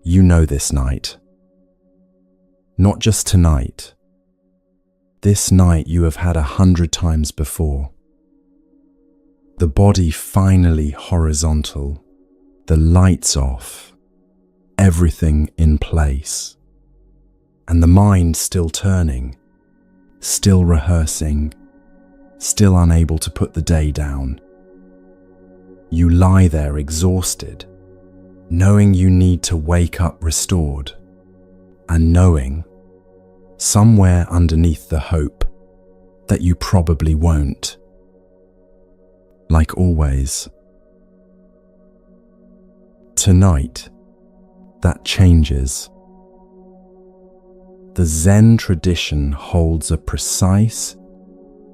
you know this night. Not just tonight. This night you have had 100 times before. The body finally horizontal, the lights off, everything in place, and the mind still turning, still rehearsing, still unable to put the day down. You lie there exhausted, knowing you need to wake up restored, and knowing, somewhere underneath the hope, that you probably won't. Like always. Tonight, that changes. The Zen tradition holds a precise,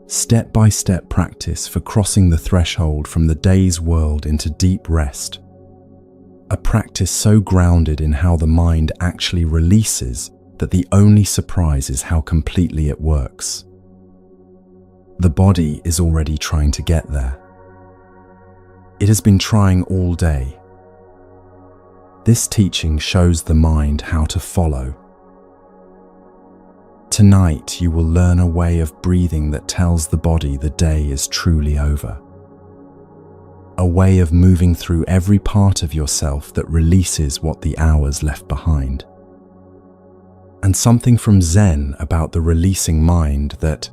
step-by-step practice for crossing the threshold from the day's world into deep rest. A practice so grounded in how the mind actually releases that the only surprise is how completely it works. The body is already trying to get there. It has been trying all day. This teaching shows the mind how to follow. Tonight you will learn a way of breathing that tells the body the day is truly over. A way of moving through every part of yourself that releases what the hours left behind. And something from Zen about the releasing mind that,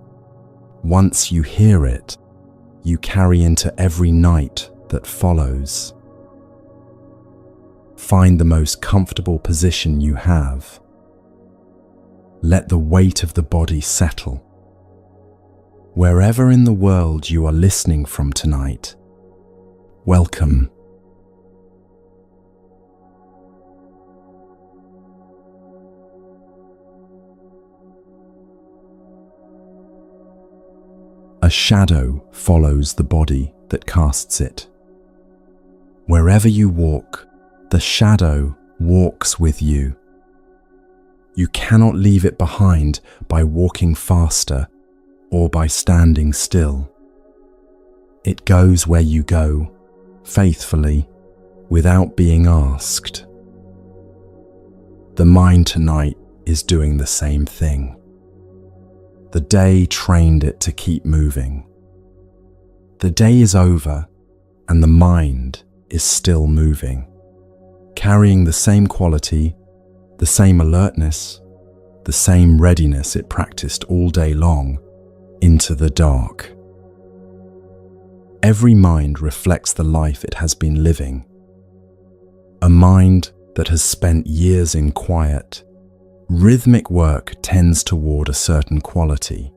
once you hear it, you carry into every night that follows. Find the most comfortable position you have. Let the weight of the body settle. Wherever in the world you are listening from tonight, welcome. A shadow follows the body that casts it. Wherever you walk, the shadow walks with you. You cannot leave it behind by walking faster or by standing still. It goes where you go, faithfully, without being asked. The mind tonight is doing the same thing. The day trained it to keep moving. The day is over, and the mind is still moving, carrying the same quality, the same alertness, the same readiness it practiced all day long, into the dark. Every mind reflects the life it has been living. A mind that has spent years in quiet, rhythmic work tends toward a certain quality.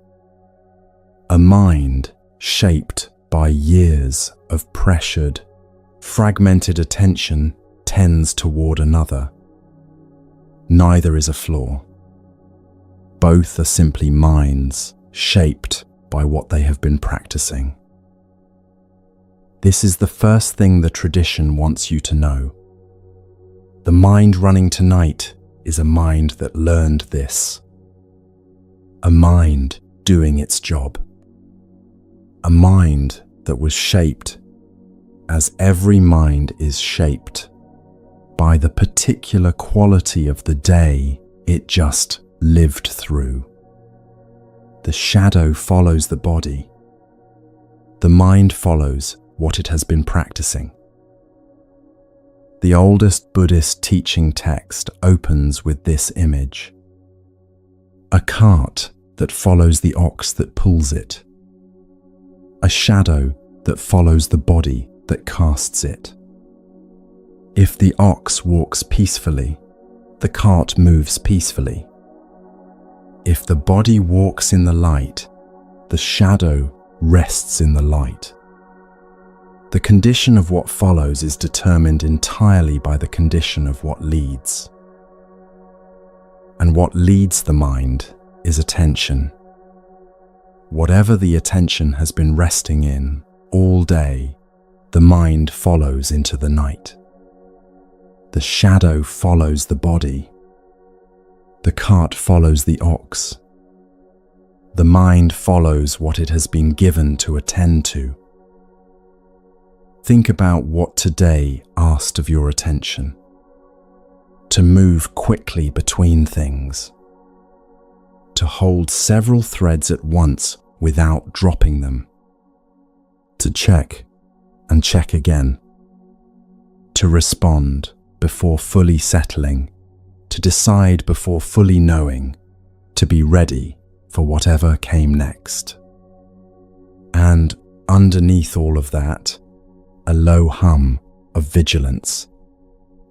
A mind shaped by years of pressured, fragmented attention tends toward another. Neither is a flaw. Both are simply minds shaped by what they have been practicing. This is the first thing the tradition wants you to know. The mind running tonight is a mind that learned this. A mind doing its job. A mind that was shaped, as every mind is shaped, by the particular quality of the day it just lived through. The shadow follows the body. The mind follows what it has been practicing. The oldest Buddhist teaching text opens with this image. A cart that follows the ox that pulls it. A shadow that follows the body that casts it. If the ox walks peacefully, the cart moves peacefully. If the body walks in the light, the shadow rests in the light. The condition of what follows is determined entirely by the condition of what leads. And what leads the mind is attention. Whatever the attention has been resting in all day, the mind follows into the night. The shadow follows the body. The cart follows the ox. The mind follows what it has been given to attend to. Think about what today asked of your attention. to move quickly between things, to hold several threads at once without dropping them, to check and check again, to respond before fully settling, to decide before fully knowing, to be ready for whatever came next. And underneath all of that, a low hum of vigilance,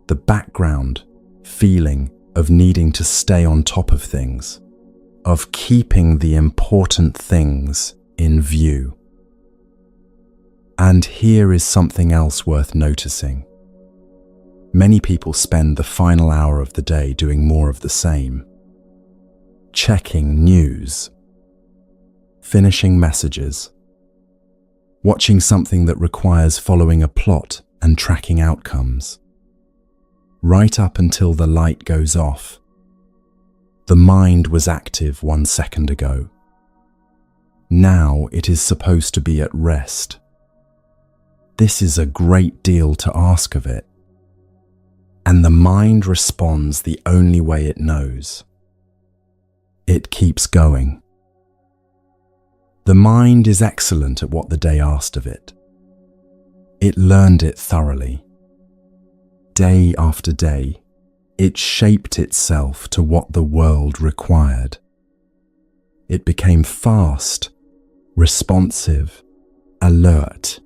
the background feeling of needing to stay on top of things, of keeping the important things in view. And here is something else worth noticing. Many people spend the final hour of the day doing more of the same. Checking news, finishing messages, watching something that requires following a plot and tracking outcomes. Right up until the light goes off, the mind was active 1 second ago. Now it is supposed to be at rest. This is a great deal to ask of it. And the mind responds the only way it knows. It keeps going. The mind is excellent at what the day asked of it. It learned it thoroughly. Day after day, it shaped itself to what the world required. It became fast, responsive, alert.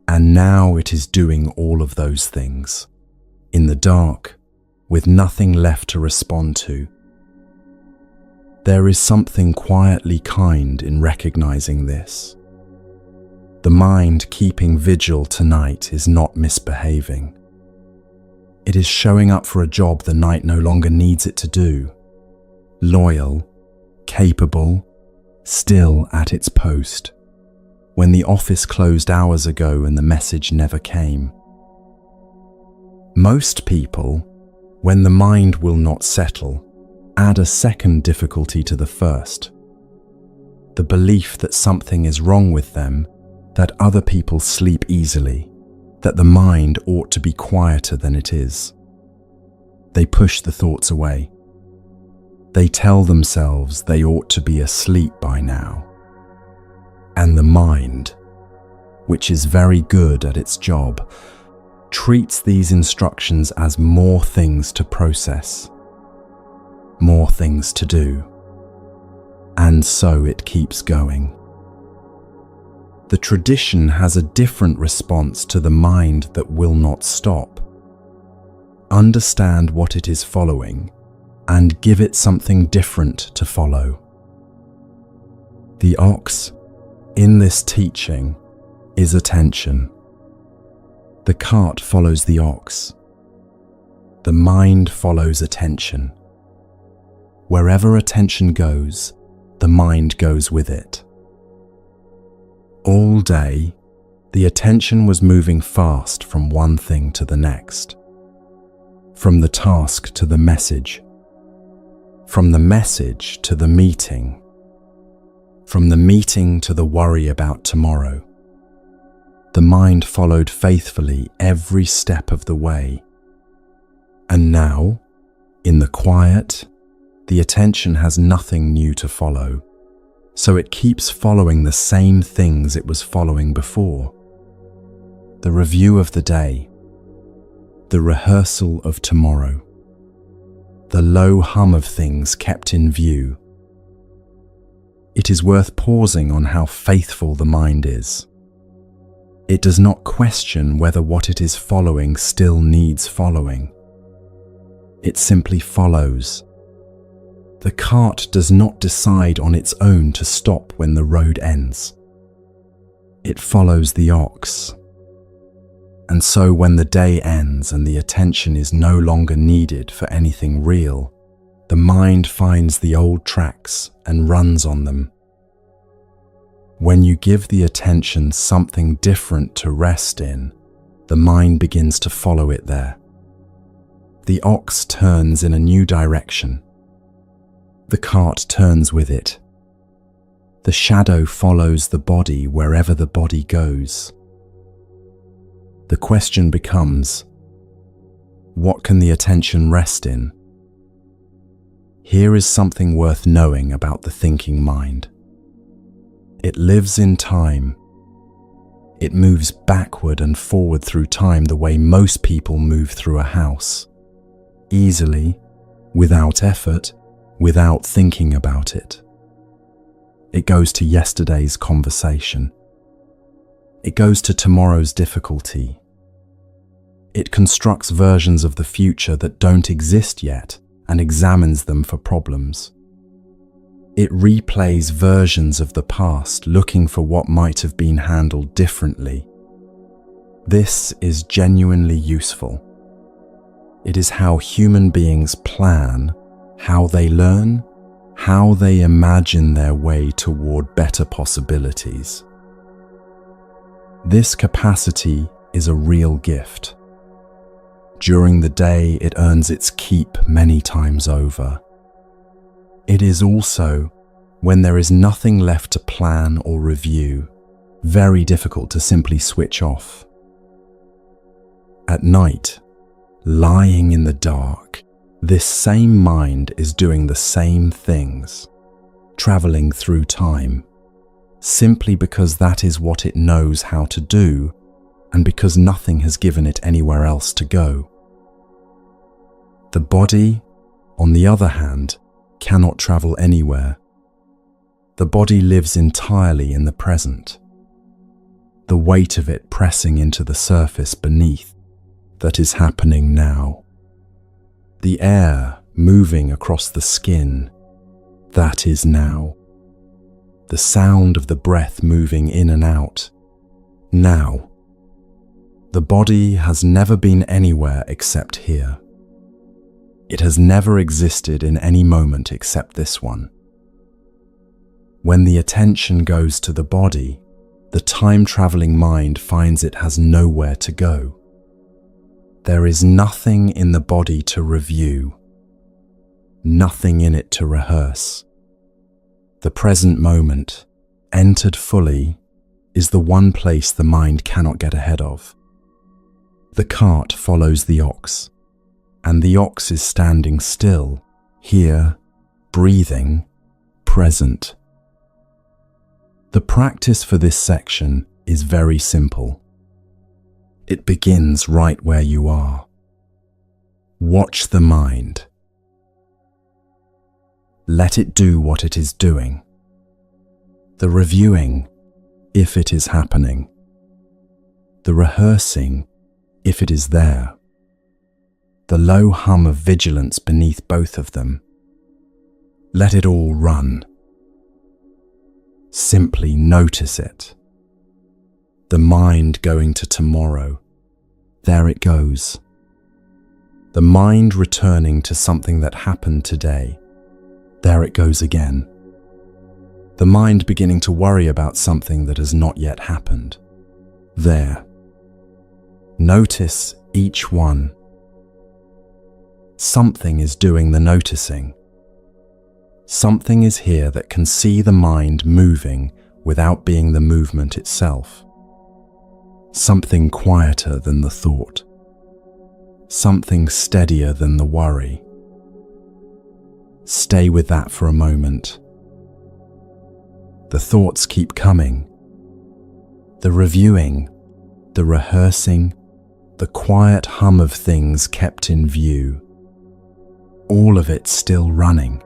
And now it is doing all of those things, in the dark, with nothing left to respond to. There is something quietly kind in recognizing this. The mind keeping vigil tonight is not misbehaving. It is showing up for a job the night no longer needs it to do. Loyal, capable, still at its post. When the office closed hours ago and the message never came. Most people, when the mind will not settle, add a second difficulty to the first. The belief that something is wrong with them, that other people sleep easily, that the mind ought to be quieter than it is. They push the thoughts away. They tell themselves they ought to be asleep by now. And the mind, which is very good at its job, treats these instructions as more things to process, more things to do, and so it keeps going. The tradition has a different response to the mind that will not stop. Understand what it is following and give it something different to follow. The ox in this teaching is attention. The cart follows the ox. The mind follows attention. Wherever attention goes, the mind goes with it. All day, the attention was moving fast from one thing to the next. From the task to the message. From the message to the meeting. From the meeting to the worry about tomorrow. The mind followed faithfully every step of the way. And now, in the quiet, the attention has nothing new to follow, so it keeps following the same things it was following before. The review of the day, the rehearsal of tomorrow, the low hum of things kept in view. It is worth pausing on how faithful the mind is. It does not question whether what it is following still needs following. It simply follows. The cart does not decide on its own to stop when the road ends. It follows the ox. And so when the day ends and the attention is no longer needed for anything real, the mind finds the old tracks and runs on them. When you give the attention something different to rest in, the mind begins to follow it there. The ox turns in a new direction. The cart turns with it. The shadow follows the body wherever the body goes. The question becomes, What can the attention rest in? Here is something worth knowing about the thinking mind. It lives in time. It moves backward and forward through time the way most people move through a house. Easily, without effort, without thinking about it. It goes to yesterday's conversation. It goes to tomorrow's difficulty. It constructs versions of the future that don't exist yet and examines them for problems. It replays versions of the past, looking for what might have been handled differently. This is genuinely useful. It is how human beings plan, how they learn, how they imagine their way toward better possibilities. This capacity is a real gift. During the day, it earns its keep many times over. It is also, when there is nothing left to plan or review, very difficult to simply switch off. At night, lying in the dark, this same mind is doing the same things, traveling through time, simply because that is what it knows how to do, and because nothing has given it anywhere else to go. The body, on the other hand, cannot travel anywhere. The body lives entirely in the present, the weight of it pressing into the surface beneath that is happening now. The air moving across the skin, that is now. The sound of the breath moving in and out, now. The body has never been anywhere except here. It has never existed in any moment except this one. When the attention goes to the body, the time-traveling mind finds it has nowhere to go. There is nothing in the body to review, nothing in it to rehearse. The present moment, entered fully, is the one place the mind cannot get ahead of. The cart follows the ox, and the ox is standing still, here, breathing, present. The practice for this section is very simple. It begins right where you are. Watch the mind. Let it do what it is doing. The reviewing, if it is happening. The rehearsing, if it is there. The low hum of vigilance beneath both of them. Let it all run. Simply notice it. The mind going to tomorrow. There it goes. The mind returning to something that happened today. There it goes again. The mind beginning to worry about something that has not yet happened. There. Notice each one. Something is doing the noticing. Something is here that can see the mind moving without being the movement itself. Something quieter than the thought. Something steadier than the worry. Stay with that for a moment. The thoughts keep coming. The reviewing, the rehearsing, the quiet hum of things kept in view. All of it still running.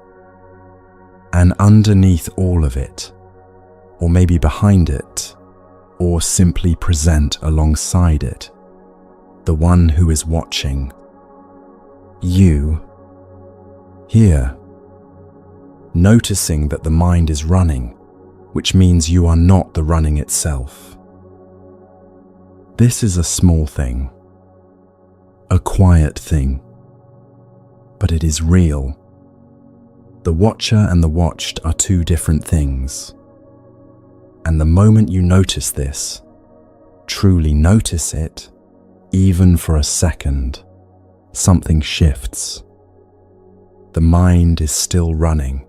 And underneath all of it, or maybe behind it, or simply present alongside it, the one who is watching. You, here, noticing that the mind is running, which means you are not the running itself. This is a small thing, a quiet thing, but it is real. The watcher and the watched are two different things. And the moment you notice this, truly notice it, even for a second, something shifts. The mind is still running,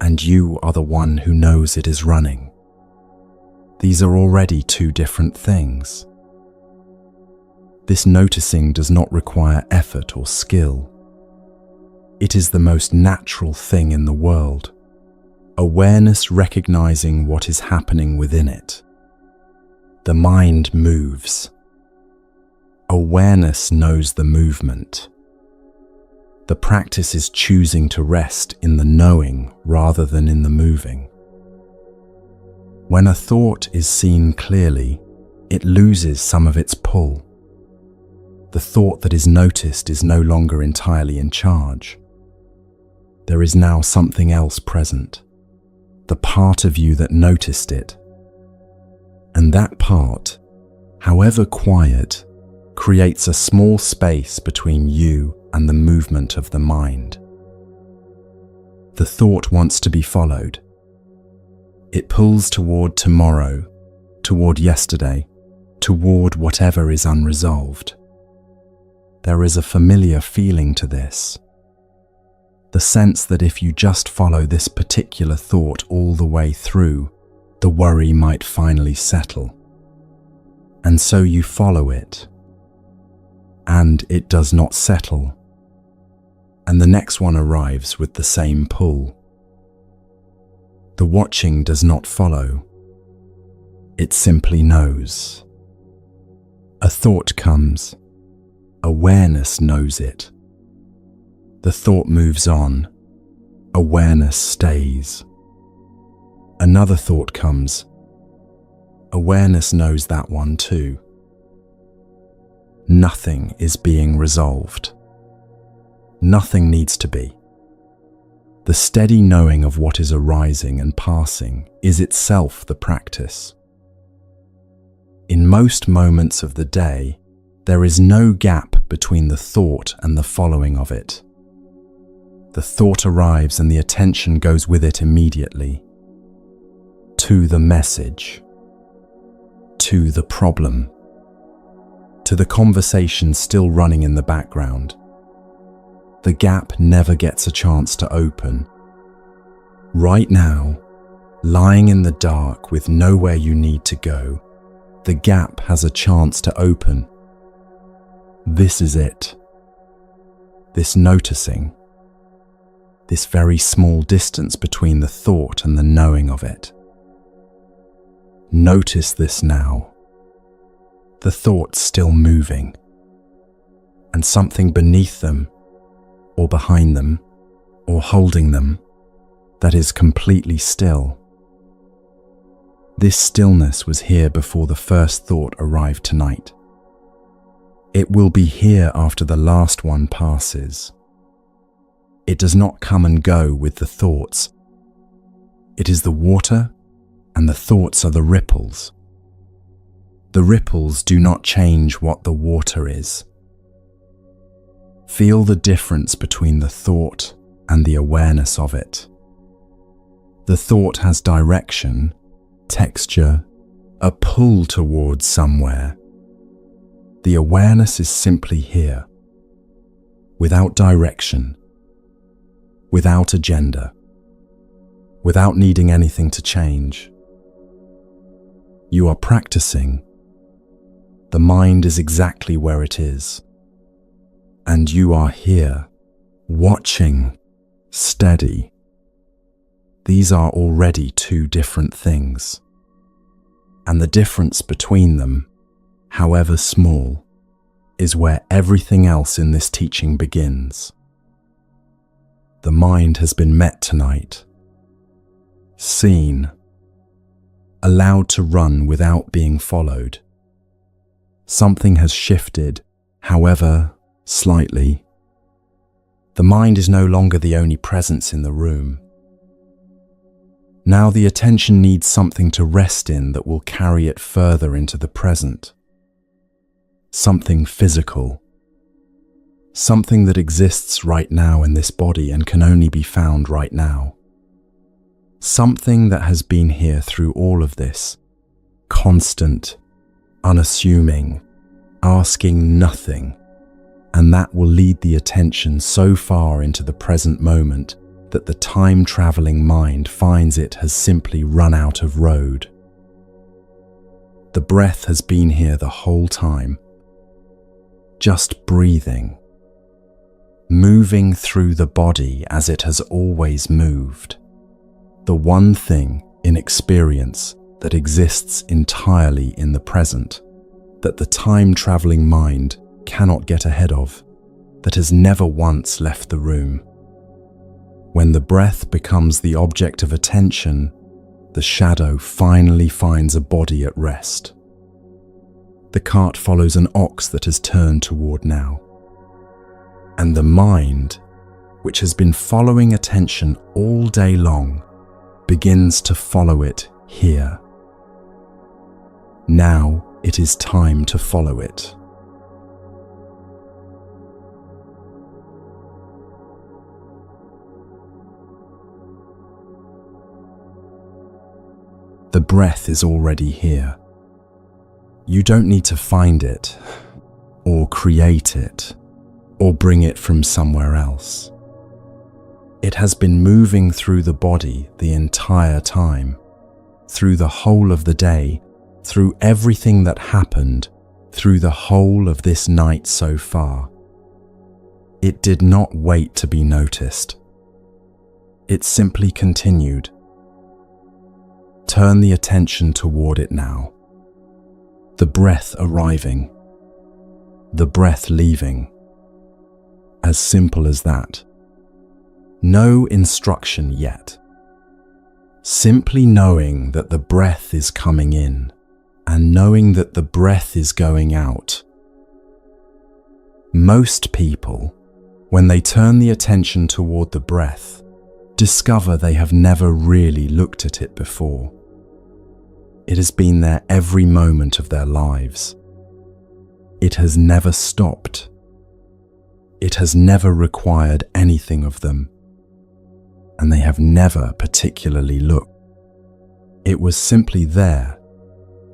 and you are the one who knows it is running. These are already two different things. This noticing does not require effort or skill. It is the most natural thing in the world. Awareness recognizing what is happening within it. The mind moves. Awareness knows the movement. The practice is choosing to rest in the knowing rather than in the moving. When a thought is seen clearly, it loses some of its pull. The thought that is noticed is no longer entirely in charge. There is now something else present, the part of you that noticed it. And that part, however quiet, creates a small space between you and the movement of the mind. The thought wants to be followed. It pulls toward tomorrow, toward yesterday, toward whatever is unresolved. There is a familiar feeling to this. The sense that if you just follow this particular thought all the way through, the worry might finally settle. And so you follow it. And it does not settle. And the next one arrives with the same pull. The watching does not follow. It simply knows. A thought comes. Awareness knows it. The thought moves on. Awareness stays. Another thought comes. Awareness knows that one too. Nothing is being resolved. Nothing needs to be. The steady knowing of what is arising and passing is itself the practice. In most moments of the day, there is no gap between the thought and the following of it. The thought arrives and the attention goes with it immediately. To the message. To the problem. To the conversation still running in the background. The gap never gets a chance to open. Right now, lying in the dark with nowhere you need to go, the gap has a chance to open. This is it. This noticing. This very small distance between the thought and the knowing of it. Notice this now. The thoughts still moving. And something beneath them, or behind them, or holding them, that is completely still. This stillness was here before the first thought arrived tonight. It will be here after the last one passes. It does not come and go with the thoughts. It is the water, and the thoughts are the ripples. The ripples do not change what the water is. Feel the difference between the thought and the awareness of it. The thought has direction, texture, a pull towards somewhere. The awareness is simply here, without direction, without agenda, without needing anything to change. You are practicing. The mind is exactly where it is. And you are here, watching, steady. These are already two different things. And the difference between them, however small, is where everything else in this teaching begins. The mind has been met tonight, seen, allowed to run without being followed. Something has shifted, however slightly. The mind is no longer the only presence in the room. Now the attention needs something to rest in that will carry it further into the present. Something physical. Something that exists right now in this body and can only be found right now. Something that has been here through all of this. Constant, unassuming, asking nothing. And that will lead the attention so far into the present moment that the time-traveling mind finds it has simply run out of road. The breath has been here the whole time. just breathing, moving through the body as it has always moved, the one thing in experience that exists entirely in the present, that the time-traveling mind cannot get ahead of, that has never once left the room. When the breath becomes the object of attention, the shadow finally finds a body at rest. The cart follows an ox that has turned toward now. And the mind, which has been following attention all day long, begins to follow it here. Now it is time to follow it. The breath is already here. You don't need to find it, or create it, or bring it from somewhere else. It has been moving through the body the entire time, through the whole of the day, through everything that happened, through the whole of this night so far. It did not wait to be noticed. It simply continued. Turn the attention toward it now. The breath arriving, the breath leaving. As simple as that. No instruction yet. Simply knowing that the breath is coming in and knowing that the breath is going out. Most people, when they turn the attention toward the breath, discover they have never really looked at it before. It has been there every moment of their lives. It has never stopped. It has never required anything of them, and they have never particularly looked. It was simply there,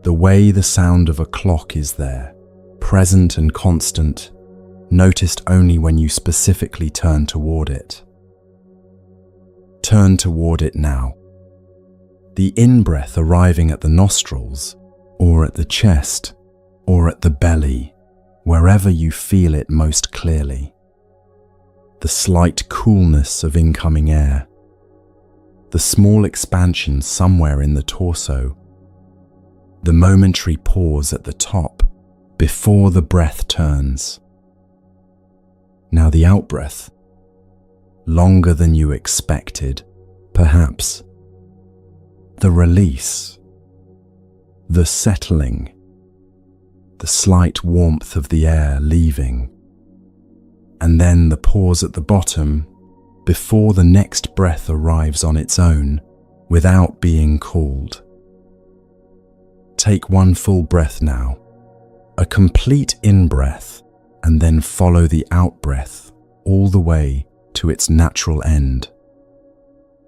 the way the sound of a clock is there, present and constant, noticed only when you specifically turn toward it. Turn toward it now. The in-breath arriving at the nostrils, or at the chest, or at the belly, wherever you feel it most clearly. The slight coolness of incoming air. The small expansion somewhere in the torso. The momentary pause at the top, before the breath turns. Now the out-breath. Longer than you expected, perhaps. The release, the settling, the slight warmth of the air leaving, and then the pause at the bottom before the next breath arrives on its own without being called. Take one full breath now, a complete in-breath, and then follow the out-breath all the way to its natural end.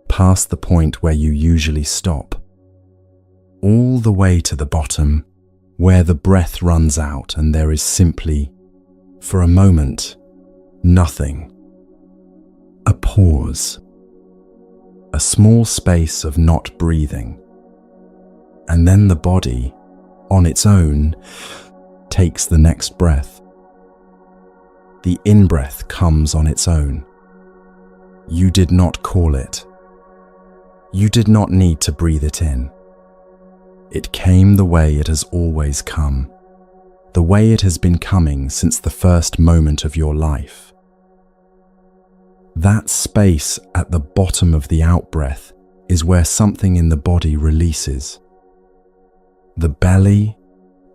Past the point where you usually stop, all the way to the bottom where the breath runs out and there is simply, for a moment, nothing. A pause, a small space of not breathing, and then the body, on its own, takes the next breath. The in-breath comes on its own. You did not call it. You did not need to breathe it in. It came the way it has always come, the way it has been coming since the first moment of your life. That space at the bottom of the out-breath is where something in the body releases. The belly,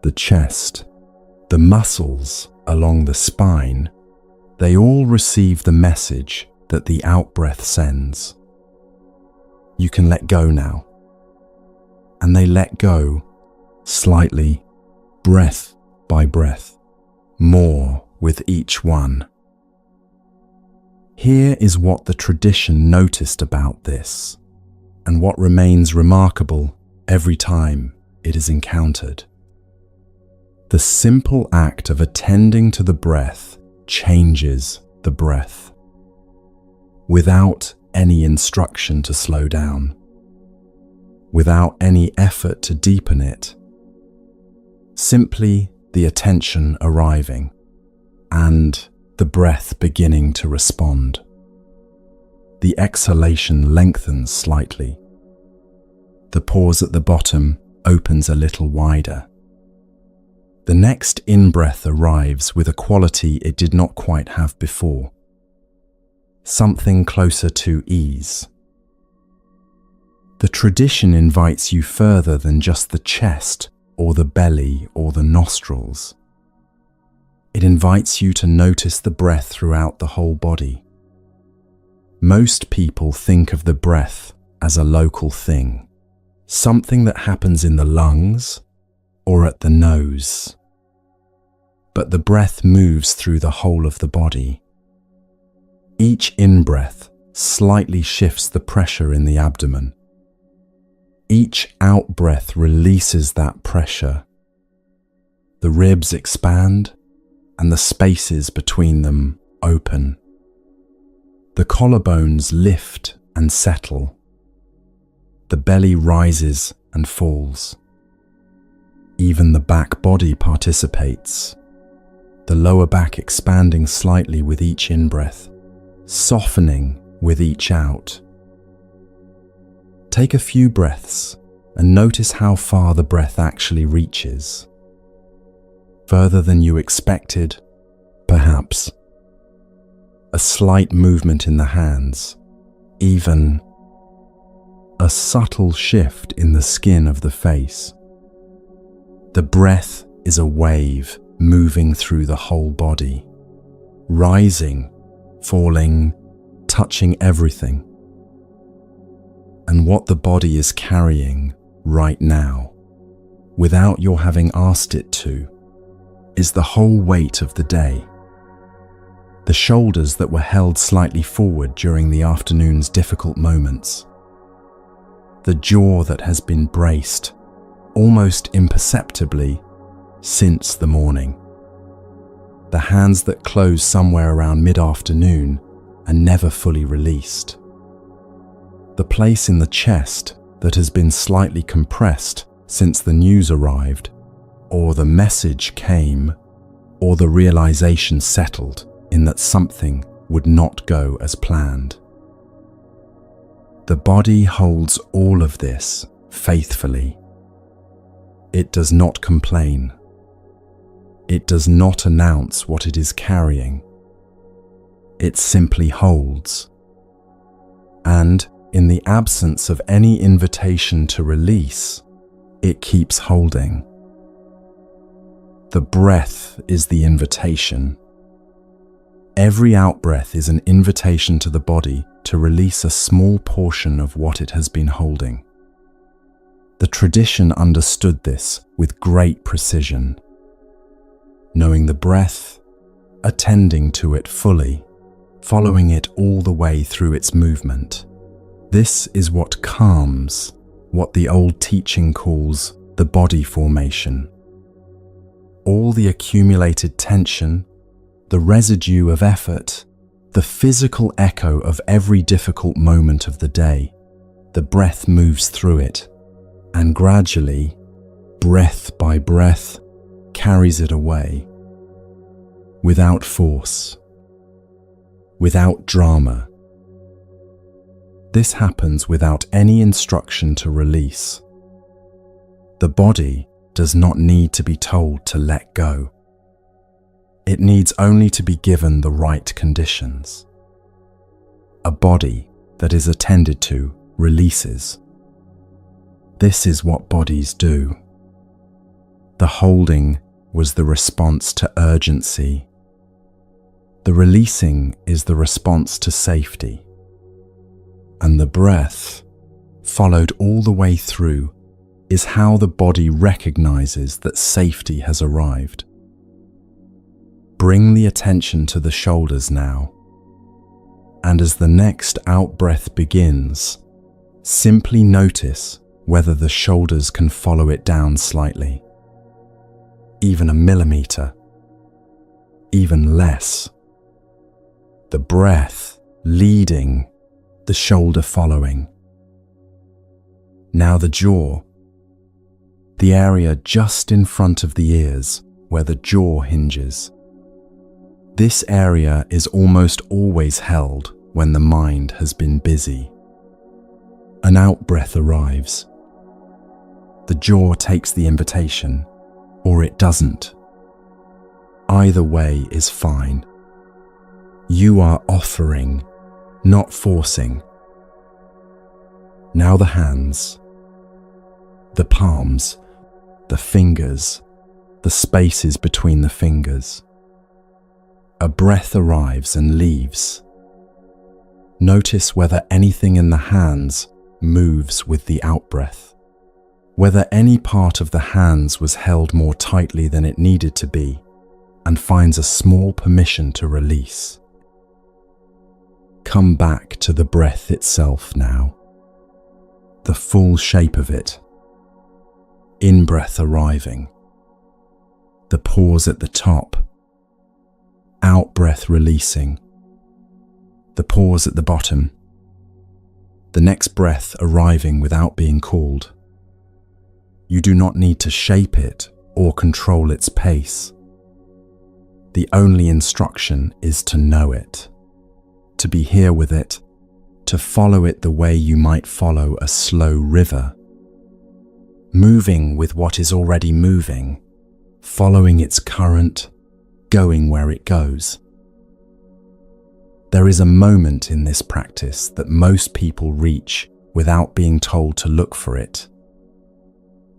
the chest, the muscles along the spine, they all receive the message that the out-breath sends. You can let go now. And they let go, slightly, breath by breath, more with each one. Here is what the tradition noticed about this, and what remains remarkable every time it is encountered. The simple act of attending to the breath changes the breath, without any instruction to slow down, without any effort to deepen it, simply the attention arriving. and the breath beginning to respond. The exhalation lengthens slightly. The pause at the bottom opens a little wider. The next in-breath arrives with a quality it did not quite have before. Something closer to ease. The tradition invites you further than just the chest or the belly or the nostrils. It invites you to notice the breath throughout the whole body. Most people think of the breath as a local thing, something that happens in the lungs or at the nose. But the breath moves through the whole of the body. Each in-breath slightly shifts the pressure in the abdomen. Each out-breath releases that pressure. The ribs expand and the spaces between them open. The collarbones lift and settle. The belly rises and falls. Even the back body participates, the lower back expanding slightly with each in-breath, softening with each out. Take a few breaths and notice how far the breath actually reaches. Further than you expected, perhaps. A slight movement in the hands, even a subtle shift in the skin of the face. The breath is a wave moving through the whole body, rising, falling, touching everything. And what the body is carrying right now, without your having asked it to, is the whole weight of the day. The shoulders that were held slightly forward during the afternoon's difficult moments. The jaw that has been braced, almost imperceptibly, since the morning. The hands that close somewhere around mid-afternoon and never fully released. The place in the chest that has been slightly compressed since the news arrived, or the message came, or the realization settled in that something would not go as planned. The body holds all of this faithfully. It does not complain. It does not announce what it is carrying. It simply holds. And in the absence of any invitation to release, it keeps holding. The breath is the invitation. Every out-breath is an invitation to the body to release a small portion of what it has been holding. The tradition understood this with great precision, knowing the breath, attending to it fully, following it all the way through its movement. This is what calms, what the old teaching calls the body formation. All the accumulated tension, the residue of effort, the physical echo of every difficult moment of the day, the breath moves through it, and gradually, breath by breath, carries it away. Without force, without drama. This happens without any instruction to release. The body does not need to be told to let go. It needs only to be given the right conditions. A body that is attended to releases. This is what bodies do. The holding was the response to urgency. The releasing is the response to safety. And the breath, followed all the way through, is how the body recognizes that safety has arrived. Bring the attention to the shoulders now, and as the next out-breath begins, simply notice whether the shoulders can follow it down slightly, even a millimeter, even less. The breath leading, the shoulder following. Now the jaw, the area just in front of the ears where the jaw hinges. This area is almost always held when the mind has been busy. An out-breath arrives. The jaw takes the invitation, or it doesn't. Either way is fine. You are offering, not forcing. Now the hands, the palms, the fingers, the spaces between the fingers. A breath arrives and leaves. Notice whether anything in the hands moves with the out-breath, whether any part of the hands was held more tightly than it needed to be and finds a small permission to release. Come back to the breath itself now, the full shape of it. In-breath arriving, the pause at the top, out-breath releasing, the pause at the bottom, the next breath arriving without being called. You do not need to shape it or control its pace. The only instruction is to know it, to be here with it, to follow it the way you might follow a slow river, moving with what is already moving, following its current, going where it goes. There is a moment in this practice that most people reach without being told to look for it.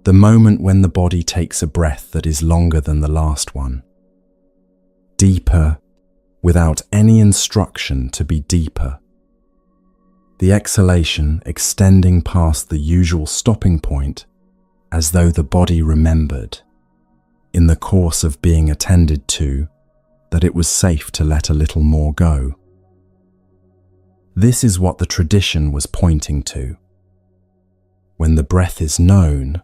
The moment when the body takes a breath that is longer than the last one. Deeper, without any instruction to be deeper. The exhalation extending past the usual stopping point as though the body remembered, in the course of being attended to, that it was safe to let a little more go. This is what the tradition was pointing to. When the breath is known,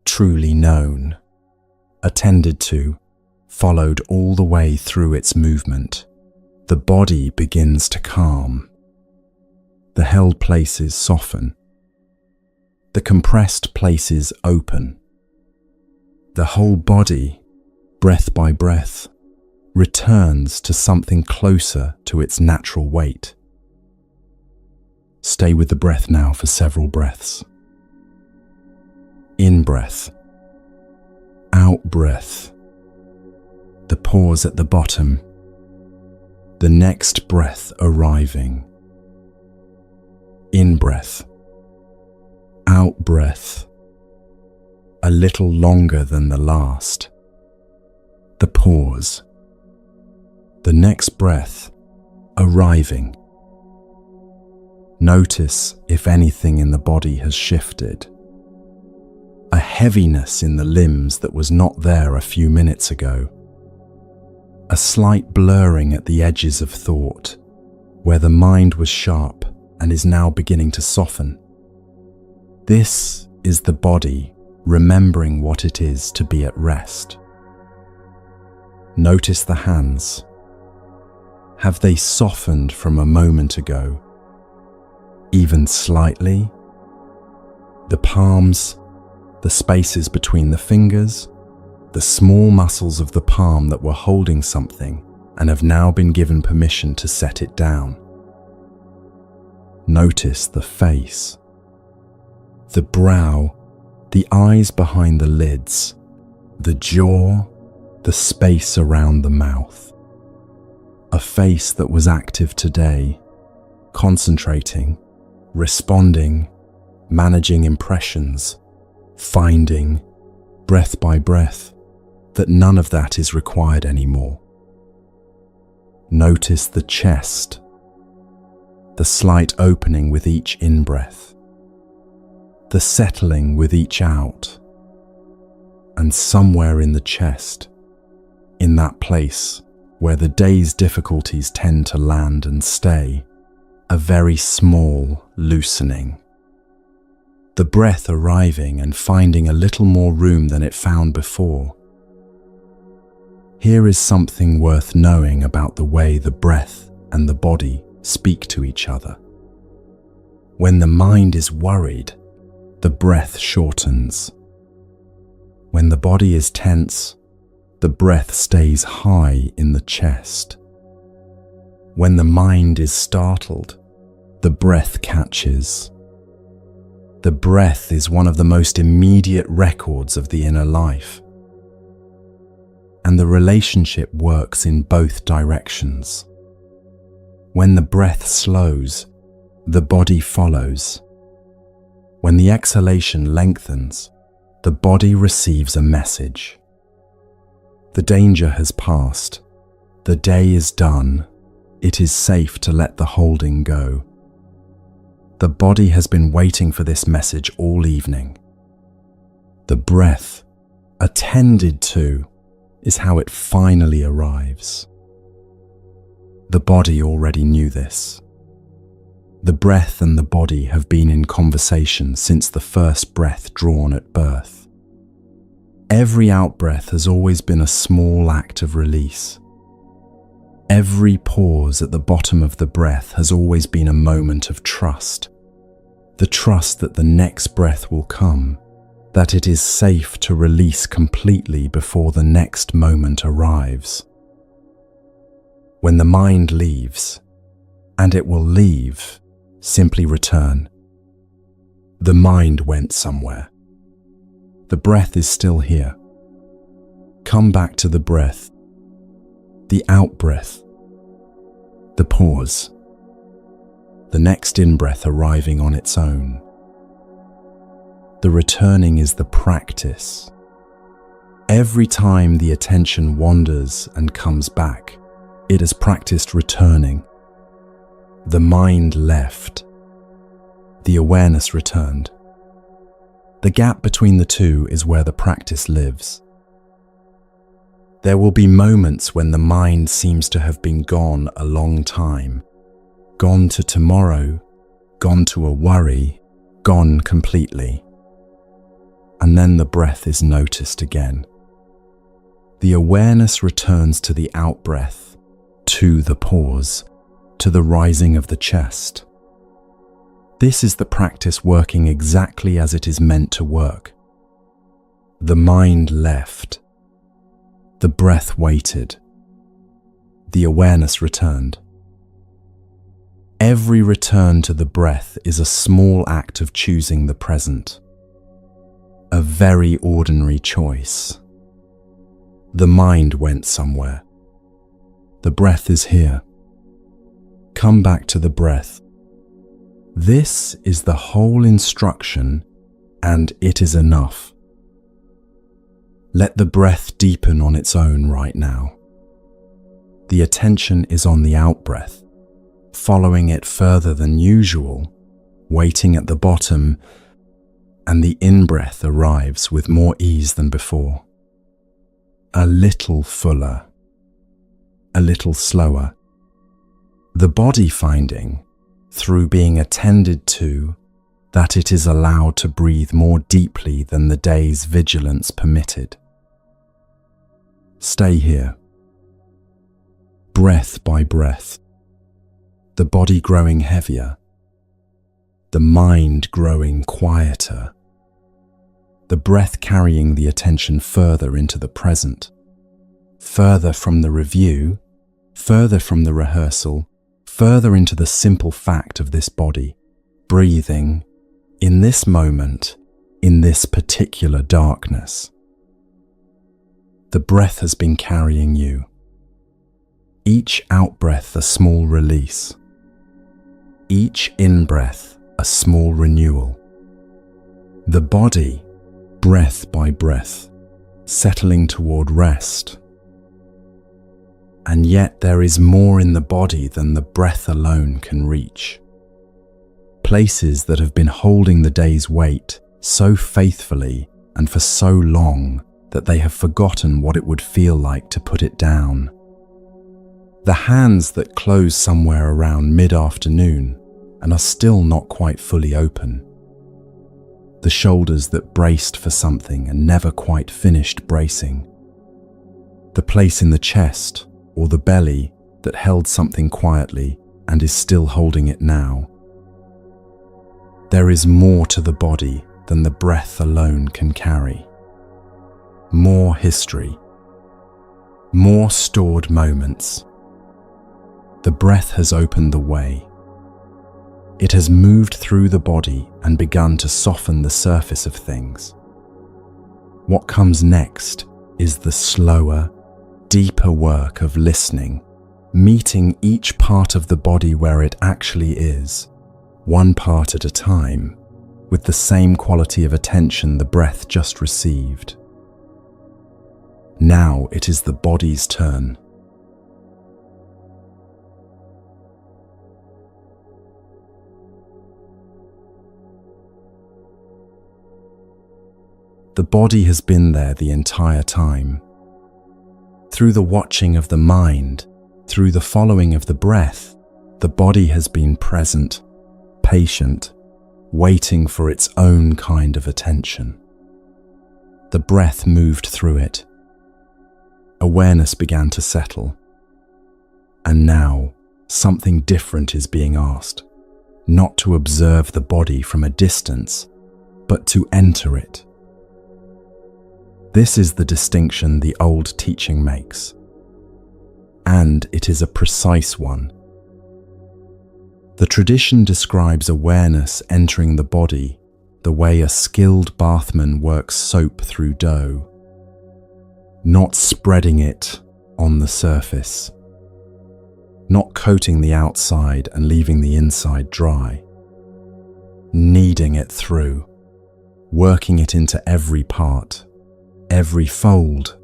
truly known, attended to, followed all the way through its movement, the body begins to calm. The held places soften. The compressed places open. The whole body, breath by breath, returns to something closer to its natural weight. Stay with the breath now for several breaths. In-breath, out-breath, the pause at the bottom, the next breath arriving. In-breath, out-breath, a little longer than the last. The pause, the next breath arriving. Notice if anything in the body has shifted. A heaviness in the limbs that was not there a few minutes ago. A slight blurring at the edges of thought, where the mind was sharp and is now beginning to soften. This is the body remembering what it is to be at rest. Notice the hands. Have they softened from a moment ago? Even slightly? The palms, the spaces between the fingers, the small muscles of the palm that were holding something and have now been given permission to set it down. Notice the face, the brow, the eyes behind the lids, the jaw, the space around the mouth. A face that was active today, concentrating, responding, managing impressions, finding, breath by breath, that none of that is required anymore. Notice the chest, the slight opening with each in-breath, the settling with each out, and somewhere in the chest, in that place where the day's difficulties tend to land and stay, a very small loosening. The breath arriving and finding a little more room than it found before. Here is something worth knowing about the way the breath and the body speak to each other. When the mind is worried, the breath shortens. When the body is tense, the breath stays high in the chest, When the mind is startled, the breath catches. The breath is one of the most immediate records of the inner life. And the relationship works in both directions. When the breath slows, the body follows. When the exhalation lengthens, the body receives a message. The danger has passed. The day is done. It is safe to let the holding go. The body has been waiting for this message all evening. The breath, attended to, is how it finally arrives. The body already knew this. The breath and the body have been in conversation since the first breath drawn at birth. Every out-breath has always been a small act of release. Every pause at the bottom of the breath has always been a moment of trust. The trust that the next breath will come, that it is safe to release completely before the next moment arrives. When the mind leaves, and it will leave, simply return. The mind went somewhere. The breath is still here. Come back to the breath, the out-breath, the pause, the next in-breath arriving on its own. The returning is the practice. Every time the attention wanders and comes back, it has practiced returning. The mind left. The awareness returned. The gap between the two is where the practice lives. There will be moments when the mind seems to have been gone a long time, gone to tomorrow, gone to a worry, gone completely. And then the breath is noticed again. The awareness returns to the out-breath, to the pause, to the rising of the chest. This is the practice working exactly as it is meant to work. The mind left. The breath waited. The awareness returned. Every return to the breath is a small act of choosing the present. A very ordinary choice. The mind went somewhere. The breath is here. Come back to the breath. This is the whole instruction, and it is enough. Let the breath deepen on its own right now. The attention is on the out-breath, following it further than usual, waiting at the bottom, and the in-breath arrives with more ease than before. A little fuller, a little slower. The body finding, through being attended to, that it is allowed to breathe more deeply than the day's vigilance permitted. Stay here. Breath by breath. The body growing heavier. The mind growing quieter. The breath carrying the attention further into the present. Further from the review, further from the rehearsal, further into the simple fact of this body, breathing, in this moment, in this particular darkness. The breath has been carrying you. Each out-breath a small release. Each in-breath a small renewal. The body, breath by breath, settling toward rest. And yet there is more in the body than the breath alone can reach. Places that have been holding the day's weight so faithfully and for so long that they have forgotten what it would feel like to put it down. The hands that close somewhere around mid-afternoon and are still not quite fully open. The shoulders that braced for something and never quite finished bracing. The place in the chest or the belly that held something quietly and is still holding it now. There is more to the body than the breath alone can carry. More history. More stored moments. The breath has opened the way. It has moved through the body and begun to soften the surface of things. What comes next is the slower, deeper work of listening, meeting each part of the body where it actually is, one part at a time, with the same quality of attention the breath just received. Now it is the body's turn. The body has been there the entire time. Through the watching of the mind, through the following of the breath, the body has been present, patient, waiting for its own kind of attention. The breath moved through it. Awareness began to settle. And now, something different is being asked, not to observe the body from a distance, but to enter it. This is the distinction the old teaching makes, and it is a precise one. The tradition describes awareness entering the body the way a skilled bathman works soap through dough, not spreading it on the surface, not coating the outside and leaving the inside dry, kneading it through, working it into every part, every fold,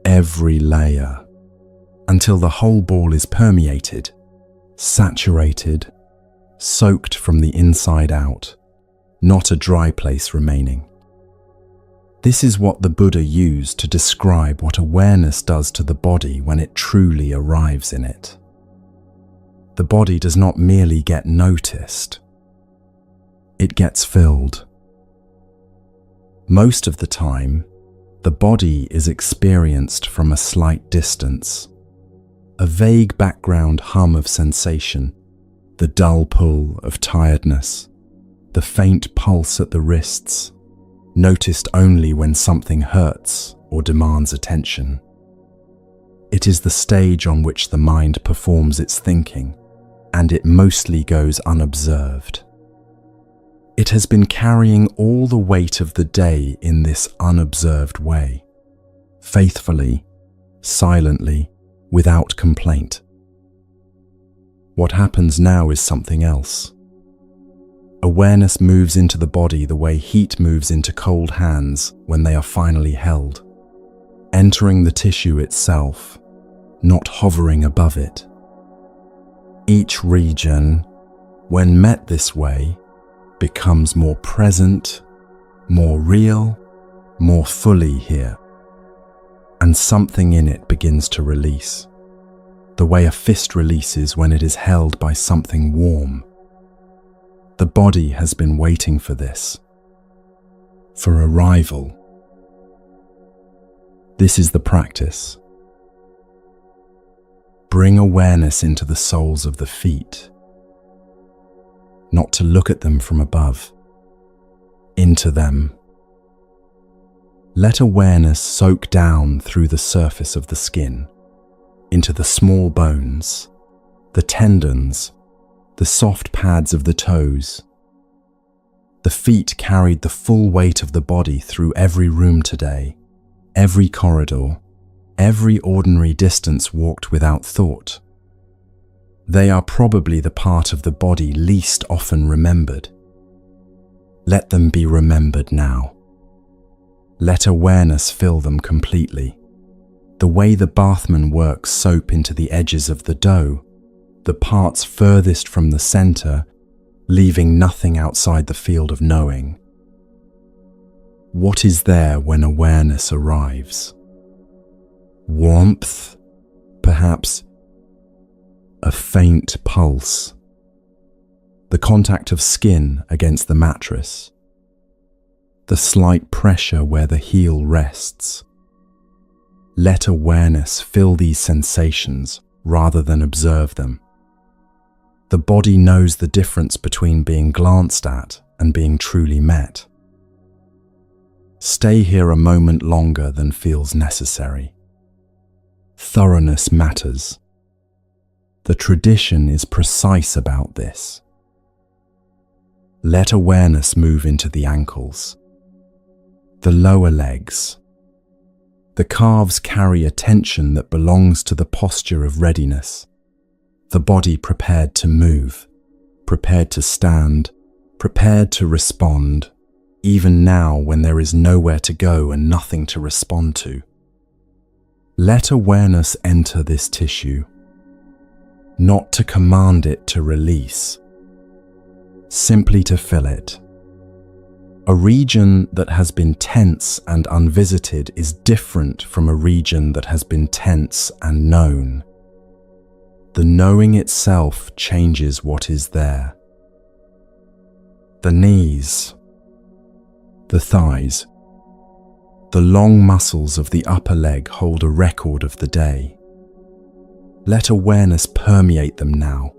every layer, until the whole ball is permeated, saturated, soaked from the inside out, not a dry place remaining. This is what the Buddha used to describe what awareness does to the body when it truly arrives in it. The body does not merely get noticed, it gets filled. Most of the time, the body is experienced from a slight distance, a vague background hum of sensation, the dull pull of tiredness, the faint pulse at the wrists, noticed only when something hurts or demands attention. It is the stage on which the mind performs its thinking, and it mostly goes unobserved. It has been carrying all the weight of the day in this unobserved way, faithfully, silently, without complaint. What happens now is something else. Awareness moves into the body the way heat moves into cold hands when they are finally held, entering the tissue itself, not hovering above it. Each region, when met this way, becomes more present, more real, more fully here. And something in it begins to release, the way a fist releases when it is held by something warm. The body has been waiting for this, for arrival. This is the practice. Bring awareness into the soles of the feet, not to look at them from above, into them. Let awareness soak down through the surface of the skin, into the small bones, the tendons, the soft pads of the toes. The feet carried the full weight of the body through every room today, every corridor, every ordinary distance walked without thought. They are probably the part of the body least often remembered. Let them be remembered now. Let awareness fill them completely. The way the bathman works soap into the edges of the dough, the parts furthest from the center, leaving nothing outside the field of knowing. What is there when awareness arrives? Warmth, perhaps. A faint pulse, the contact of skin against the mattress, the slight pressure where the heel rests. Let awareness fill these sensations rather than observe them. The body knows the difference between being glanced at and being truly met. Stay here a moment longer than feels necessary. Thoroughness matters. The The tradition is precise about this. Let awareness move into the ankles, the lower legs. The calves carry a tension that belongs to the posture of readiness, the body prepared to move, prepared to stand, prepared to respond, even now when there is nowhere to go and nothing to respond to. Let awareness enter this tissue, not to command it to release, simply to fill it. A region that has been tense and unvisited is different from a region that has been tense and known. The knowing itself changes what is there. The knees, the thighs, the long muscles of the upper leg hold a record of the day. Let awareness permeate them now.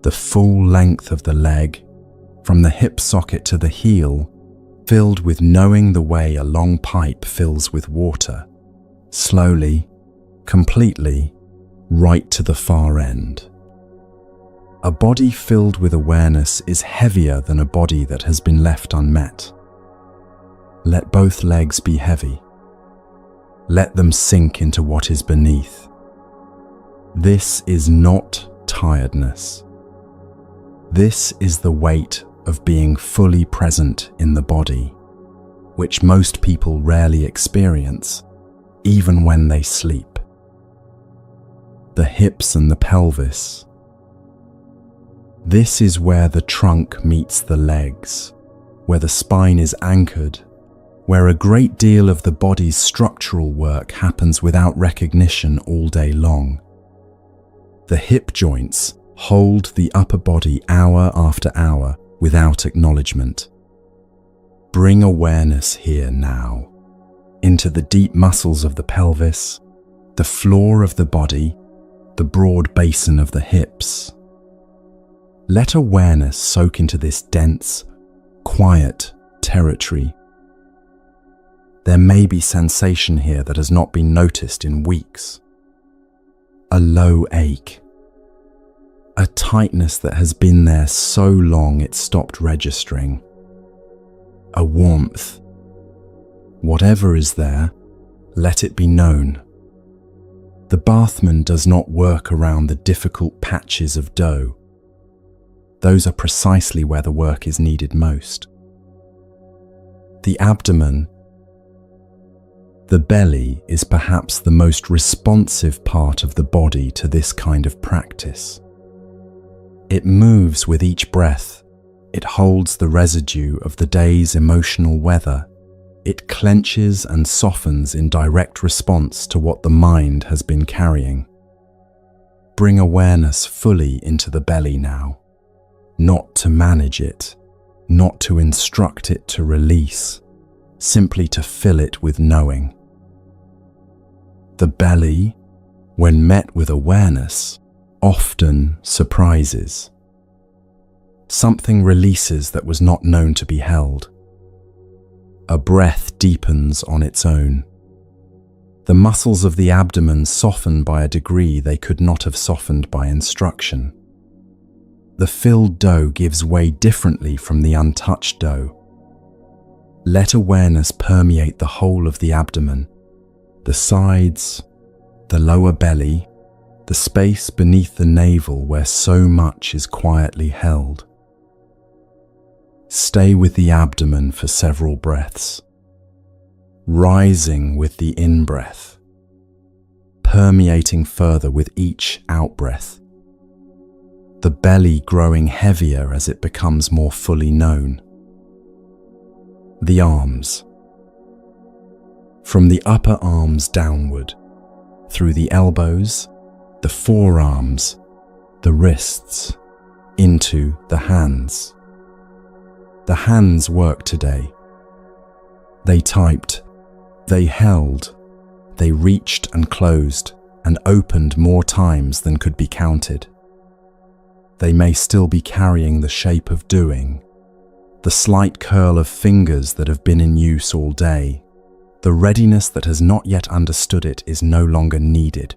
The full length of the leg, from the hip socket to the heel, filled with knowing the way a long pipe fills with water, slowly, completely, right to the far end. A body filled with awareness is heavier than a body that has been left unmet. Let both legs be heavy. Let them sink into what is beneath. This is not tiredness. This is the weight of being fully present in the body, which most people rarely experience, even when they sleep. The hips and the pelvis. This is where the trunk meets the legs, where the spine is anchored, where a great deal of the body's structural work happens without recognition all day long. The hip joints hold the upper body hour after hour without acknowledgement. Bring awareness here now, into the deep muscles of the pelvis, the floor of the body, the broad basin of the hips. Let awareness soak into this dense, quiet territory. There may be sensation here that has not been noticed in weeks. A low ache. A tightness that has been there so long it stopped registering. A warmth. Whatever is there, let it be known. The bathman does not work around the difficult patches of dough. Those are precisely where the work is needed most. The abdomen, the belly, is perhaps the most responsive part of the body to this kind of practice. It moves with each breath. It holds the residue of the day's emotional weather. It clenches and softens in direct response to what the mind has been carrying. Bring awareness fully into the belly now, not to manage it, not to instruct it to release, simply to fill it with knowing. The belly, when met with awareness, often surprises. Something releases that was not known to be held. A breath deepens on its own. The muscles of the abdomen soften by a degree they could not have softened by instruction. The filled dough gives way differently from the untouched dough. Let awareness permeate the whole of the abdomen, the sides, the lower belly, the space beneath the navel where so much is quietly held. Stay with the abdomen for several breaths, rising with the in-breath, permeating further with each out-breath, the belly growing heavier as it becomes more fully known. The arms. From the upper arms downward, through the elbows, the forearms, the wrists, into the hands. The hands work today. They typed, they held, they reached and closed and opened more times than could be counted. They may still be carrying the shape of doing, the slight curl of fingers that have been in use all day. The readiness that has not yet understood it is no longer needed.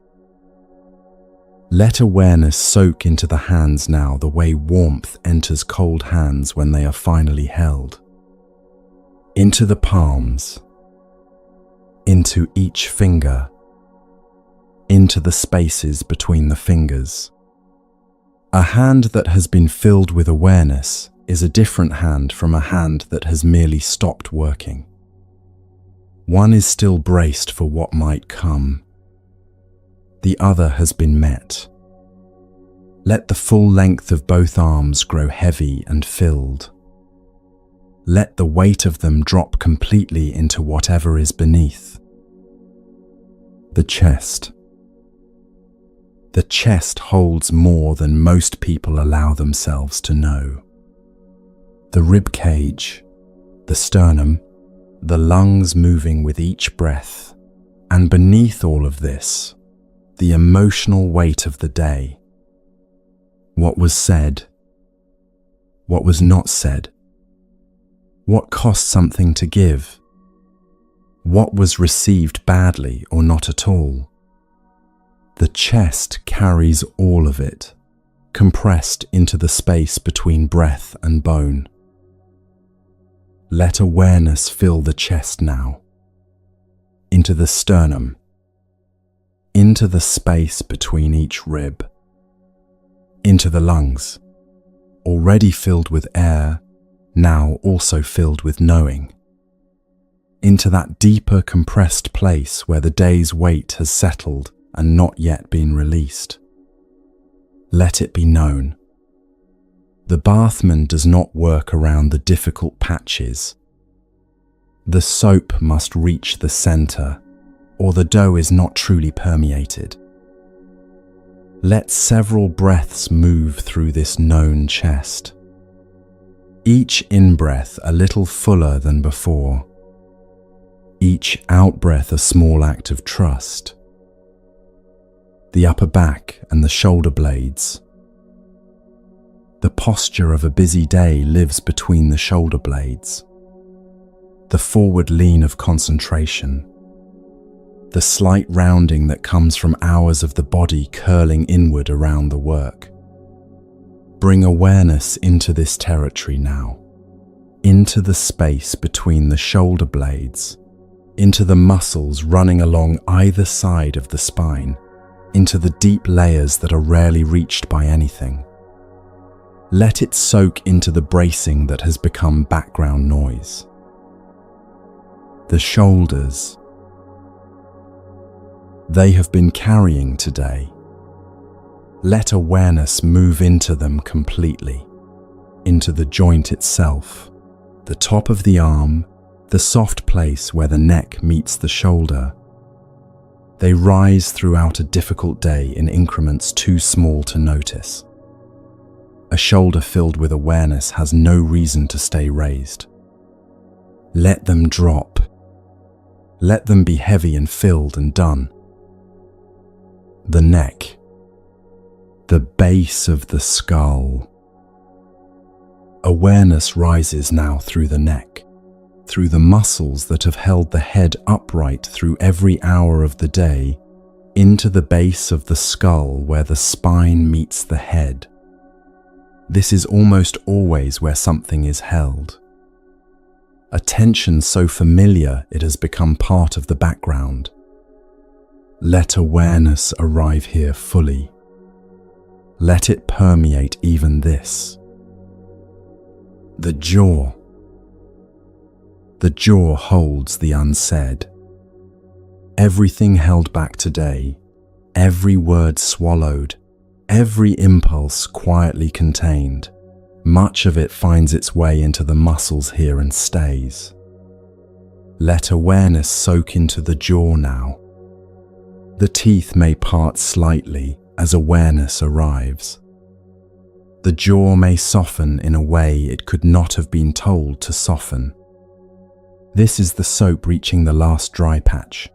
Let awareness soak into the hands now the way warmth enters cold hands when they are finally held. Into the palms, into each finger, into the spaces between the fingers. A hand that has been filled with awareness is a different hand from a hand that has merely stopped working. One is still braced for what might come. The other has been met. Let the full length of both arms grow heavy and filled. Let the weight of them drop completely into whatever is beneath. The chest. The chest holds more than most people allow themselves to know. The rib cage, the sternum, the lungs moving with each breath, and beneath all of this, the emotional weight of the day. What was said, what was not said, what cost something to give, what was received badly or not at all. The chest carries all of it, compressed into the space between breath and bone. Let awareness fill the chest now, into the sternum, into the space between each rib, into the lungs, already filled with air, now also filled with knowing, into that deeper compressed place where the day's weight has settled and not yet been released. Let it be known. The bathman does not work around the difficult patches. The soap must reach the center, or the dough is not truly permeated. Let several breaths move through this known chest. Each in-breath a little fuller than before. Each out-breath a small act of trust. The upper back and the shoulder blades. The posture of a busy day lives between the shoulder blades. The forward lean of concentration. The slight rounding that comes from hours of the body curling inward around the work. Bring awareness into this territory now, into the space between the shoulder blades, into the muscles running along either side of the spine, into the deep layers that are rarely reached by anything. Let it soak into the bracing that has become background noise. The shoulders. They have been carrying today. Let awareness move into them completely, into the joint itself, the top of the arm, the soft place where the neck meets the shoulder. They rise throughout a difficult day in increments too small to notice. A shoulder filled with awareness has no reason to stay raised. Let them drop. Let them be heavy and filled and done. The neck. The base of the skull. Awareness rises now through the neck, through the muscles that have held the head upright through every hour of the day, into the base of the skull where the spine meets the head. This is almost always where something is held. A tension so familiar it has become part of the background. Let awareness arrive here fully. Let it permeate even this. The jaw. The jaw holds the unsaid. Everything held back today, every word swallowed, every impulse quietly contained, much of it finds its way into the muscles here and stays. Let awareness soak into the jaw now. The teeth may part slightly as awareness arrives. The jaw may soften in a way it could not have been told to soften. This is the soap reaching the last dry patch.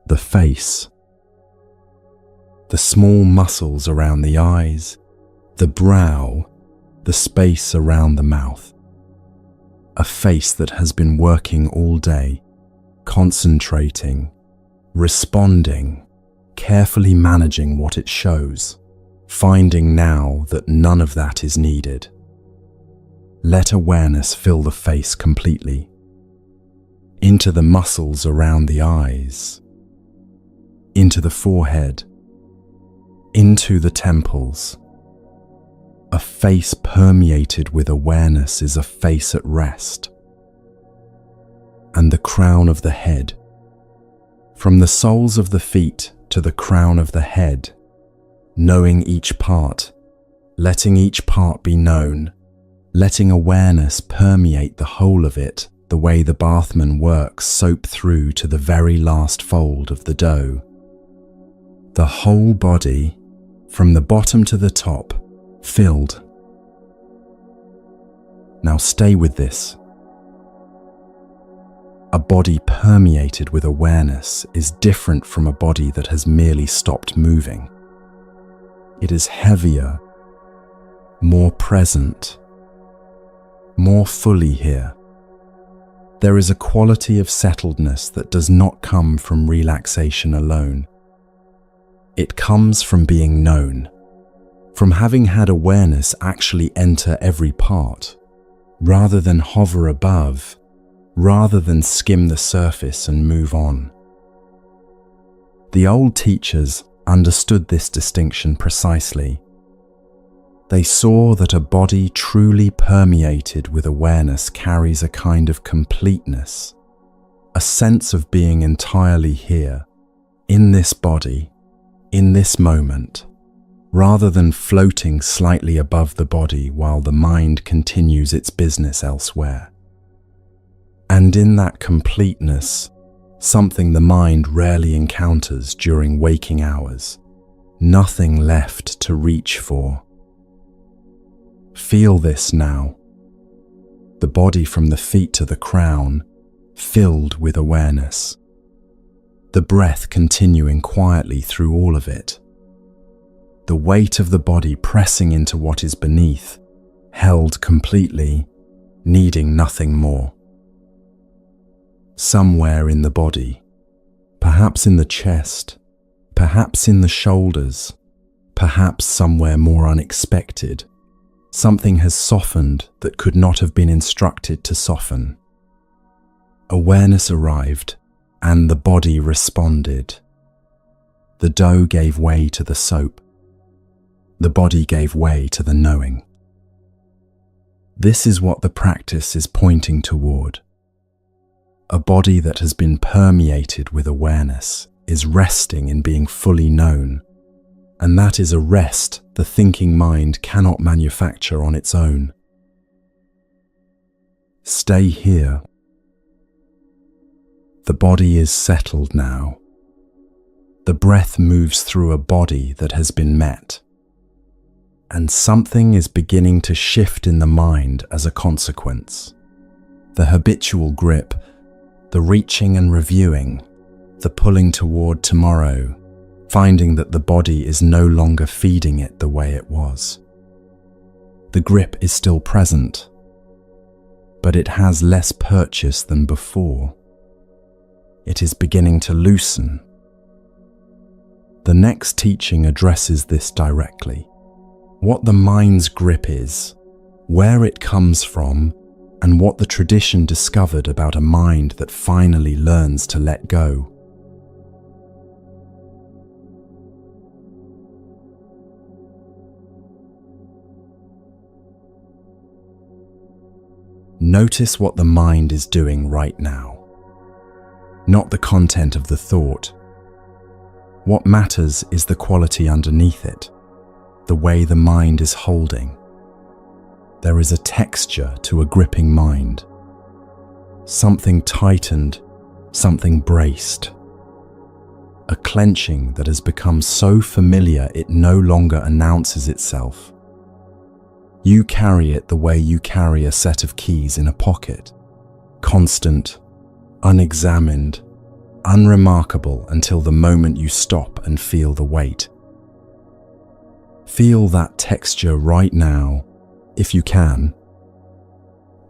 The face. The small muscles around the eyes, the brow, the space around the mouth. A face that has been working all day, concentrating, responding, carefully managing what it shows, finding now that none of that is needed. Let awareness fill the face completely, into the muscles around the eyes, into the forehead, into the temples. A face permeated with awareness is a face at rest. And the crown of the head, from the soles of the feet to the crown of the head, knowing each part, letting each part be known, letting awareness permeate the whole of it, the way the bathman works soap through to the very last fold of the dough. The whole body, from the bottom to the top, filled. Now stay with this. A body permeated with awareness is different from a body that has merely stopped moving. It is heavier, more present, more fully here. There is a quality of settledness that does not come from relaxation alone. It comes from being known, from having had awareness actually enter every part, rather than hover above, rather than skim the surface and move on. The old teachers understood this distinction precisely. They saw that a body truly permeated with awareness carries a kind of completeness, a sense of being entirely here, in this body, in this moment, rather than floating slightly above the body while the mind continues its business elsewhere. And in that completeness, something the mind rarely encounters during waking hours, nothing left to reach for. Feel this now. The body from the feet to the crown, filled with awareness. The breath continuing quietly through all of it. The weight of the body pressing into what is beneath, held completely, needing nothing more. Somewhere in the body, perhaps in the chest, perhaps in the shoulders, perhaps somewhere more unexpected, something has softened that could not have been instructed to soften. Awareness arrived, and the body responded. The dough gave way to the soap. The body gave way to the knowing. This is what the practice is pointing toward. A body that has been permeated with awareness is resting in being fully known, and that is a rest the thinking mind cannot manufacture on its own. Stay here. The body is settled now. The breath moves through a body that has been met, and something is beginning to shift in the mind as a consequence. The habitual grip, the reaching and reviewing, the pulling toward tomorrow, finding that the body is no longer feeding it the way it was. The grip is still present, but it has less purchase than before. It is beginning to loosen. The next teaching addresses this directly. What the mind's grip is, where it comes from, and what the tradition discovered about a mind that finally learns to let go. Notice what the mind is doing right now, not the content of the thought. What matters is the quality underneath it, the way the mind is holding. There is a texture to a gripping mind. Something tightened, something braced. A clenching that has become so familiar it no longer announces itself. You carry it the way you carry a set of keys in a pocket. Constant, unexamined, unremarkable until the moment you stop and feel the weight. Feel that texture right now, if you can.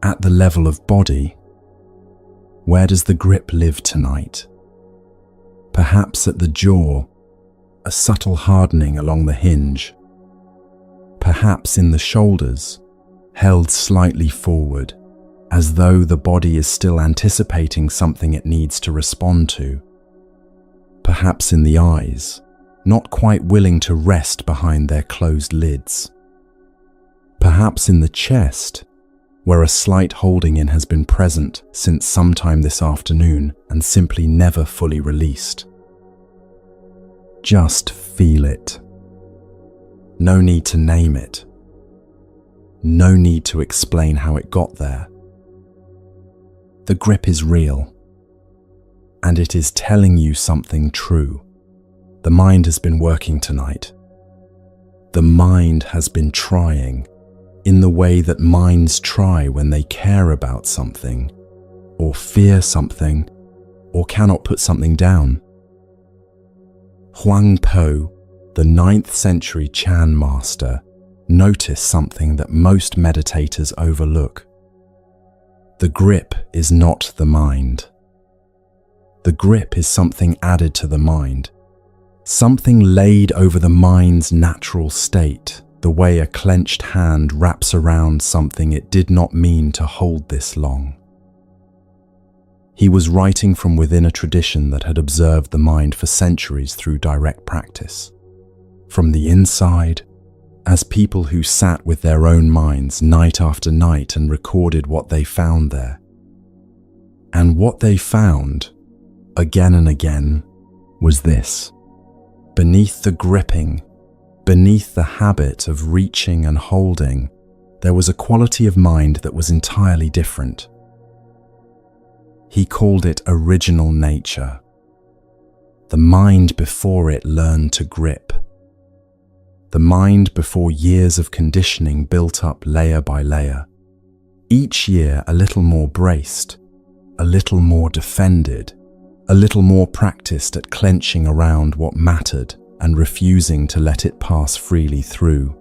At the level of body, where does the grip live tonight? Perhaps at the jaw, a subtle hardening along the hinge, perhaps in the shoulders, held slightly forward, as though the body is still anticipating something it needs to respond to. Perhaps in the eyes, not quite willing to rest behind their closed lids. Perhaps in the chest, where a slight holding in has been present since sometime this afternoon and simply never fully released. Just feel it. No need to name it. No need to explain how it got there. The grip is real, and it is telling you something true. The mind has been working tonight. The mind has been trying, in the way that minds try when they care about something, or fear something, or cannot put something down. Huang Po, the 9th century Chan master, noticed something that most meditators overlook. The grip is not the mind. The grip is something added to the mind, something laid over the mind's natural state, the way a clenched hand wraps around something it did not mean to hold this long. He was writing from within a tradition that had observed the mind for centuries through direct practice. From the inside, as people who sat with their own minds night after night and recorded what they found there. And what they found, again and again, was this. Beneath the gripping, beneath the habit of reaching and holding, there was a quality of mind that was entirely different. He called it original nature. The mind before it learned to grip. The mind before years of conditioning built up layer by layer. Each year a little more braced, a little more defended, a little more practiced at clenching around what mattered and refusing to let it pass freely through.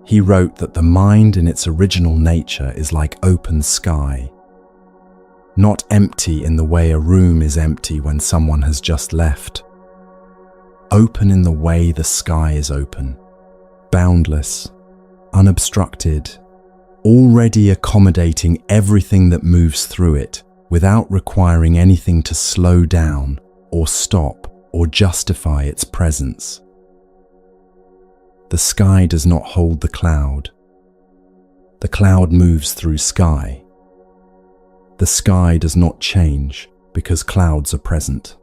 He wrote that the mind in its original nature is like open sky, not empty in the way a room is empty when someone has just left. Open in the way the sky is open, boundless, unobstructed, already accommodating everything that moves through it without requiring anything to slow down or stop or justify its presence. The sky does not hold the cloud. The cloud moves through sky. The sky does not change because clouds are present.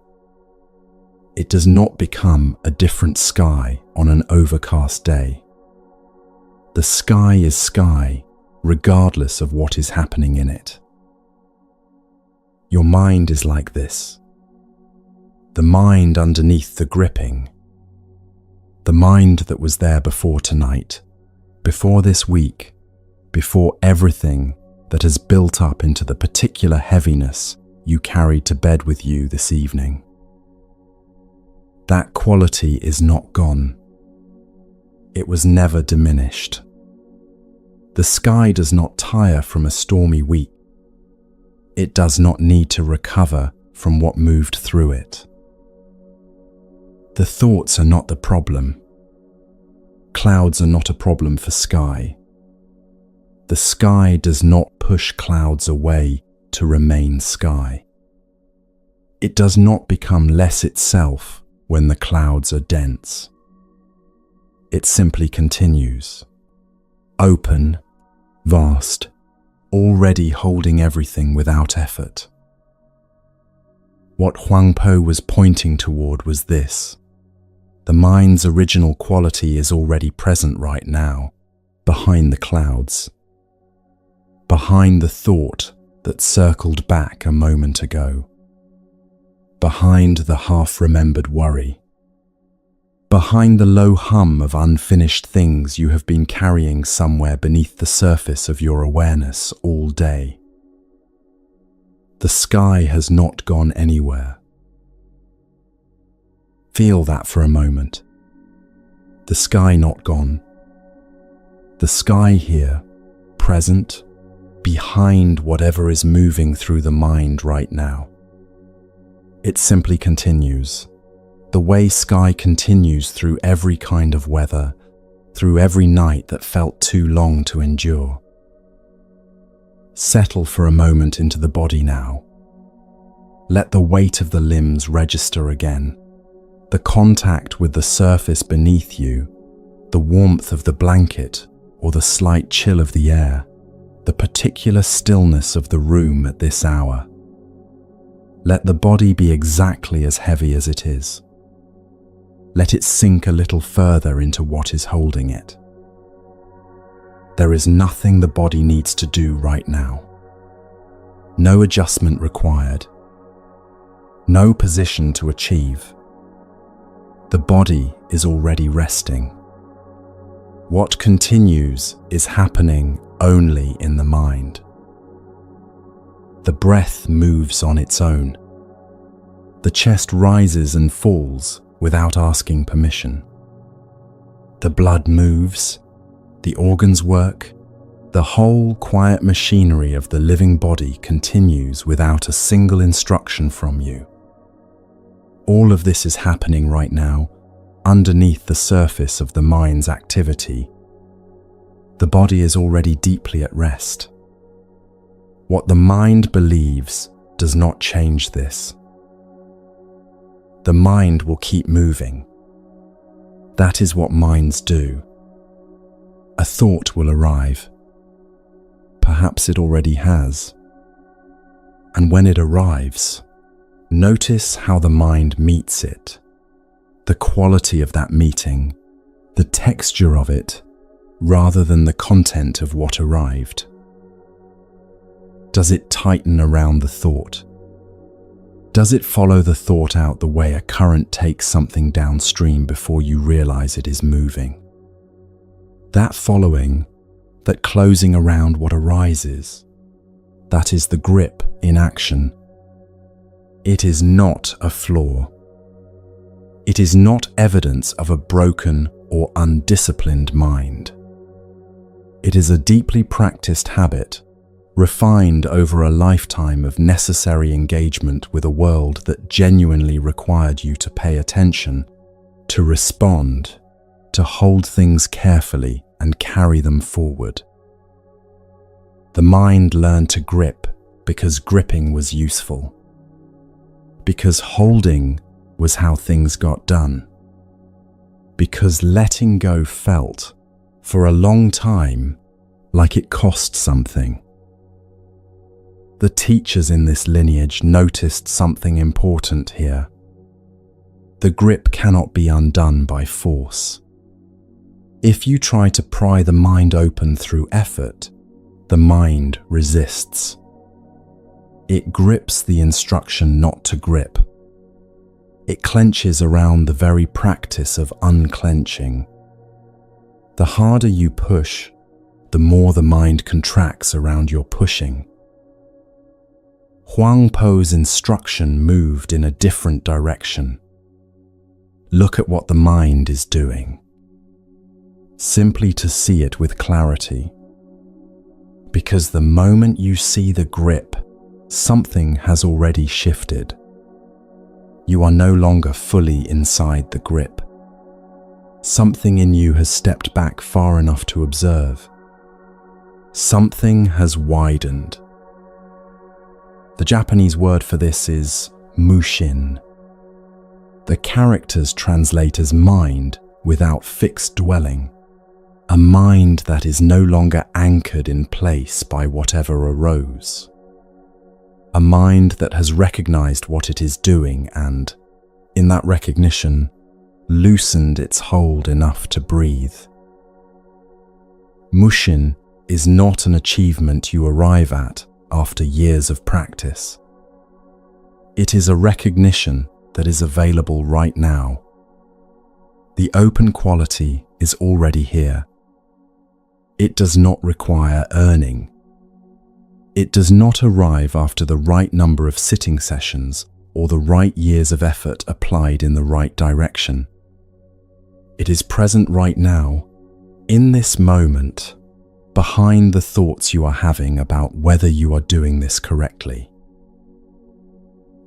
It does not become a different sky on an overcast day. The sky is sky regardless of what is happening in it. Your mind is like this. The mind underneath the gripping. The mind that was there before tonight, before this week, before everything that has built up into the particular heaviness you carried to bed with you this evening. That quality is not gone. It was never diminished. The sky does not tire from a stormy week. It does not need to recover from what moved through it. The thoughts are not the problem. Clouds are not a problem for sky. The sky does not push clouds away to remain sky. It does not become less itself when the clouds are dense. It simply continues, open, vast, already holding everything without effort. What Huang Po was pointing toward was this. The mind's original quality is already present right now, behind the clouds, behind the thought that circled back a moment ago, behind the half-remembered worry, behind the low hum of unfinished things you have been carrying somewhere beneath the surface of your awareness all day. The sky has not gone anywhere. Feel that for a moment. The sky not gone. The sky here, present, behind whatever is moving through the mind right now. It simply continues, The way sky continues through every kind of weather, through every night that felt too long to endure. Settle for a moment into the body now. Let the weight of the limbs register again, the contact with the surface beneath you, the warmth of the blanket or the slight chill of the air, the particular stillness of the room at this hour. Let the body be exactly as heavy as it is. Let it sink a little further into what is holding it. There is nothing the body needs to do right now. No adjustment required. No position to achieve. The body is already resting. What continues is happening only in the mind. The breath moves on its own. The chest rises and falls without asking permission. The blood moves, the organs work, the whole quiet machinery of the living body continues without a single instruction from you. All of this is happening right now, underneath the surface of the mind's activity. The body is already deeply at rest. What the mind believes does not change this. The mind will keep moving. That is what minds do. A thought will arrive. Perhaps it already has. And when it arrives, notice how the mind meets it. The quality of that meeting, the texture of it, rather than the content of what arrived. Does it tighten around the thought? Does it follow the thought out the way a current takes something downstream before you realize it is moving? That following, that closing around what arises, that is the grip in action. It is not a flaw. It is not evidence of a broken or undisciplined mind. It is a deeply practiced habit, refined over a lifetime of necessary engagement with a world that genuinely required you to pay attention, to respond, to hold things carefully and carry them forward. The mind learned to grip because gripping was useful, because holding was how things got done, because letting go felt, for a long time, like it cost something. The teachers in this lineage noticed something important here. The grip cannot be undone by force. If you try to pry the mind open through effort, the mind resists. It grips the instruction not to grip. It clenches around the very practice of unclenching. The harder you push, the more the mind contracts around your pushing. Huang Po's instruction moved in a different direction. Look at what the mind is doing. Simply to see it with clarity. Because the moment you see the grip, something has already shifted. You are no longer fully inside the grip. Something in you has stepped back far enough to observe. Something has widened. The Japanese word for this is mushin. The characters translate as mind without fixed dwelling. A mind that is no longer anchored in place by whatever arose. A mind that has recognized what it is doing and, in that recognition, loosened its hold enough to breathe. Mushin is not an achievement you arrive at after years of practice. It is a recognition that is available right now. The open quality is already here. It does not require earning. It does not arrive after the right number of sitting sessions or the right years of effort applied in the right direction. It is present right now, in this moment, behind the thoughts you are having about whether you are doing this correctly.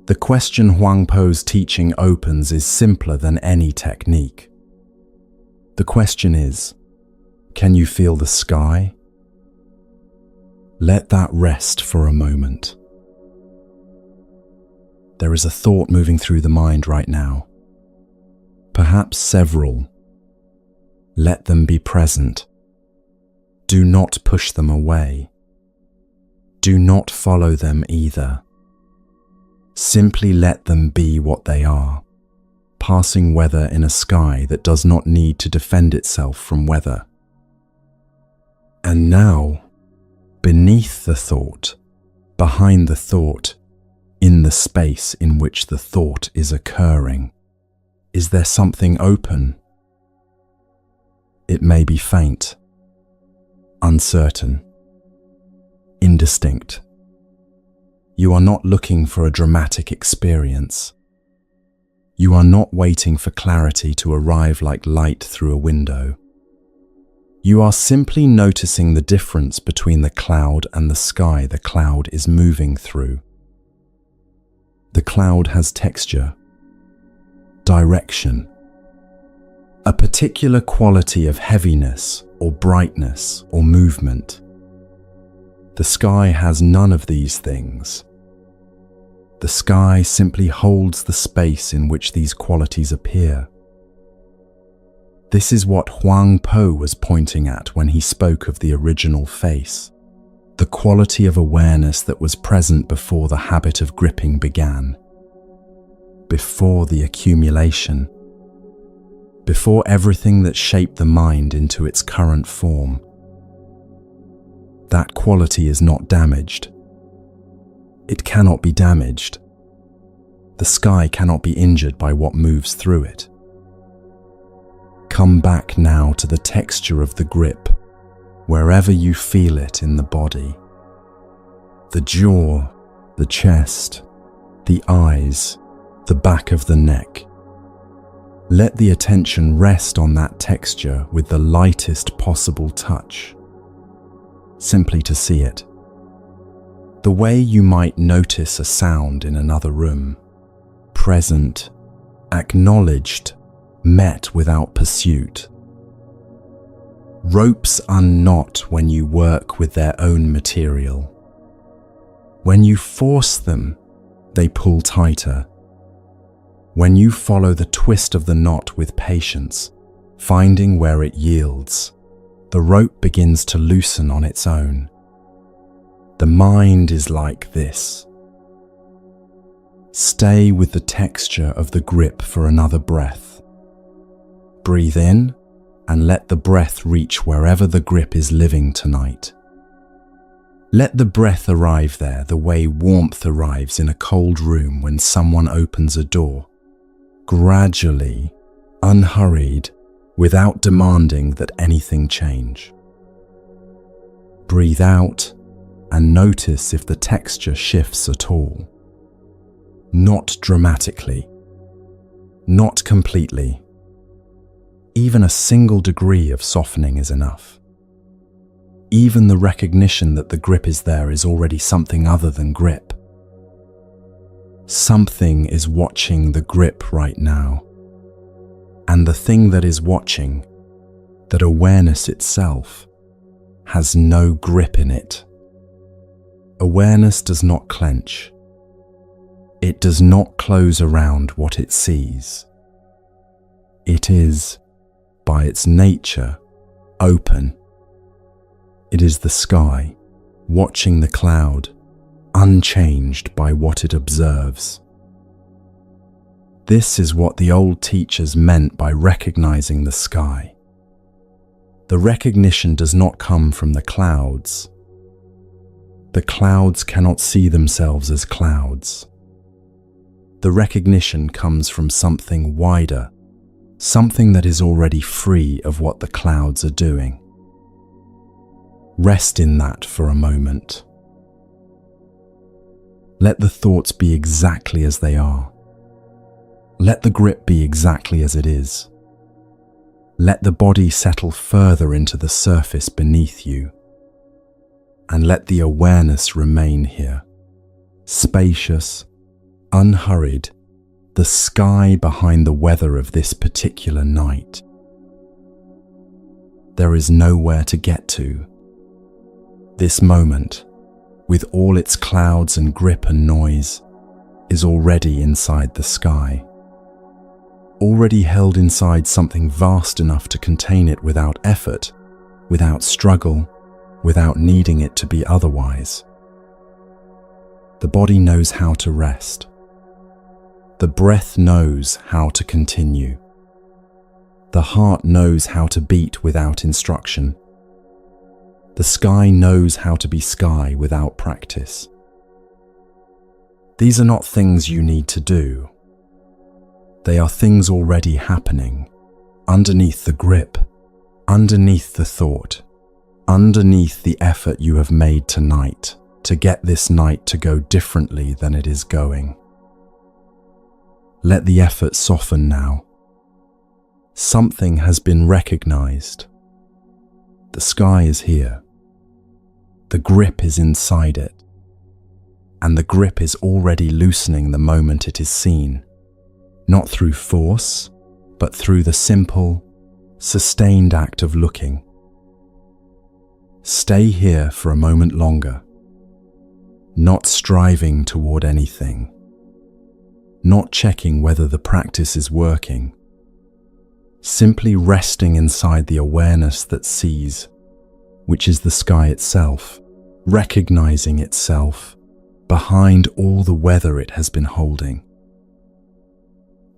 The question Huang Po's teaching opens is simpler than any technique. The question is, can you feel the sky? Let that rest for a moment. There is a thought moving through the mind right now. Perhaps several. Let them be present. Do not push them away. Do not follow them either. Simply let them be what they are, passing weather in a sky that does not need to defend itself from weather. And now, beneath the thought, behind the thought, in the space in which the thought is occurring, is there something open? It may be faint, uncertain, indistinct. You are not looking for a dramatic experience. You are not waiting for clarity to arrive like light through a window. You are simply noticing the difference between the cloud and the sky the cloud is moving through. The cloud has texture, direction, a particular quality of heaviness or brightness or movement. The sky has none of these things. The sky simply holds the space in which these qualities appear. This is what Huang Po was pointing at when he spoke of the original face, the quality of awareness that was present before the habit of gripping began, before the accumulation, before everything that shaped the mind into its current form. That quality is not damaged. It cannot be damaged. The sky cannot be injured by what moves through it. Come back now to the texture of the grip, wherever you feel it in the body. The jaw, the chest, the eyes, the back of the neck. Let the attention rest on that texture with the lightest possible touch, simply to see it. The way you might notice a sound in another room, present, acknowledged, met without pursuit. Ropes unknot when you work with their own material. When you force them, they pull tighter. When you follow the twist of the knot with patience, finding where it yields, the rope begins to loosen on its own. The mind is like this. Stay with the texture of the grip for another breath. Breathe in and let the breath reach wherever the grip is living tonight. Let the breath arrive there the way warmth arrives in a cold room when someone opens a door. Gradually, unhurried, without demanding that anything change. Breathe out and notice if the texture shifts at all. Not dramatically, not completely. Even a single degree of softening is enough. Even the recognition that the grip is there is already something other than grip. Something is watching the grip right now. And the thing that is watching, that awareness itself, has no grip in it. Awareness does not clench. It does not close around what it sees. It is, by its nature, open. It is the sky, watching the cloud, unchanged by what it observes. This is what the old teachers meant by recognizing the sky. The recognition does not come from the clouds. The clouds cannot see themselves as clouds. The recognition comes from something wider, something that is already free of what the clouds are doing. Rest in that for a moment. Let the thoughts be exactly as they are. Let the grip be exactly as it is. Let the body settle further into the surface beneath you. And let the awareness remain here, spacious, unhurried, the sky behind the weather of this particular night. There is nowhere to get to. This moment, with all its clouds and grip and noise, is already inside the sky. Already held inside something vast enough to contain it without effort, without struggle, without needing it to be otherwise. The body knows how to rest. The breath knows how to continue. The heart knows how to beat without instruction. The sky knows how to be sky without practice. These are not things you need to do. They are things already happening, underneath the grip, underneath the thought, underneath the effort you have made tonight to get this night to go differently than it is going. Let the effort soften now. Something has been recognized. The sky is here. The grip is inside it. And the grip is already loosening the moment it is seen, not through force, but through the simple, sustained act of looking. Stay here for a moment longer, not striving toward anything, not checking whether the practice is working, simply resting inside the awareness that sees, which is the sky itself, recognizing itself behind all the weather it has been holding.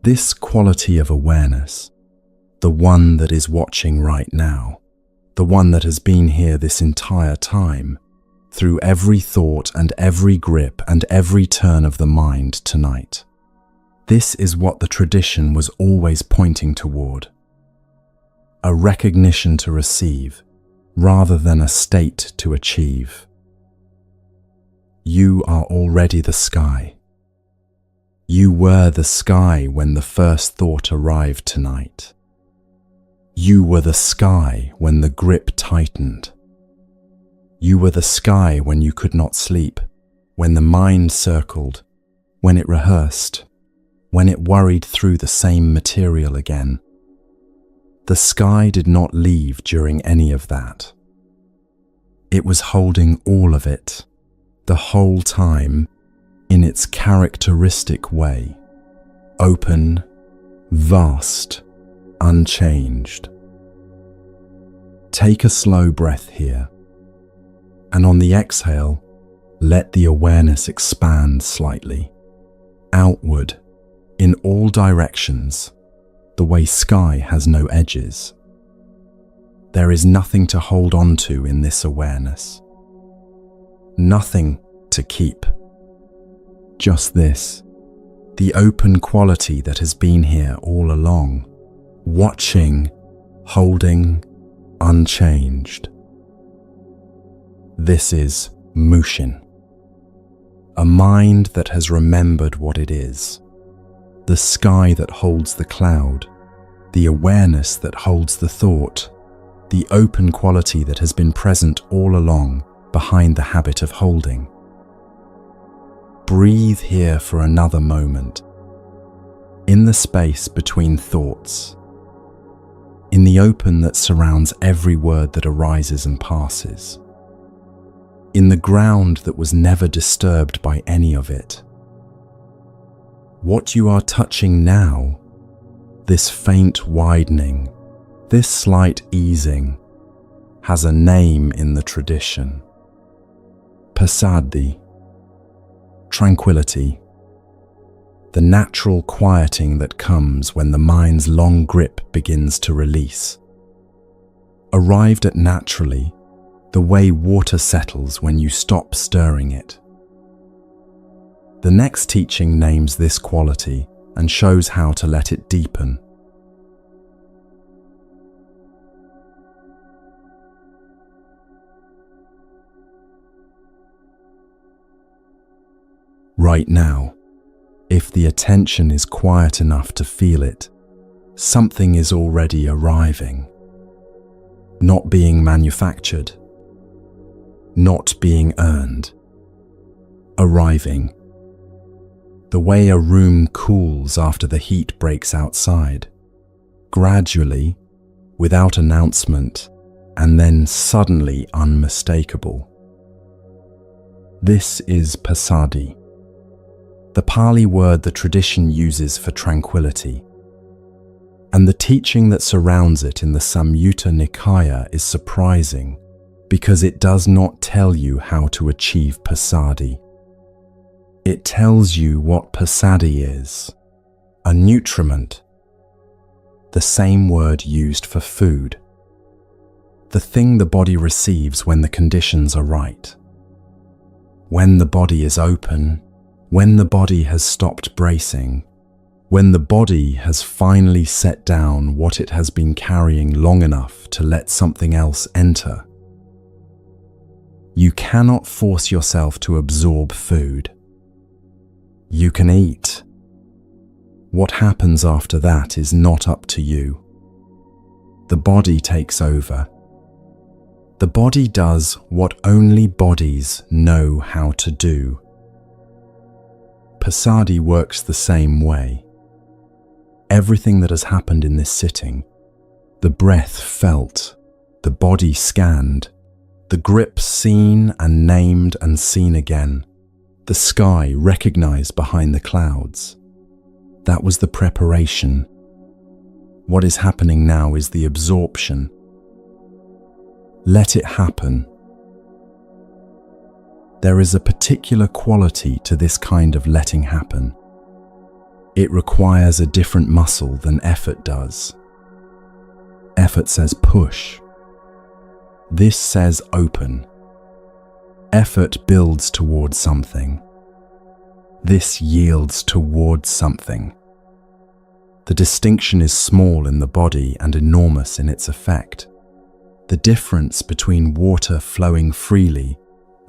This quality of awareness, the one that is watching right now, the one that has been here this entire time, through every thought and every grip and every turn of the mind tonight. This is what the tradition was always pointing toward. A recognition to receive, rather than a state to achieve. You are already the sky. You were the sky when the first thought arrived tonight. You were the sky when the grip tightened. You were the sky when you could not sleep, when the mind circled, when it rehearsed, when it worried through the same material again. The sky did not leave during any of that. It was holding all of it, the whole time, in its characteristic way, open, vast, unchanged. Take a slow breath here, and on the exhale, let the awareness expand slightly, outward, in all directions, the way sky has no edges. There is nothing to hold on to in this awareness. Nothing to keep. Just this, the open quality that has been here all along, watching, holding, unchanged. This is Mushin, a mind that has remembered what it is, the sky that holds the cloud, the awareness that holds the thought, the open quality that has been present all along behind the habit of holding. Breathe here for another moment, in the space between thoughts, in the open that surrounds every word that arises and passes, in the ground that was never disturbed by any of it. What you are touching now, this faint widening, this slight easing, has a name in the tradition. Passaddhi, tranquility, the natural quieting that comes when the mind's long grip begins to release. Arrived at naturally, the way water settles when you stop stirring it. The next teaching names this quality and shows how to let it deepen. Right now, if the attention is quiet enough to feel it, something is already arriving, not being manufactured, not being earned, arriving. the way a room cools after the heat breaks outside, gradually, without announcement, and then suddenly unmistakable. This is passaddhi, the Pali word the tradition uses for tranquility. And the teaching that surrounds it in the Samyutta Nikaya is surprising because it does not tell you how to achieve passaddhi. It tells you what passaddhi is, a nutriment, the same word used for food, the thing the body receives when the conditions are right. When the body is open, when the body has stopped bracing, when the body has finally set down what it has been carrying long enough to let something else enter. You cannot force yourself to absorb food. You can eat. What happens after that is not up to you. The body takes over. The body does what only bodies know how to do. Passaddhi works the same way. Everything that has happened in this sitting, the breath felt, the body scanned, the grip seen and named and seen again, the sky recognized behind the clouds. That was the preparation. What is happening now is the absorption. Let it happen. There is a particular quality to this kind of letting happen. It requires a different muscle than effort does. Effort says push. This says open. Effort builds towards something. This yields towards something. The distinction is small in the body and enormous in its effect. The difference between water flowing freely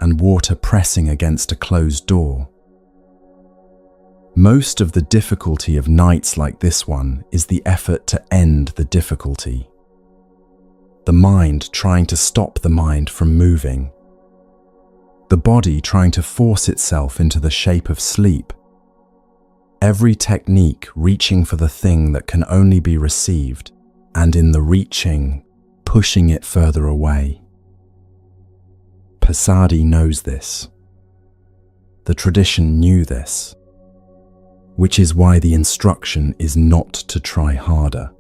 and water pressing against a closed door. Most of the difficulty of nights like this one is the effort to end the difficulty. The mind trying to stop the mind from moving. The body trying to force itself into the shape of sleep. Every technique reaching for the thing that can only be received, and in the reaching, pushing it further away. Passaddhi knows this. The tradition knew this, which is why the instruction is not to try harder.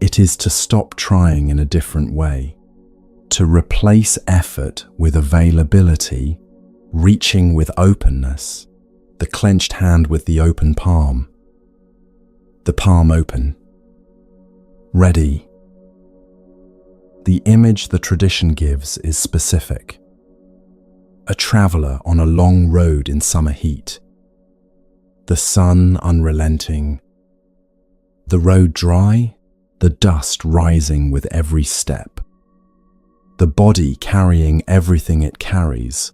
It is to stop trying in a different way, to replace effort with availability, reaching with openness, the clenched hand with the open palm, the palm open, ready. The image the tradition gives is specific. A traveler on a long road in summer heat. The sun unrelenting. The road dry, the dust rising with every step. The body carrying everything it carries,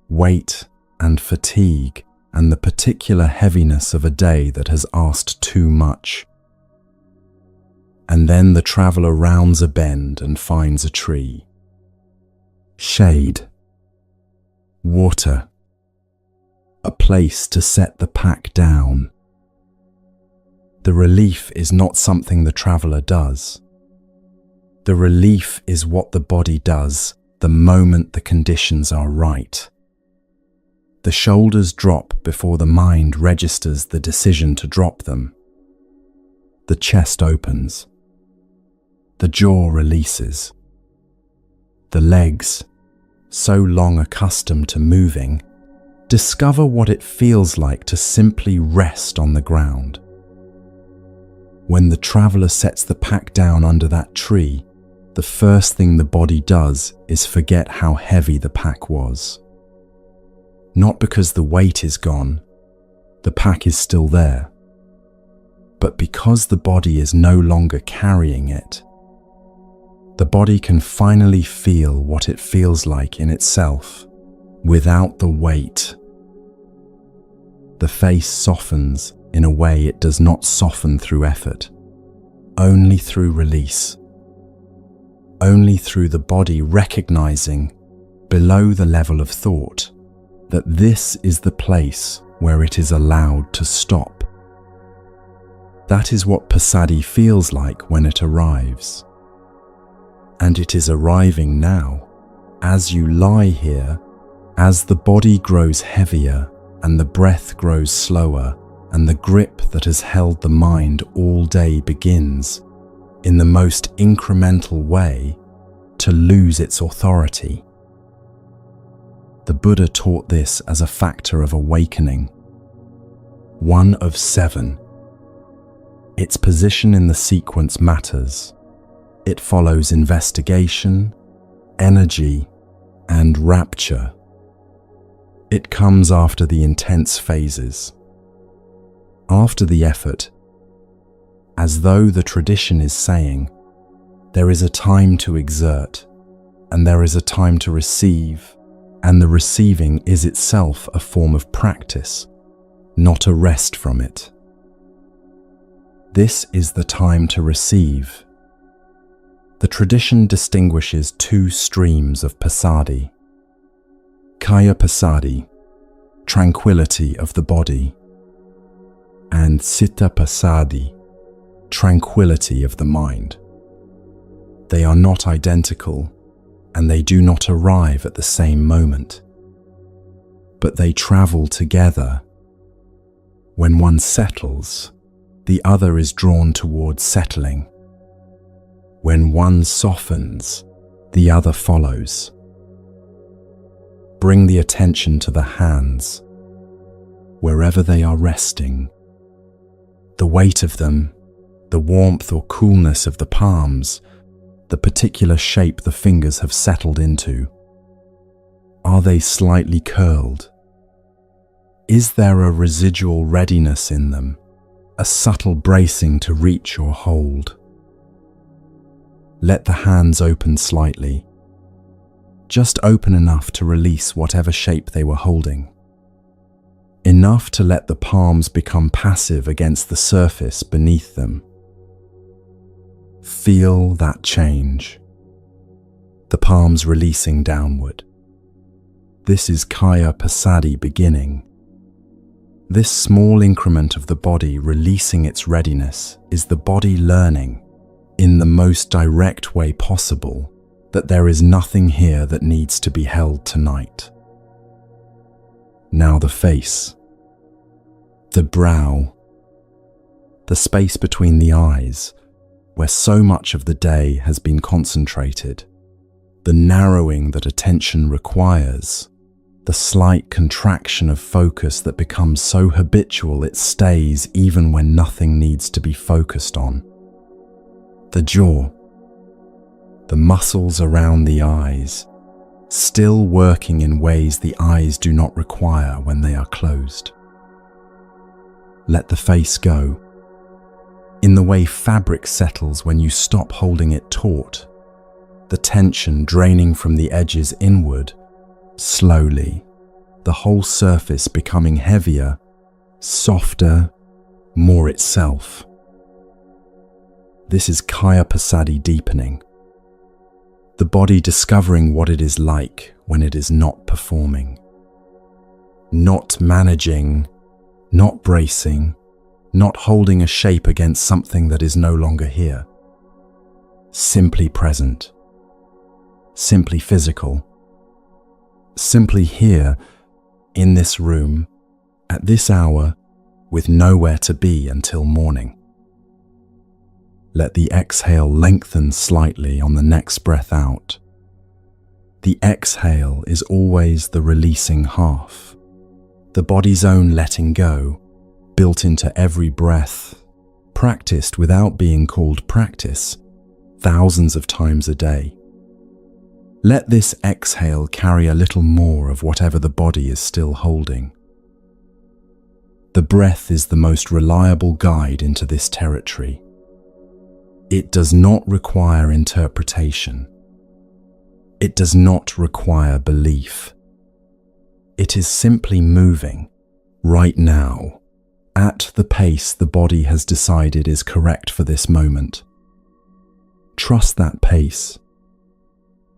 weight and fatigue and the particular heaviness of a day that has asked too much. And then the traveler rounds a bend and finds a tree. Shade. Water. A place to set the pack down. The relief is not something the traveler does. The relief is what the body does the moment the conditions are right. The shoulders drop before the mind registers the decision to drop them. The chest opens. The jaw releases. The legs, so long accustomed to moving, discover what it feels like to simply rest on the ground. When the traveler sets the pack down under that tree, the first thing the body does is forget how heavy the pack was. Not because the weight is gone, the pack is still there, but because the body is no longer carrying it. The body can finally feel what it feels like in itself, without the weight. The face softens in a way it does not soften through effort, only through release. Only through the body recognizing, below the level of thought, that this is the place where it is allowed to stop. That is what passaddhi feels like when it arrives. And it is arriving now, as you lie here, as the body grows heavier and the breath grows slower and the grip that has held the mind all day begins, in the most incremental way, to lose its authority. The Buddha taught this as a factor of awakening, one of 7. Its position in the sequence matters. It follows investigation, energy, and rapture. It comes after the intense phases, after the effort, as though the tradition is saying, there is a time to exert, and there is a time to receive, and the receiving is itself a form of practice, not a rest from it. This is the time to receive. The tradition distinguishes 2 streams of passaddhi. Kaya passaddhi, tranquility of the body, and citta passaddhi, tranquility of the mind. They are not identical, and they do not arrive at the same moment, but they travel together. When one settles, the other is drawn towards settling. When one softens, the other follows. Bring the attention to the hands, wherever they are resting. The weight of them, the warmth or coolness of the palms, the particular shape the fingers have settled into. Are they slightly curled? Is there a residual readiness in them, a subtle bracing to reach or hold? Let the hands open slightly, just open enough to release whatever shape they were holding. Enough to let the palms become passive against the surface beneath them. Feel that change. The palms releasing downward. This is Kaya passaddhi beginning. This small increment of the body releasing its readiness is the body learning, in the most direct way possible, that there is nothing here that needs to be held tonight. Now the face, the brow, the space between the eyes, where so much of the day has been concentrated, the narrowing that attention requires, the slight contraction of focus that becomes so habitual it stays even when nothing needs to be focused on. The jaw, the muscles around the eyes, still working in ways the eyes do not require when they are closed. Let the face go, in the way fabric settles when you stop holding it taut, the tension draining from the edges inward, slowly, the whole surface becoming heavier, softer, more itself. This is Kaya passaddhi deepening. The body discovering what it is like when it is not performing. Not managing, not bracing, not holding a shape against something that is no longer here. Simply present. Simply physical. Simply here, in this room, at this hour, with nowhere to be until morning. Let the exhale lengthen slightly on the next breath out. The exhale is always the releasing half, the body's own letting go, built into every breath, practiced without being called practice, thousands of times a day. Let this exhale carry a little more of whatever the body is still holding. The breath is the most reliable guide into this territory. It does not require interpretation. It does not require belief. It is simply moving, right now, at the pace the body has decided is correct for this moment. Trust that pace.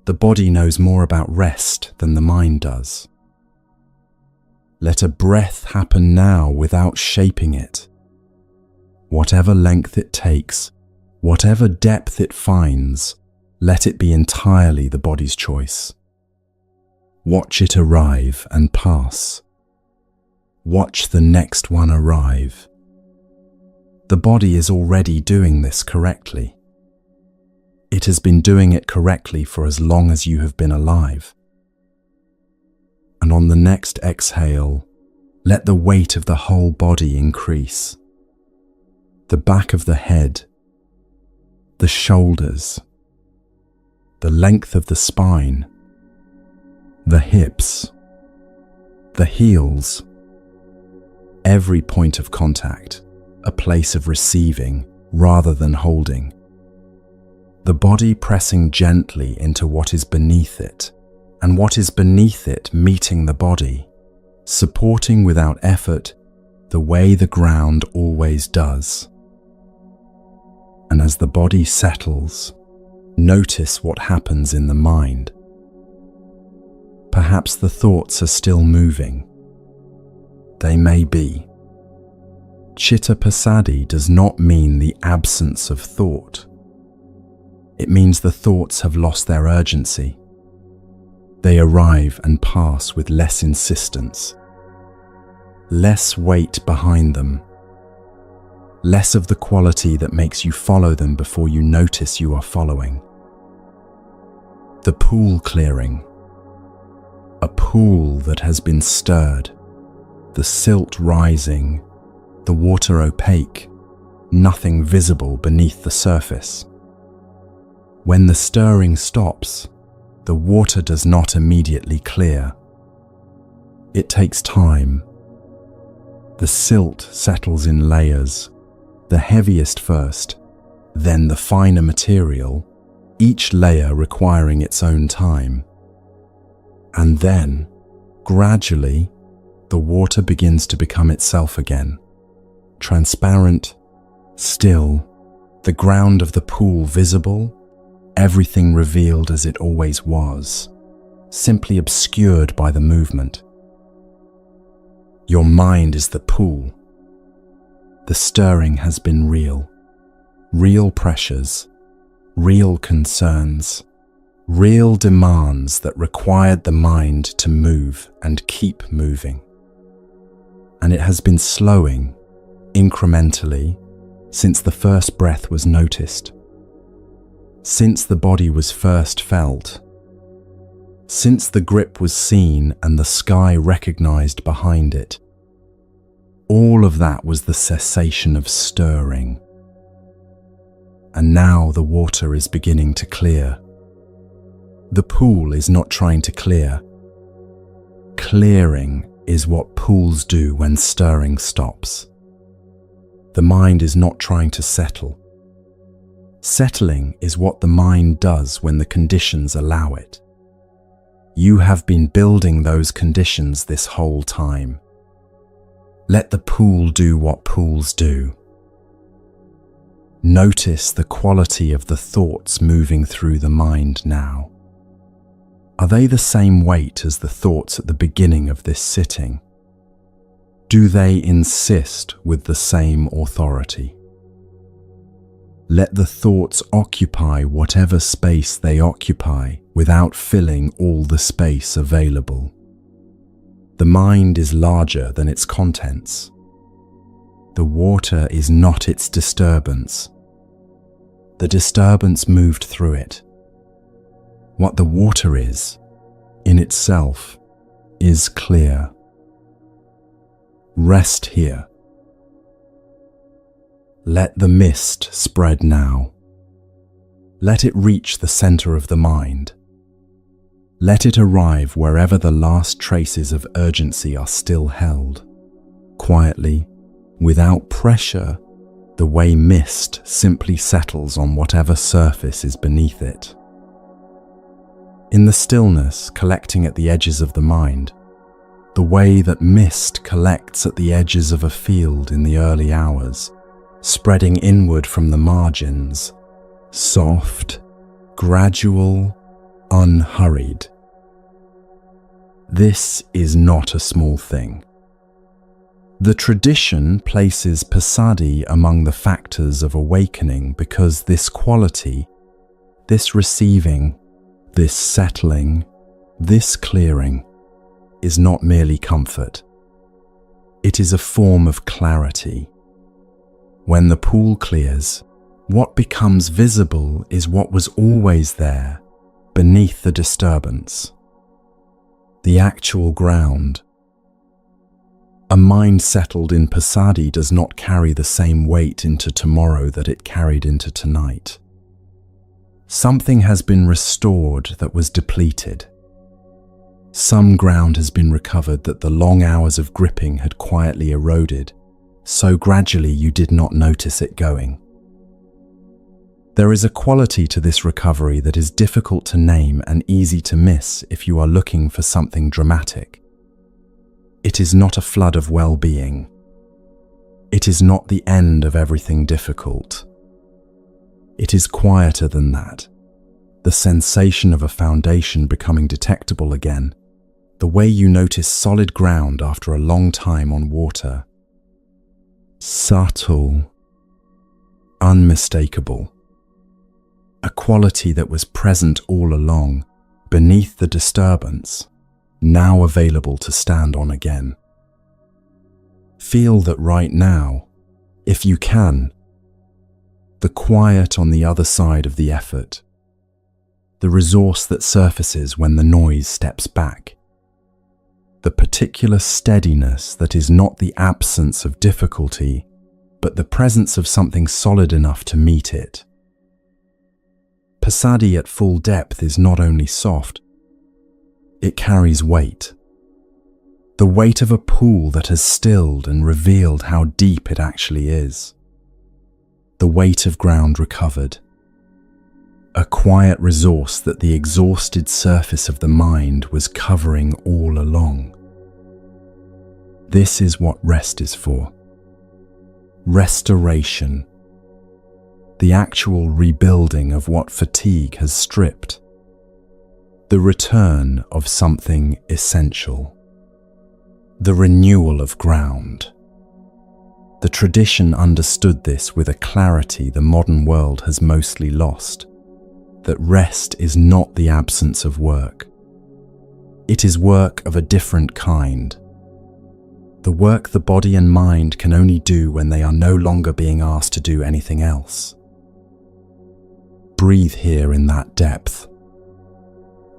The body knows more about rest than the mind does. Let a breath happen now without shaping it. Whatever length it takes, whatever depth it finds, let it be entirely the body's choice. Watch it arrive and pass. Watch the next one arrive. The body is already doing this correctly. It has been doing it correctly for as long as you have been alive. And on the next exhale, let the weight of the whole body increase. The back of the head, the shoulders, the length of the spine, the hips, the heels, every point of contact, a place of receiving rather than holding. The body pressing gently into what is beneath it, and what is beneath it meeting the body, supporting without effort the way the ground always does. And as the body settles, notice what happens in the mind. Perhaps the thoughts are still moving. They may be. Chitta passaddhi does not mean the absence of thought. It means the thoughts have lost their urgency. They arrive and pass with less insistence, less weight behind them, less of the quality that makes you follow them before you notice you are following. The pool clearing, a pool that has been stirred, the silt rising, the water opaque, nothing visible beneath the surface. When the stirring stops, the water does not immediately clear. It takes time. The silt settles in layers, the heaviest first, then the finer material, each layer requiring its own time. And then, gradually, the water begins to become itself again, transparent, still, the ground of the pool visible, everything revealed as it always was, simply obscured by the movement. Your mind is the pool. The stirring has been real. Real pressures, real concerns, real demands that required the mind to move and keep moving. And it has been slowing, incrementally, since the first breath was noticed. Since the body was first felt, since the grip was seen and the sky recognized behind it, all of that was the cessation of stirring. And now the water is beginning to clear. The pool is not trying to clear. Clearing is what pools do when stirring stops. The mind is not trying to settle. Settling is what the mind does when the conditions allow it. You have been building those conditions this whole time. Let the pool do what pools do. Notice the quality of the thoughts moving through the mind now. Are they the same weight as the thoughts at the beginning of this sitting? Do they insist with the same authority? Let the thoughts occupy whatever space they occupy without filling all the space available. The mind is larger than its contents. The water is not its disturbance. The disturbance moved through it. What the water is, in itself, is clear. Rest here. Let the mist spread now. Let it reach the center of the mind. Let it arrive wherever the last traces of urgency are still held. Quietly, without pressure, the way mist simply settles on whatever surface is beneath it. In the stillness collecting at the edges of the mind, the way that mist collects at the edges of a field in the early hours, spreading inward from the margins, soft, gradual, unhurried. This is not a small thing. The tradition places passaddhi among the factors of awakening because this quality, this receiving, this settling, this clearing, is not merely comfort. It is a form of clarity. When the pool clears, what becomes visible is what was always there, beneath the disturbance. The actual ground. A mind settled in passaddhi does not carry the same weight into tomorrow that it carried into tonight. Something has been restored that was depleted. Some ground has been recovered that the long hours of gripping had quietly eroded, so gradually you did not notice it going. There is a quality to this recovery that is difficult to name and easy to miss if you are looking for something dramatic. It is not a flood of well-being. It is not the end of everything difficult. It is quieter than that. The sensation of a foundation becoming detectable again, the way you notice solid ground after a long time on water. Subtle, unmistakable. A quality that was present all along, beneath the disturbance, now available to stand on again. Feel that right now, if you can, the quiet on the other side of the effort, the resource that surfaces when the noise steps back, the particular steadiness that is not the absence of difficulty, but the presence of something solid enough to meet it. Passaddhi at full depth is not only soft, it carries weight. The weight of a pool that has stilled and revealed how deep it actually is. The weight of ground recovered. A quiet resource that the exhausted surface of the mind was covering all along. This is what rest is for. Restoration. The actual rebuilding of what fatigue has stripped. The return of something essential. The renewal of ground. The tradition understood this with a clarity the modern world has mostly lost. That rest is not the absence of work. It is work of a different kind. The work the body and mind can only do when they are no longer being asked to do anything else. Breathe here in that depth.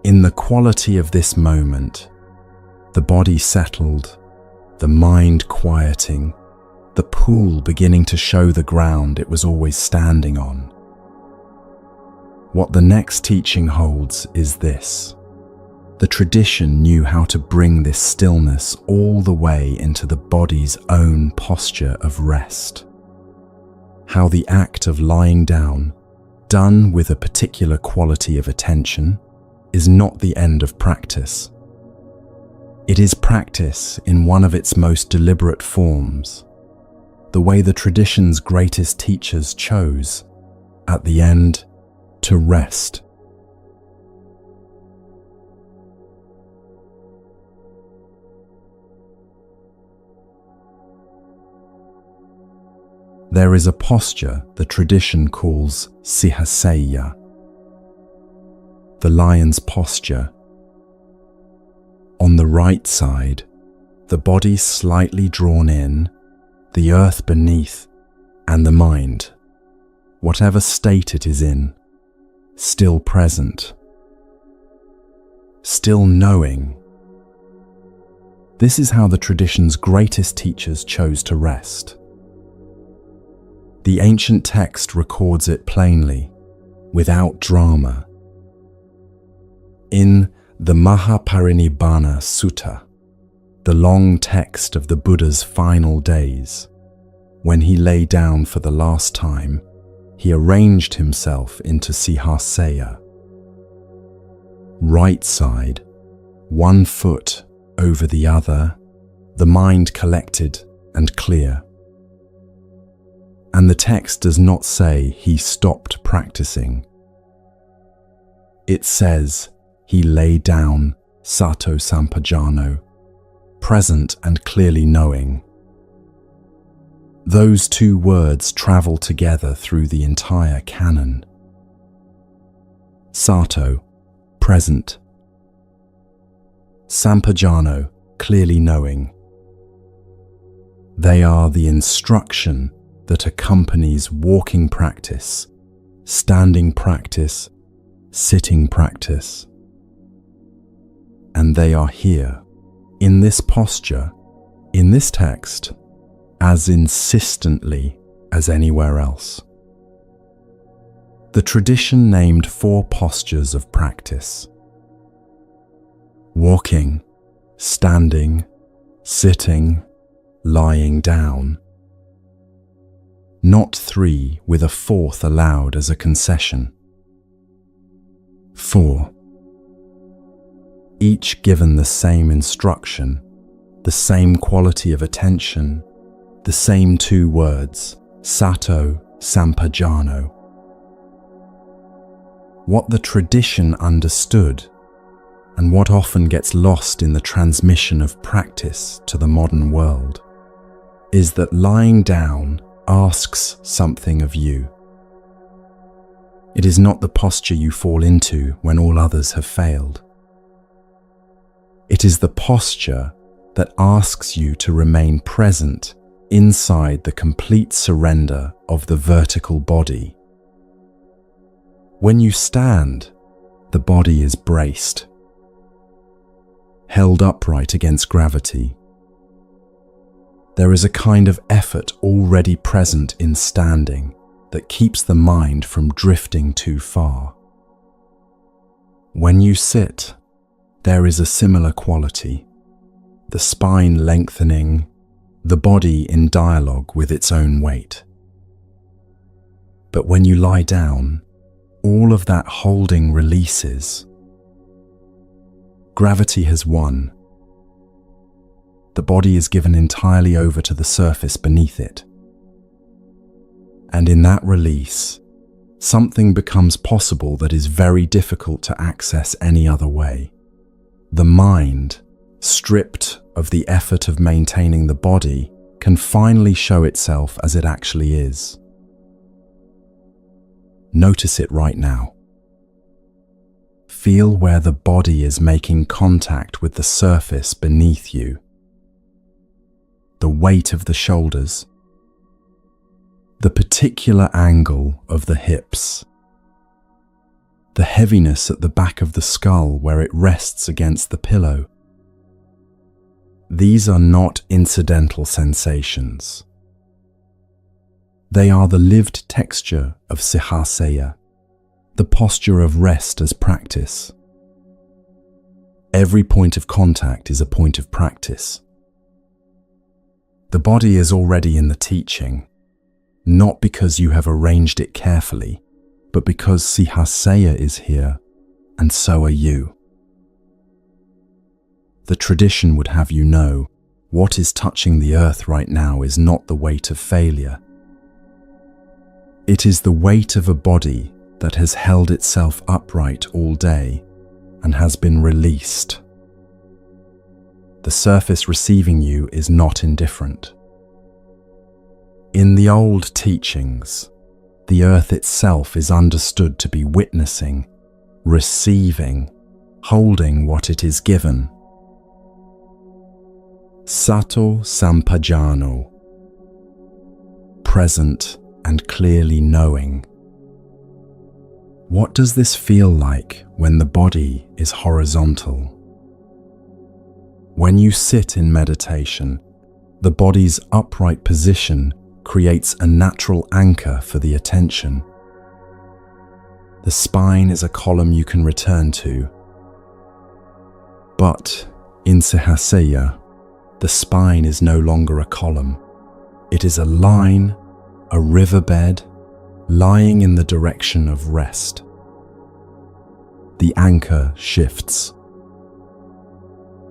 In the quality of this moment, the body settled, the mind quieting, the pool beginning to show the ground it was always standing on. What the next teaching holds is this. The tradition knew how to bring this stillness all the way into the body's own posture of rest. How the act of lying down, done with a particular quality of attention, is not the end of practice. It is practice in one of its most deliberate forms, the way the tradition's greatest teachers chose, at the end, to rest. There is a posture the tradition calls sihasaya, the lion's posture. On the right side, the body slightly drawn in, the earth beneath, and the mind, whatever state it is in, still present, still knowing. This is how the tradition's greatest teachers chose to rest. The ancient text records it plainly, without drama. In the Mahaparinibbana Sutta, the long text of the Buddha's final days, when he lay down for the last time, he arranged himself into sihasaya. Right side, one foot over the other, the mind collected and clear. And the text does not say he stopped practicing. It says he lay down sato sampajano, present and clearly knowing, Those two words travel together through the entire canon. Sato, present. Sampajano, clearly knowing. They are the instruction that accompanies walking practice, standing practice, sitting practice. And they are here, in this posture, in this text, as insistently as anywhere else. The tradition named 4 postures of practice: walking, standing, sitting, lying down. Not 3 with a 4th allowed as a concession. 4. Each given the same instruction, the same quality of attention, the same 2 words, Sato, Sampajano. What the tradition understood, and what often gets lost in the transmission of practice to the modern world, is that lying down asks something of you. It is not the posture you fall into when all others have failed. It is the posture that asks you to remain present inside the complete surrender of the vertical body. When you stand, the body is braced, held upright against gravity. There is a kind of effort already present in standing that keeps the mind from drifting too far. When you sit, there is a similar quality, the spine lengthening, the body in dialogue with its own weight. But when you lie down, all of that holding releases. Gravity has won. The body is given entirely over to the surface beneath it. And in that release, something becomes possible that is very difficult to access any other way. The mind, stripped of the effort of maintaining the body, can finally show itself as it actually is. Notice it right now. Feel where the body is making contact with the surface beneath you. The weight of the shoulders, the particular angle of the hips, the heaviness at the back of the skull where it rests against the pillow. These are not incidental sensations. They are the lived texture of Sihasaya, the posture of rest as practice. Every point of contact is a point of practice. The body is already in the teaching, not because you have arranged it carefully, but because Sihasaya is here, and so are you. The tradition would have you know, what is touching the earth right now is not the weight of failure. It is the weight of a body that has held itself upright all day and has been released. The surface receiving you is not indifferent. In the old teachings, the earth itself is understood to be witnessing, receiving, holding what it is given. Sato Sampajano, present and clearly knowing. What does this feel like when the body is horizontal? When you sit in meditation, the body's upright position creates a natural anchor for the attention. The spine is a column you can return to. But in Sihasaya, the spine is no longer a column. It is a line, a riverbed, lying in the direction of rest. The anchor shifts.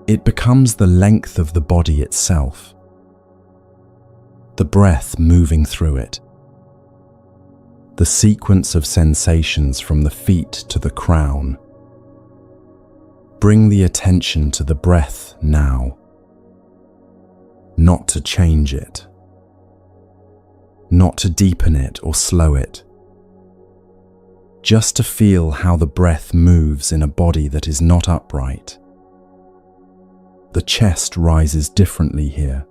It becomes the length of the body itself, the breath moving through it, the sequence of sensations from the feet to the crown. Bring the attention to the breath now, not to change it. not to deepen it or slow it. Just to feel how the breath moves in a body that is not upright. The chest rises differently here.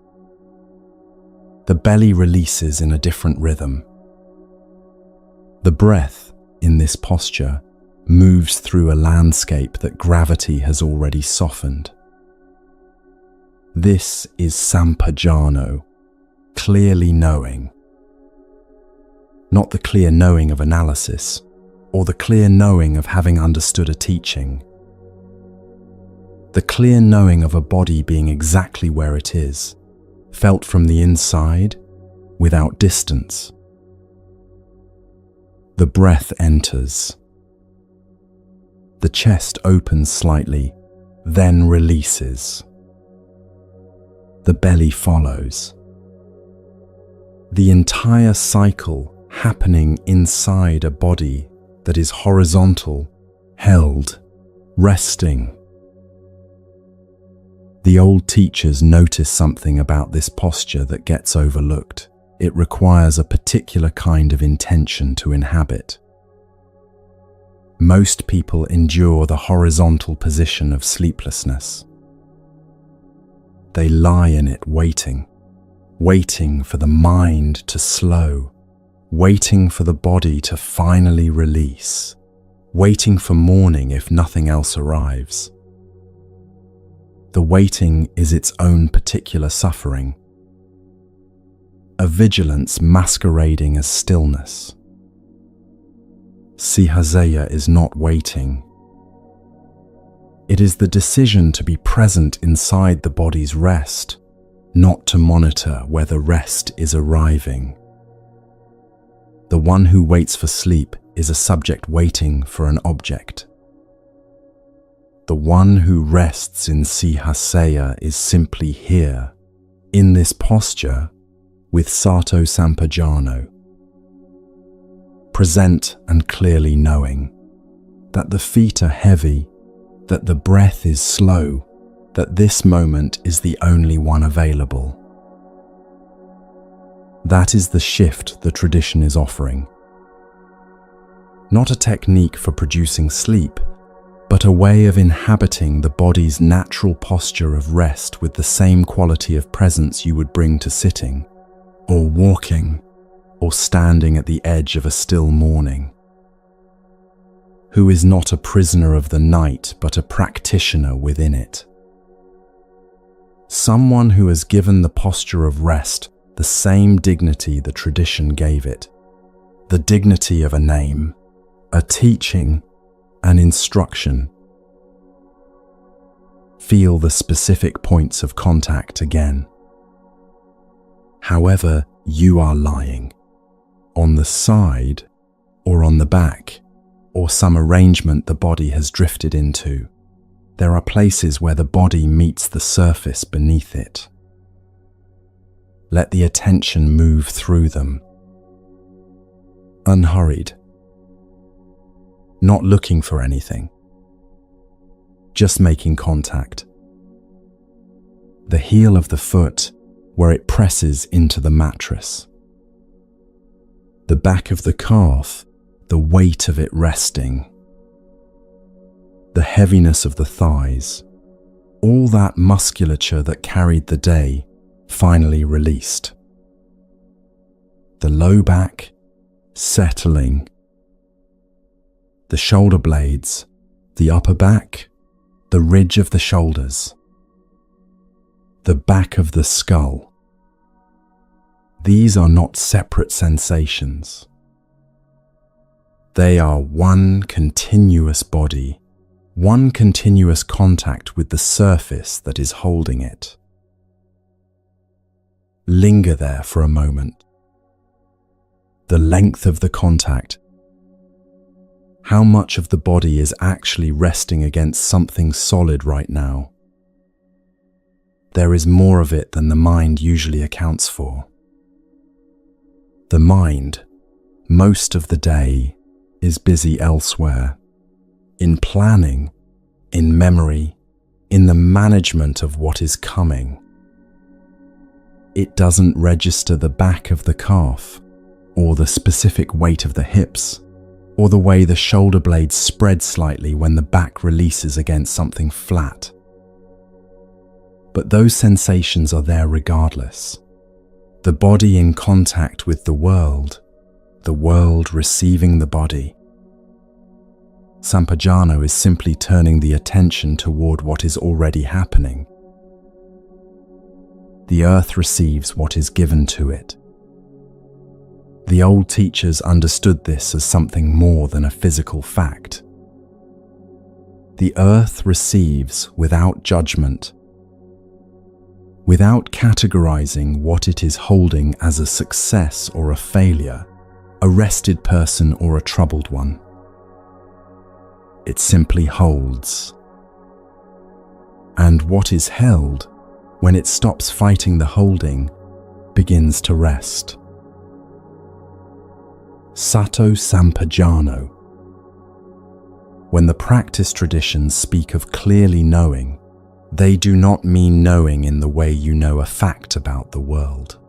The belly releases in a different rhythm. The breath, in this posture, moves through a landscape that gravity has already softened. This is sampajano, clearly knowing. Not the clear knowing of analysis, or the clear knowing of having understood a teaching. The clear knowing of a body being exactly where it is, felt from the inside, without distance. The breath enters. The chest opens slightly, then releases. The belly follows. The entire cycle happening inside a body that is horizontal, held, resting. The old teachers notice something about this posture that gets overlooked. It requires a particular kind of intention to inhabit. Most people endure the horizontal position of sleeplessness. They lie in it waiting for the mind to slow, waiting for the body to finally release, waiting for morning if nothing else arrives. The waiting is its own particular suffering, a vigilance masquerading as stillness. Sihazeya is not waiting. It is the decision to be present inside the body's rest, not to monitor whether rest is arriving. The one who waits for sleep is a subject waiting for an object. The one who rests in Sihazeya is simply here, in this posture, with Sato Sampajano. Present and clearly knowing that the feet are heavy, that the breath is slow, that this moment is the only one available. That is the shift the tradition is offering. Not a technique for producing sleep, but a way of inhabiting the body's natural posture of rest with the same quality of presence you would bring to sitting, or walking, or standing at the edge of a still morning. Who is not a prisoner of the night, but a practitioner within it. Someone who has given the posture of rest the same dignity the tradition gave it, the dignity of a name, a teaching, an instruction. Feel the specific points of contact again. However, you are lying, on the side or on the back, or some arrangement the body has drifted into. There are places where the body meets the surface beneath it. Let the attention move through them. Unhurried. Not looking for anything. Just making contact. The heel of the foot where it presses into the mattress. The back of the calf, the weight of it resting. The heaviness of the thighs, all that musculature that carried the day, finally released. The low back, settling. The shoulder blades, the upper back, the ridge of the shoulders. The back of the skull. These are not separate sensations. They are one continuous body, one continuous contact with the surface that is holding it. Linger there for a moment. The length of the contact. How much of the body is actually resting against something solid right now? There is more of it than the mind usually accounts for. The mind, most of the day, is busy elsewhere, in planning, in memory, in the management of what is coming. It doesn't register the back of the calf, or the specific weight of the hips, or the way the shoulder blades spread slightly when the back releases against something flat. But those sensations are there regardless. The body in contact with the world receiving the body. Sampajano is simply turning the attention toward what is already happening. The earth receives what is given to it. The old teachers understood this as something more than a physical fact. The earth receives without judgment, without categorizing what it is holding as a success or a failure, a rested person or a troubled one. It simply holds. And what is held, when it stops fighting the holding, begins to rest. Sato Sampajano. When the practice traditions speak of clearly knowing, they do not mean knowing in the way you know a fact about the world.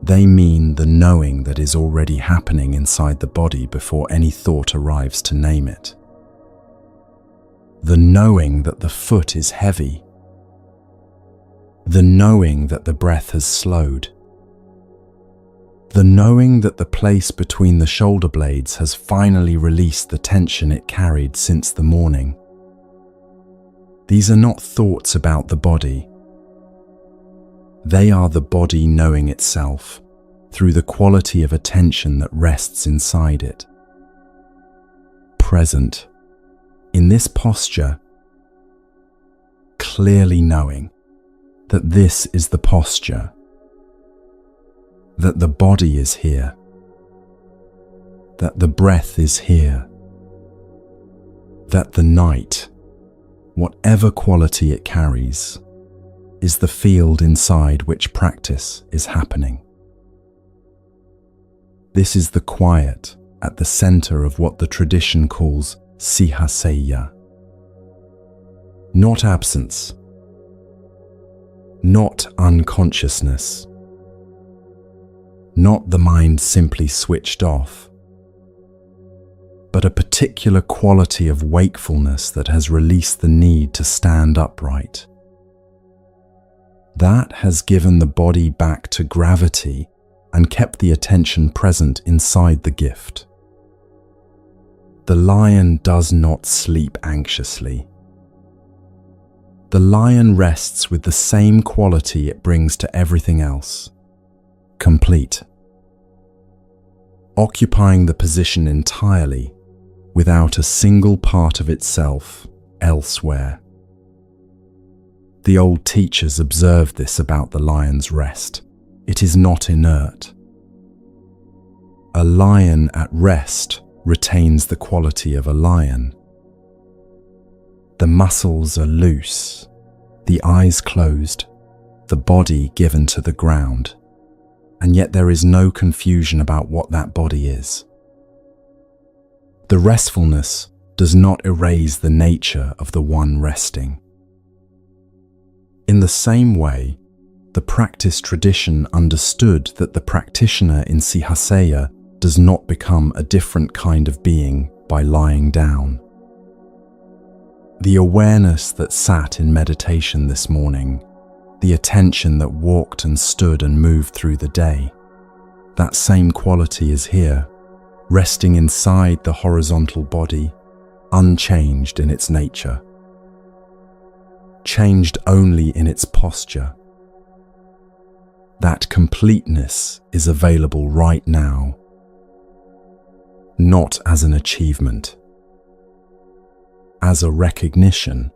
They mean the knowing that is already happening inside the body before any thought arrives to name it. The knowing that the foot is heavy. The knowing that the breath has slowed. The knowing that the place between the shoulder blades has finally released the tension it carried since the morning. These are not thoughts about the body. They are the body knowing itself through the quality of attention that rests inside it. Present, in this posture, clearly knowing that this is the posture, that the body is here, that the breath is here, that the night, whatever quality it carries, is the field inside which practice is happening. This is the quiet at the center of what the tradition calls sihaseya. Not absence, not unconsciousness, not the mind simply switched off, but a particular quality of wakefulness that has released the need to stand upright. That has given the body back to gravity and kept the attention present inside the gift. The lion does not sleep anxiously. The lion rests with the same quality it brings to everything else, complete, occupying the position entirely without a single part of itself elsewhere. The old teachers observed this about the lion's rest. It is not inert. A lion at rest retains the quality of a lion. The muscles are loose, the eyes closed, the body given to the ground, and yet there is no confusion about what that body is. The restfulness does not erase the nature of the one resting. In the same way, the practice tradition understood that the practitioner in Sihaseya does not become a different kind of being by lying down. The awareness that sat in meditation this morning, the attention that walked and stood and moved through the day, that same quality is here, resting inside the horizontal body, unchanged in its nature, changed only in its posture. That completeness is available right now, not as an achievement, as a recognition.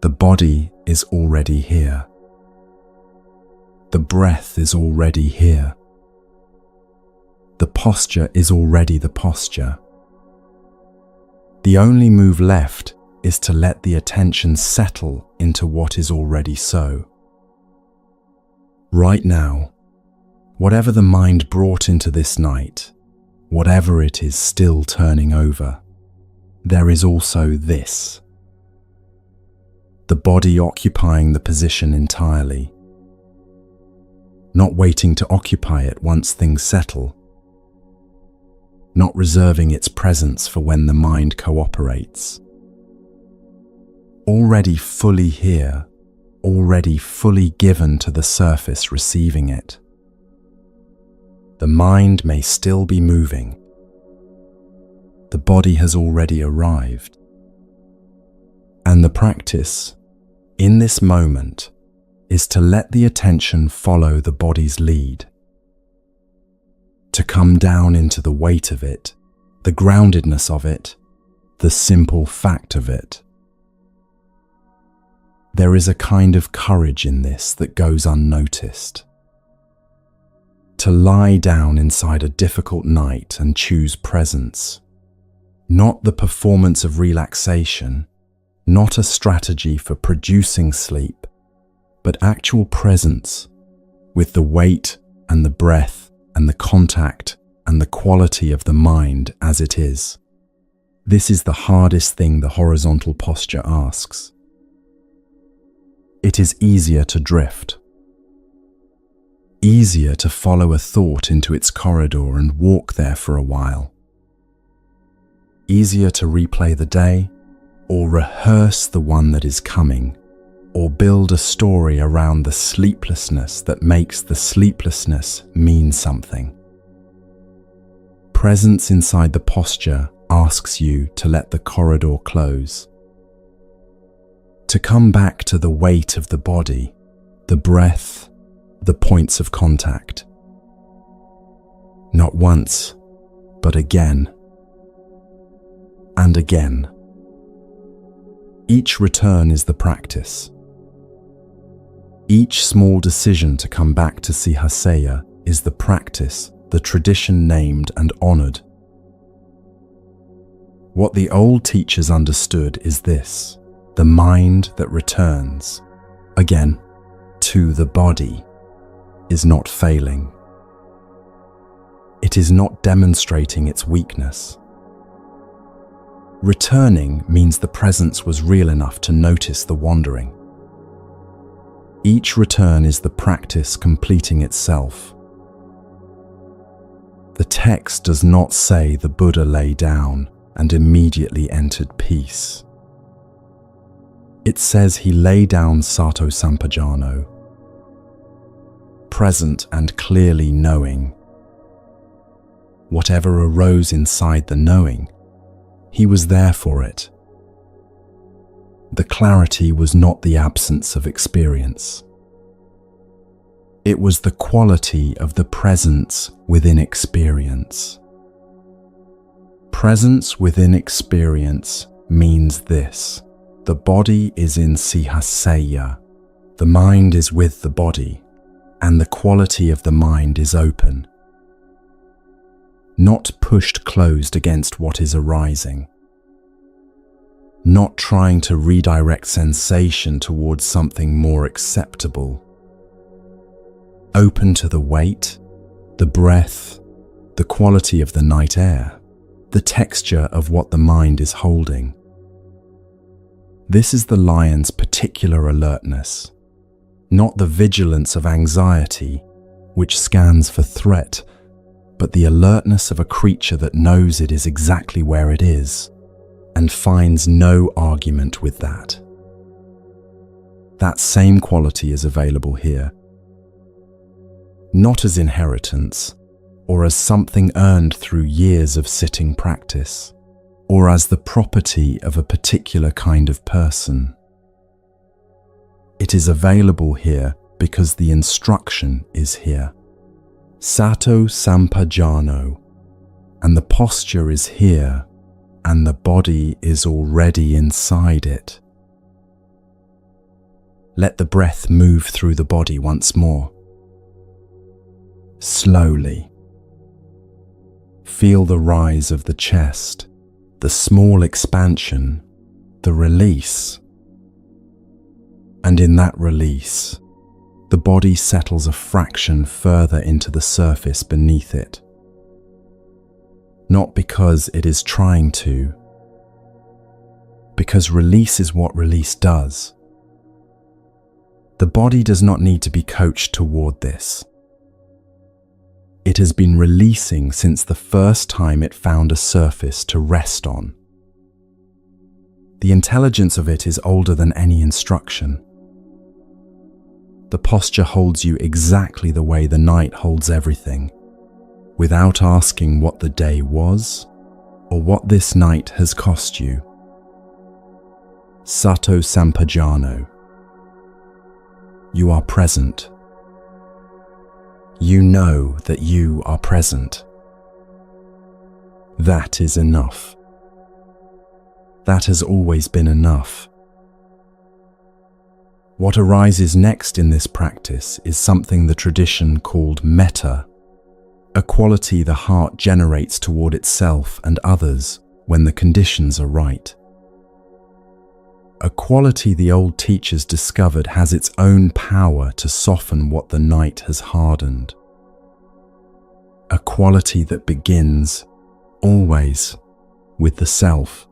The body is already here. The breath is already here. The posture is already the posture. The only move left is to let the attention settle into what is already so. Right now, whatever the mind brought into this night, whatever it is still turning over, there is also this. The body occupying the position entirely. not waiting to occupy it once things settle, not reserving its presence for when the mind cooperates. Already fully here, already fully given to the surface receiving it. The mind may still be moving. The body has already arrived. And the practice, in this moment, is to let the attention follow the body's lead. To come down into the weight of it, the groundedness of it, the simple fact of it. There is a kind of courage in this that goes unnoticed. To lie down inside a difficult night and choose presence. Not the performance of relaxation, not a strategy for producing sleep, but actual presence with the weight and the breath and the contact and the quality of the mind as it is. This is the hardest thing the horizontal posture asks. It is easier to drift. Easier to follow a thought into its corridor and walk there for a while. Easier to replay the day, or rehearse the one that is coming, or build a story around the sleeplessness that makes the sleeplessness mean something. Presence inside the posture asks you to let the corridor close. To come back to the weight of the body, the breath, the points of contact. Not once, but again. And again. Each return is the practice. Each small decision to come back to Sihasaya is the practice, the tradition named and honored. What the old teachers understood is this: the mind that returns, again, to the body, is not failing. It is not demonstrating its weakness. Returning means the presence was real enough to notice the wandering. Each return is the practice completing itself. The text does not say the Buddha lay down and immediately entered peace. It says he lay down sato sampajano, present and clearly knowing. Whatever arose inside the knowing, he was there for it. The clarity was not the absence of experience. It was the quality of the presence within experience. Presence within experience means this: the body is in Sihasaya, the mind is with the body, and the quality of the mind is open. Not pushed closed against what is arising. Not trying to redirect sensation towards something more acceptable. Open to the weight, the breath, the quality of the night air, the texture of what the mind is holding. This is the lion's particular alertness, not the vigilance of anxiety, which scans for threat, but the alertness of a creature that knows it is exactly where it is and finds no argument with that. That same quality is available here, not as inheritance or as something earned through years of sitting practice, or as the property of a particular kind of person. It is available here because the instruction is here. Sato sampajano, and the posture is here, and the body is already inside it. Let the breath move through the body once more. Slowly. Feel the rise of the chest, the small expansion, the release. And in that release, the body settles a fraction further into the surface beneath it. Not because it is trying to, because release is what release does. The body does not need to be coached toward this. It has been releasing since the first time it found a surface to rest on. The intelligence of it is older than any instruction. The posture holds you exactly the way the night holds everything, without asking what the day was or what this night has cost you. Sato Sampajano. You are present. You know that you are present. That is enough. That has always been enough. What arises next in this practice is something the tradition called metta, a quality the heart generates toward itself and others when the conditions are right. A quality the old teachers discovered has its own power to soften what the night has hardened. A quality that begins, always, with the self.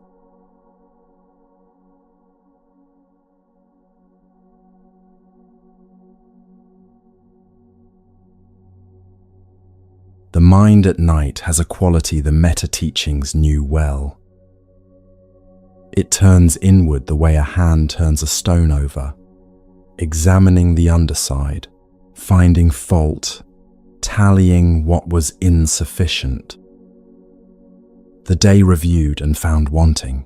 The mind at night has a quality the metta teachings knew well. It turns inward the way a hand turns a stone over, examining the underside, finding fault, tallying what was insufficient. The day reviewed and found wanting.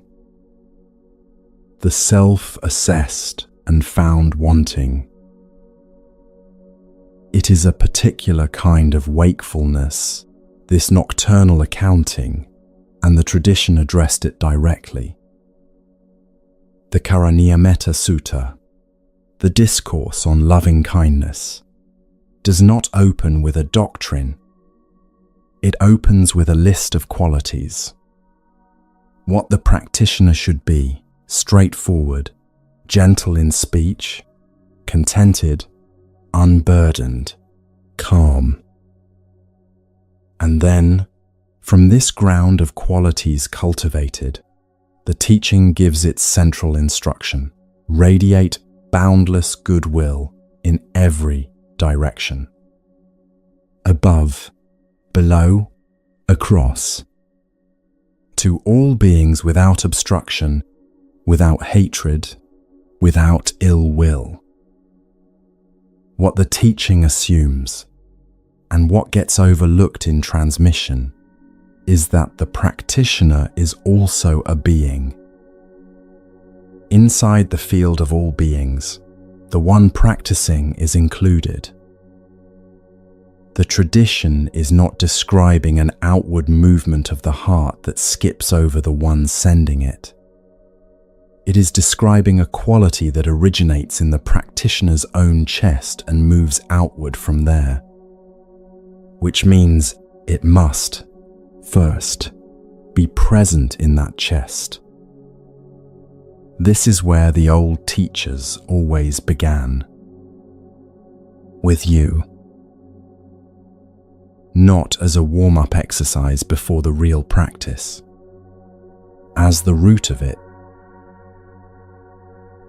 The self assessed and found wanting. It is a particular kind of wakefulness, this nocturnal accounting, and the tradition addressed it directly. The Karaniyametta Sutta, the discourse on loving kindness, does not open with a doctrine. It opens with a list of qualities. What the practitioner should be: straightforward, gentle in speech, contented, unburdened, calm. And then, from this ground of qualities cultivated, the teaching gives its central instruction: radiate boundless goodwill in every direction. Above, below, across. To all beings without obstruction, without hatred, without ill will. What the teaching assumes, and what gets overlooked in transmission, is that the practitioner is also a being. Inside the field of all beings, the one practicing is included. The tradition is not describing an outward movement of the heart that skips over the one sending it. It is describing a quality that originates in the practitioner's own chest and moves outward from there, which means it must, first, be present in that chest. This is where the old teachers always began. With you. Not as a warm-up exercise before the real practice, as the root of it.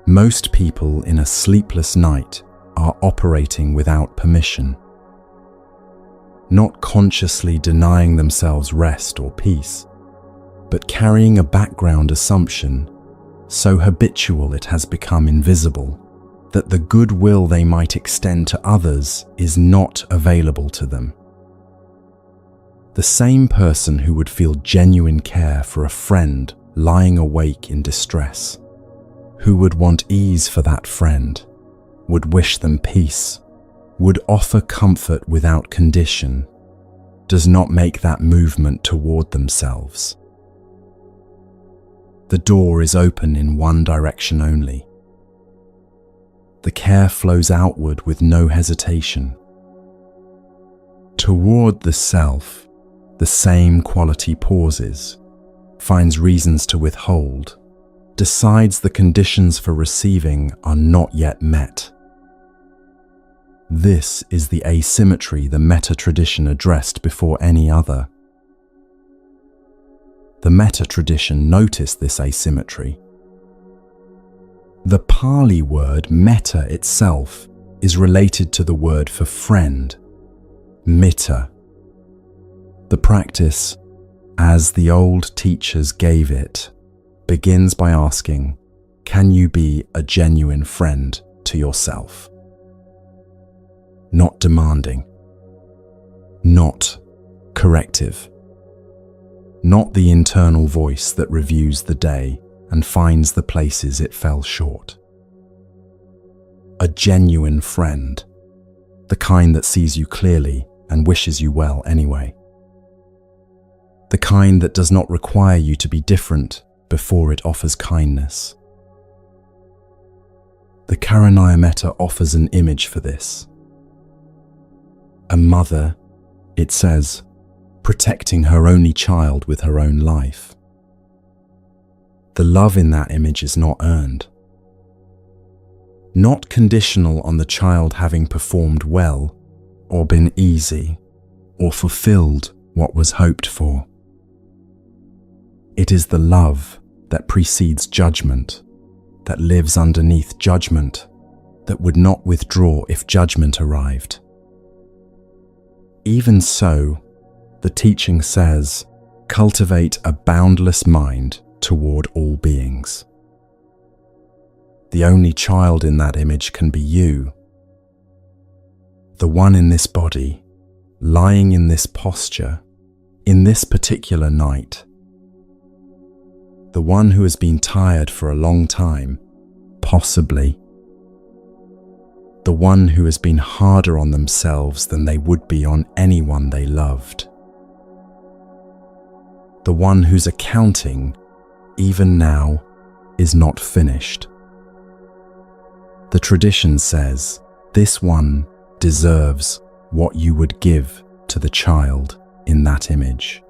Most people in a sleepless night are operating without permission, not consciously denying themselves rest or peace, but carrying a background assumption so habitual it has become invisible that the goodwill they might extend to others is not available to them. The same person who would feel genuine care for a friend lying awake in distress, who would want ease for that friend, would wish them peace, would offer comfort without condition, does not make that movement toward themselves. The door is open in one direction only. The care flows outward with no hesitation. Toward the self, the same quality pauses, finds reasons to withhold, decides the conditions for receiving are not yet met. This is the asymmetry the metta tradition addressed before any other. The metta tradition noticed this asymmetry. The Pali word metta itself is related to the word for friend, mitta, The practice, as the old teachers gave it, begins by asking, can you be a genuine friend to yourself? Not demanding, not corrective, not the internal voice that reviews the day and finds the places it fell short. A genuine friend, the kind that sees you clearly and wishes you well anyway. The kind that does not require you to be different before it offers kindness. The Karanayametta offers an image for this. A mother, it says, protecting her only child with her own life. The love in that image is not earned, not conditional on the child having performed well, or been easy, or fulfilled what was hoped for. It is the love that precedes judgment, that lives underneath judgment, that would not withdraw if judgment arrived. Even so, the teaching says, cultivate a boundless mind toward all beings. The only child in that image can be you, the one in this body, lying in this posture, in this particular night. The one who has been tired for a long time, possibly. The one who has been harder on themselves than they would be on anyone they loved. The one whose accounting, even now, is not finished. The tradition says, this one deserves what you would give to the child in that image.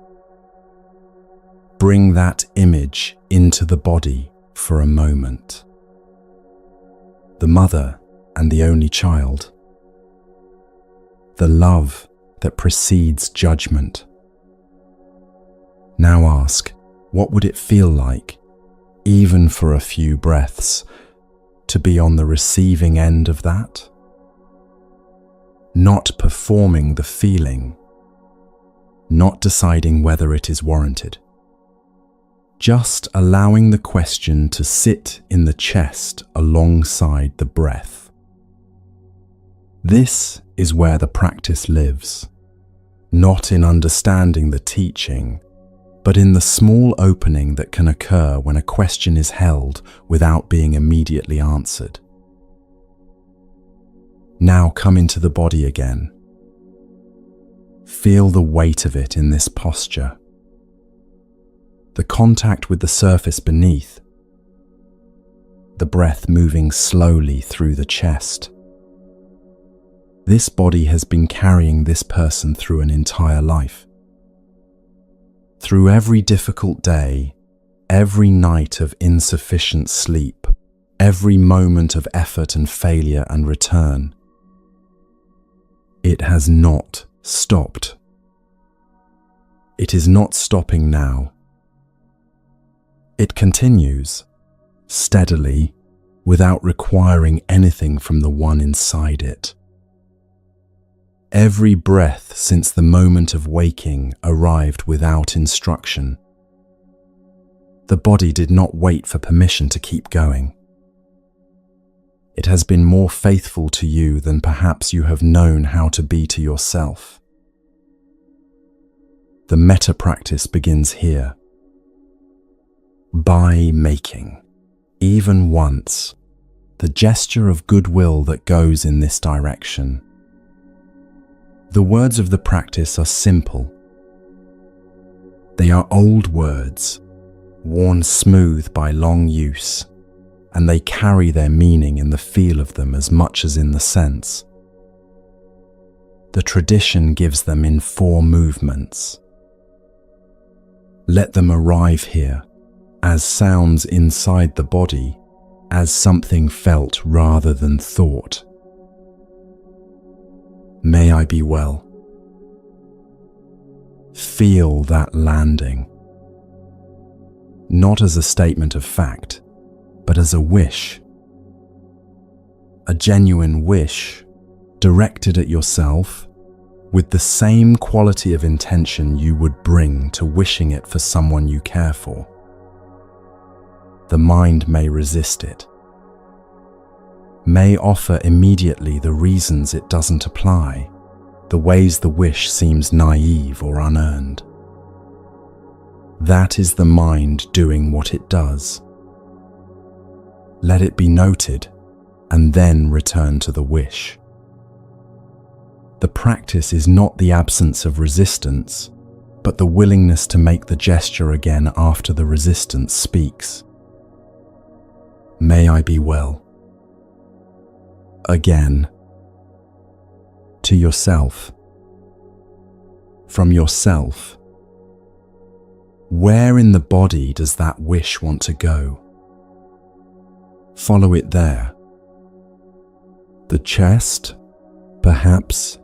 Bring that image into the body for a moment. The mother and the only child. The love that precedes judgment. Now ask, what would it feel like, even for a few breaths, to be on the receiving end of that? Not performing the feeling, not deciding whether it is warranted. Just allowing the question to sit in the chest alongside the breath. This is where the practice lives, not in understanding the teaching, but in the small opening that can occur when a question is held without being immediately answered. Now come into the body again. Feel the weight of it in this posture. The contact with the surface beneath. The breath moving slowly through the chest. This body has been carrying this person through an entire life. Through every difficult day, every night of insufficient sleep, every moment of effort and failure and return. It has not stopped. It is not stopping now. It continues, steadily, without requiring anything from the one inside it. Every breath since the moment of waking arrived without instruction. The body did not wait for permission to keep going. It has been more faithful to you than perhaps you have known how to be to yourself. The metta practice begins here. By making, even once, the gesture of goodwill that goes in this direction. The words of the practice are simple. They are old words, worn smooth by long use, and they carry their meaning in the feel of them as much as in the sense. The tradition gives them in 4 movements. Let them arrive here, as sounds inside the body, as something felt rather than thought. May I be well. Feel that landing. Not as a statement of fact, but as a wish. A genuine wish, directed at yourself, with the same quality of intention you would bring to wishing it for someone you care for. The mind may resist it, may offer immediately the reasons it doesn't apply, the ways the wish seems naive or unearned. That is the mind doing what it does. Let it be noted, and then return to the wish. The practice is not the absence of resistance, but the willingness to make the gesture again after the resistance speaks. May I be well. Again. To yourself. From yourself. Where in the body does that wish want to go? Follow it there. The chest, perhaps,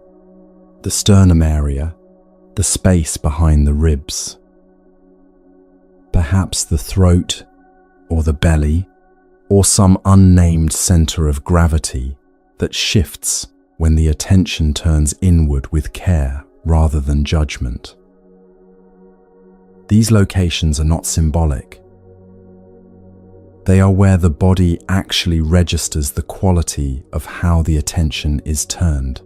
the sternum area, the space behind the ribs. Perhaps the throat, or the belly, or some unnamed center of gravity that shifts when the attention turns inward with care rather than judgment. These locations are not symbolic. They are where the body actually registers the quality of how the attention is turned.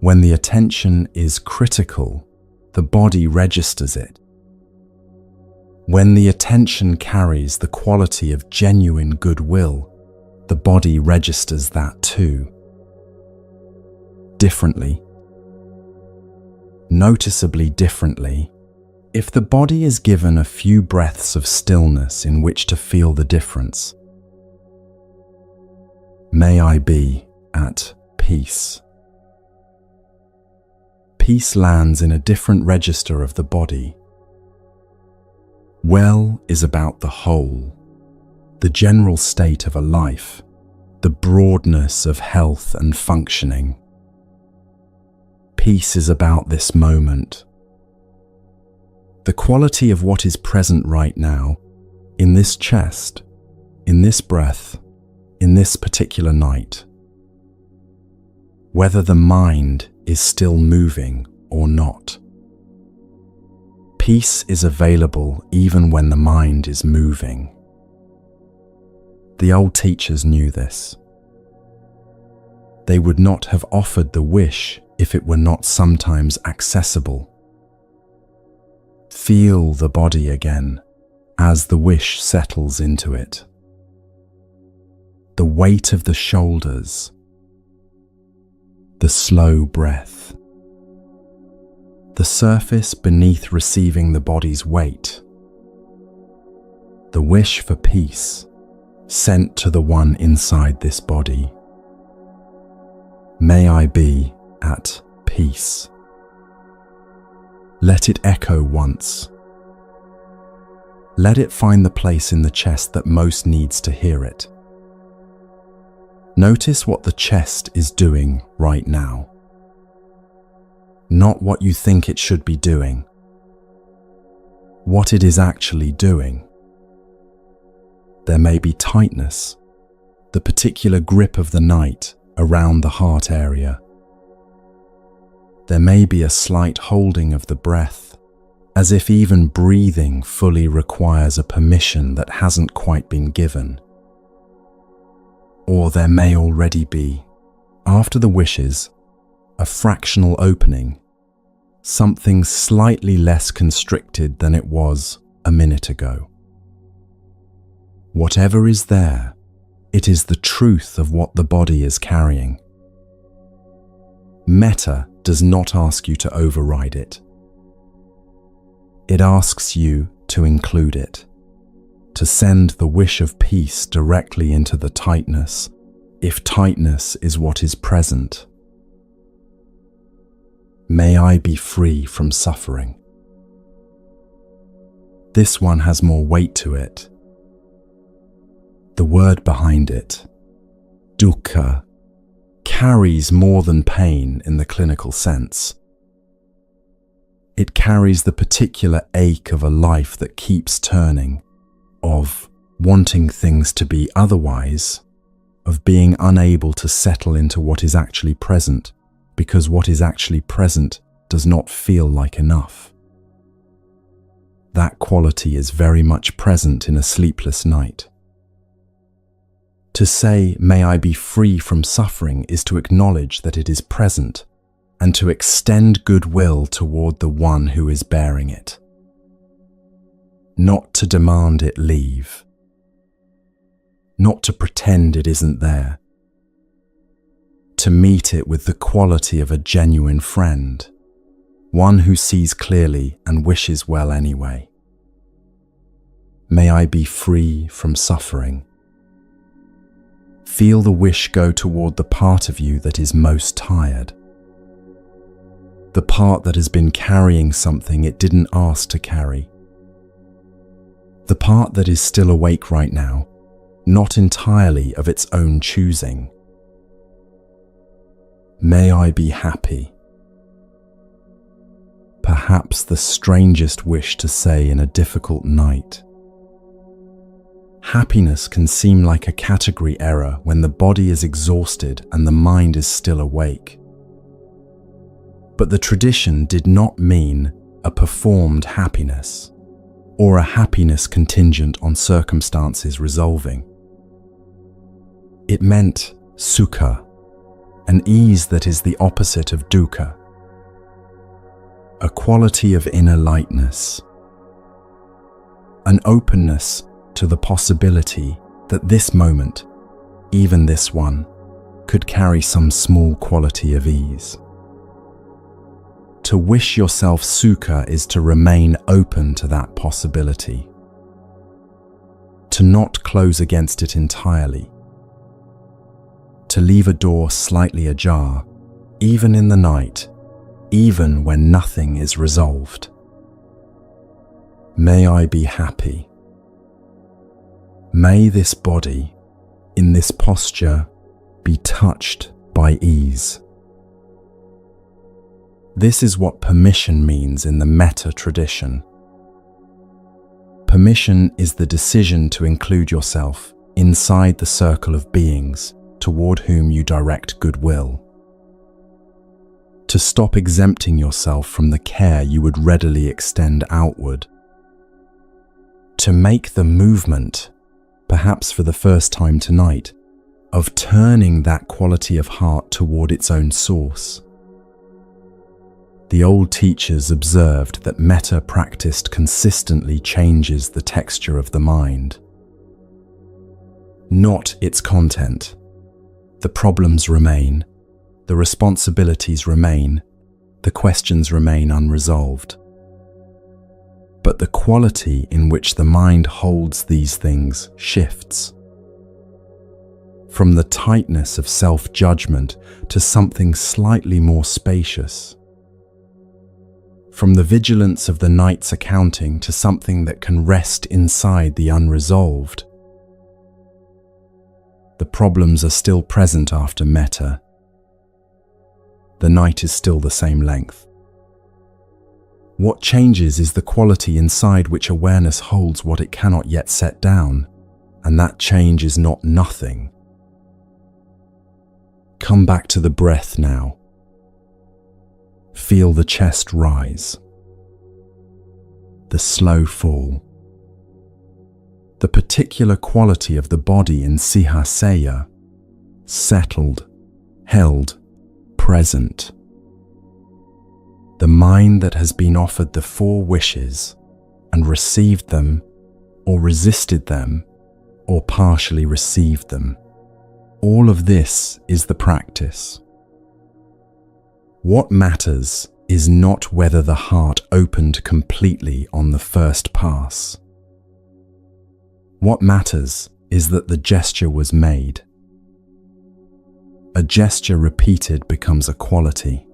When the attention is critical, the body registers it. When the attention carries the quality of genuine goodwill, the body registers that too. Differently, noticeably differently, if the body is given a few breaths of stillness in which to feel the difference. May I be at peace. Peace lands in a different register of the body. Well is about the whole, the general state of a life, the broadness of health and functioning. Peace is about this moment. The quality of what is present right now, in this chest, in this breath, in this particular night. Whether the mind is still moving or not. Peace is available even when the mind is moving. The old teachers knew this. They would not have offered the wish if it were not sometimes accessible. Feel the body again as the wish settles into it. The weight of the shoulders. The slow breath. The surface beneath receiving the body's weight. The wish for peace sent to the one inside this body. May I be at peace. Let it echo once. Let it find the place in the chest that most needs to hear it. Notice what the chest is doing right now. Not what you think it should be doing. What it is actually doing. There may be tightness, the particular grip of the night around the heart area. There may be a slight holding of the breath, as if even breathing fully requires a permission that hasn't quite been given. Or there may already be, after the wishes, a fractional opening, something slightly less constricted than it was a minute ago. Whatever is there, it is the truth of what the body is carrying. Metta does not ask you to override it. It asks you to include it, to send the wish of peace directly into the tightness, if tightness is what is present. May I be free from suffering. This one has more weight to it. The word behind it, dukkha, carries more than pain in the clinical sense. It carries the particular ache of a life that keeps turning, of wanting things to be otherwise, of being unable to settle into what is actually present, because what is actually present does not feel like enough. That quality is very much present in a sleepless night. To say, "May I be free from suffering," is to acknowledge that it is present and to extend goodwill toward the one who is bearing it. Not to demand it leave. Not to pretend it isn't there. To meet it with the quality of a genuine friend, one who sees clearly and wishes well anyway. May I be free from suffering. Feel the wish go toward the part of you that is most tired. The part that has been carrying something it didn't ask to carry. The part that is still awake right now, not entirely of its own choosing. May I be happy. Perhaps the strangest wish to say in a difficult night. Happiness can seem like a category error when the body is exhausted and the mind is still awake. But the tradition did not mean a performed happiness, or a happiness contingent on circumstances resolving. It meant sukha, an ease that is the opposite of dukkha, a quality of inner lightness, an openness to the possibility that this moment, even this one, could carry some small quality of ease. To wish yourself sukha is to remain open to that possibility, to not close against it entirely, to leave a door slightly ajar, even in the night, even when nothing is resolved. May I be happy. May this body, in this posture, be touched by ease. This is what permission means in the metta tradition. Permission is the decision to include yourself inside the circle of beings toward whom you direct goodwill. To stop exempting yourself from the care you would readily extend outward. To make the movement, perhaps for the first time tonight, of turning that quality of heart toward its own source. The old teachers observed that metta practiced consistently changes the texture of the mind, not its content. The problems remain, the responsibilities remain, the questions remain unresolved. But the quality in which the mind holds these things shifts. From the tightness of self-judgment to something slightly more spacious. From the vigilance of the night's accounting to something that can rest inside the unresolved. The problems are still present after metta. The night is still the same length. What changes is the quality inside which awareness holds what it cannot yet set down, and that change is not nothing. Come back to the breath now. Feel the chest rise, the slow fall, the particular quality of the body in Sihasaya, settled, held, present. The mind that has been offered the 4 wishes and received them, or resisted them, or partially received them. All of this is the practice. What matters is not whether the heart opened completely on the first pass. What matters is that the gesture was made. A gesture repeated becomes a quality.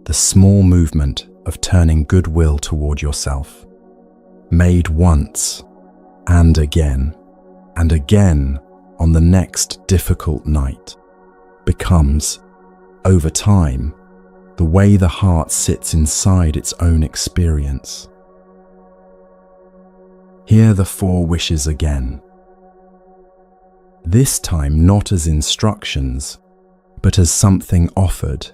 The small movement of turning goodwill toward yourself, made once and again on the next difficult night, becomes, over time, the way the heart sits inside its own experience. Hear the 4 wishes again. This time not as instructions, but as something offered,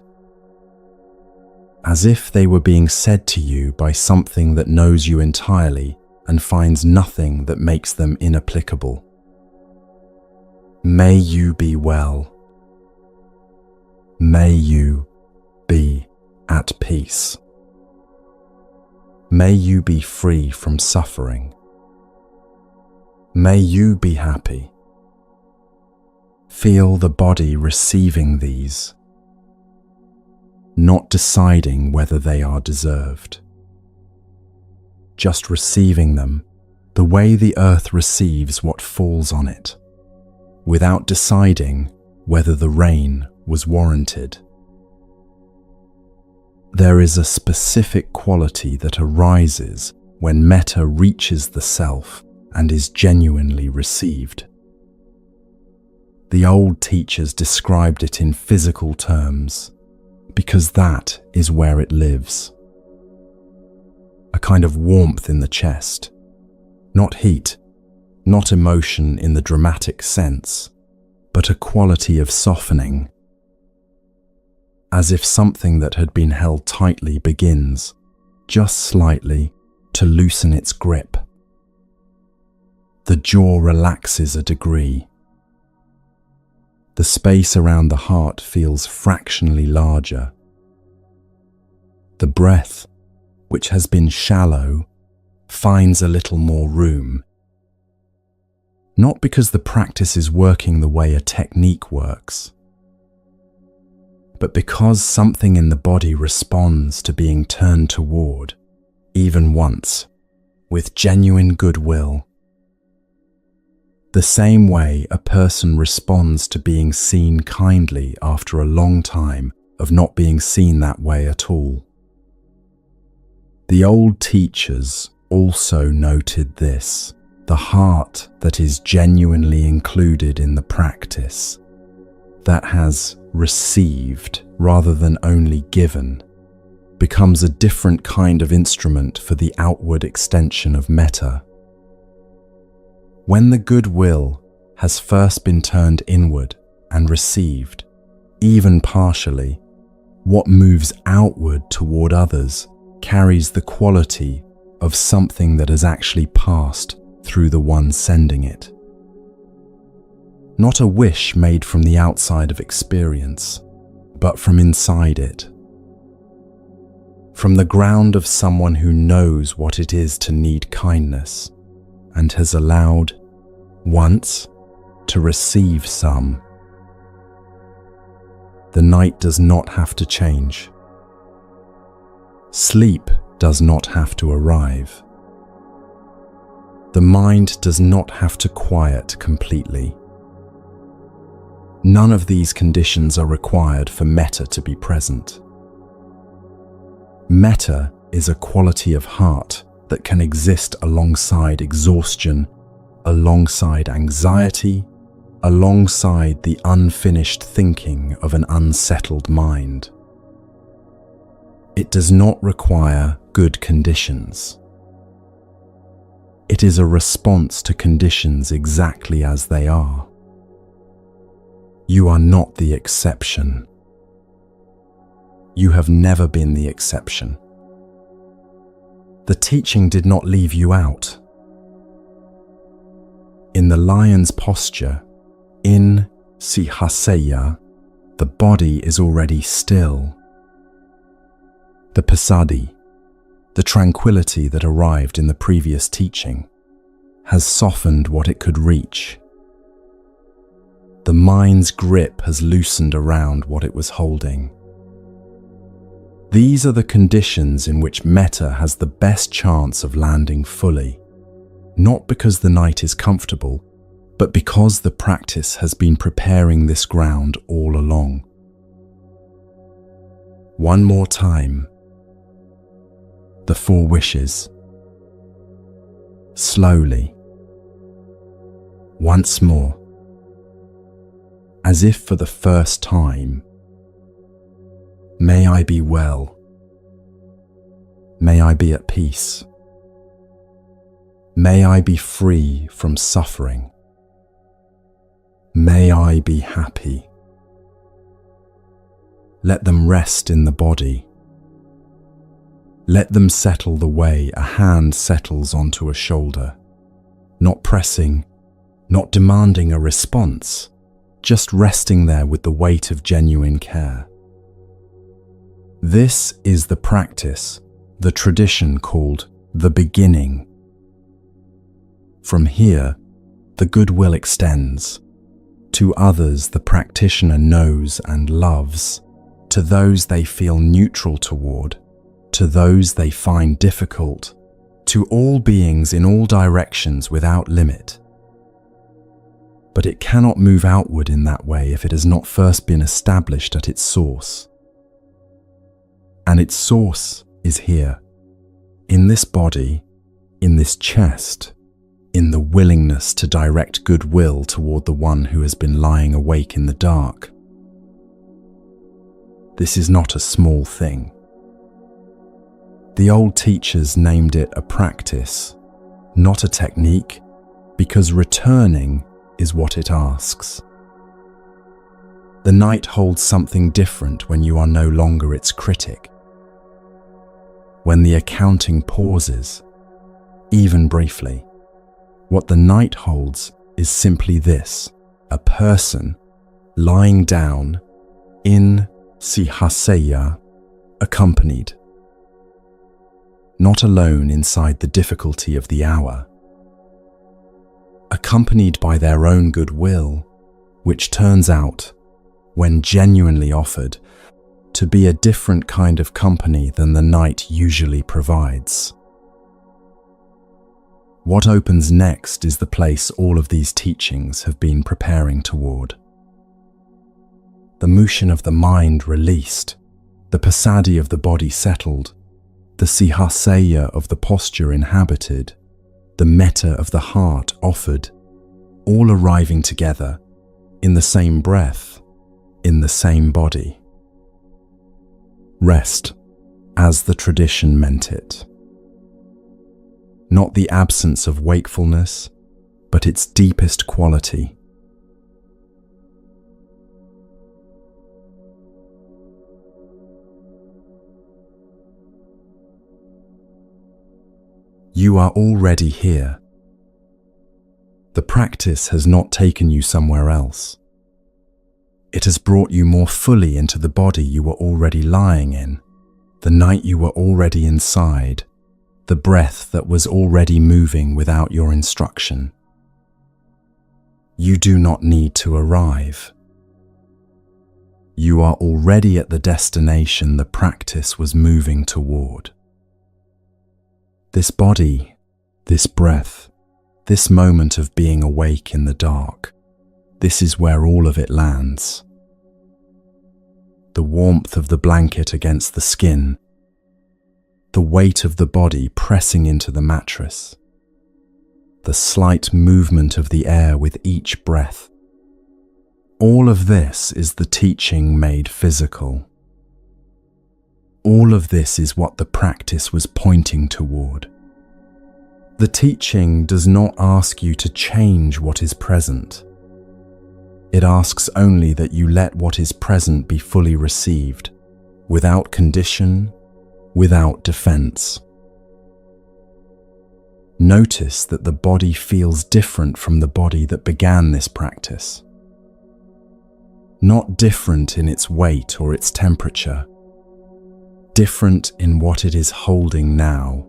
as if they were being said to you by something that knows you entirely and finds nothing that makes them inapplicable. May you be well. May you be at peace. May you be free from suffering. May you be happy. Feel the body receiving these, not deciding whether they are deserved. Just receiving them the way the earth receives what falls on it, without deciding whether the rain was warranted. There is a specific quality that arises when metta reaches the self and is genuinely received. The old teachers described it in physical terms because that is where it lives. A kind of warmth in the chest, not heat, not emotion in the dramatic sense, but a quality of softening, as if something that had been held tightly begins, just slightly, to loosen its grip. The jaw relaxes a degree. The space around the heart feels fractionally larger. The breath, which has been shallow, finds a little more room. Not because the practice is working the way a technique works, but because something in the body responds to being turned toward, even once, with genuine goodwill. The same way a person responds to being seen kindly after a long time of not being seen that way at all. The old teachers also noted this, the heart that is genuinely included in the practice, that has received rather than only given, becomes a different kind of instrument for the outward extension of metta. When the goodwill has first been turned inward and received, even partially, what moves outward toward others carries the quality of something that has actually passed through the one sending it. Not a wish made from the outside of experience, but from inside it. From the ground of someone who knows what it is to need kindness and has allowed, once, to receive some. The night does not have to change. Sleep does not have to arrive. The mind does not have to quiet completely. None of these conditions are required for metta to be present. Metta is a quality of heart that can exist alongside exhaustion, alongside anxiety, alongside the unfinished thinking of an unsettled mind. It does not require good conditions. It is a response to conditions exactly as they are. You are not the exception. You have never been the exception. The teaching did not leave you out. In the lion's posture, in Sihasaya, the body is already still. The passaddhi, the tranquility that arrived in the previous teaching, has softened what it could reach. The mind's grip has loosened around what it was holding. These are the conditions in which metta has the best chance of landing fully, not because the night is comfortable, but because the practice has been preparing this ground all along. One more time. The 4 wishes. Slowly. Once more. As if for the first time. May I be well. May I be at peace. May I be free from suffering. May I be happy. Let them rest in the body. Let them settle the way a hand settles onto a shoulder, not pressing, not demanding a response, just resting there with the weight of genuine care. This is the practice, the tradition called the beginning. From here, the goodwill extends. To others the practitioner knows and loves, to those they feel neutral toward, to those they find difficult, to all beings in all directions without limit. But it cannot move outward in that way if it has not first been established at its source. And its source is here, in this body, in this chest, in the willingness to direct goodwill toward the one who has been lying awake in the dark. This is not a small thing. The old teachers named it a practice, not a technique, because returning is what it asks. The night holds something different when you are no longer its critic. When the accounting pauses, even briefly, what the night holds is simply this: a person lying down in Sihasaya, accompanied, not alone inside the difficulty of the hour, accompanied by their own goodwill, which turns out, when genuinely offered, to be a different kind of company than the night usually provides. What opens next is the place all of these teachings have been preparing toward. The motion of the mind released, the passaddhi of the body settled, the sihasaya of the posture inhabited, the metta of the heart offered, all arriving together, in the same breath, in the same body. Rest, as the tradition meant it. Not the absence of wakefulness, but its deepest quality. You are already here. The practice has not taken you somewhere else. It has brought you more fully into the body you were already lying in, the night you were already inside, the breath that was already moving without your instruction. You do not need to arrive. You are already at the destination the practice was moving toward. This body, this breath, this moment of being awake in the dark, this is where all of it lands. The warmth of the blanket against the skin, the weight of the body pressing into the mattress, the slight movement of the air with each breath. All of this is the teaching made physical. All of this is what the practice was pointing toward. The teaching does not ask you to change what is present. It asks only that you let what is present be fully received, without condition, without defense. Notice that the body feels different from the body that began this practice. Not different in its weight or its temperature, different in what it is holding now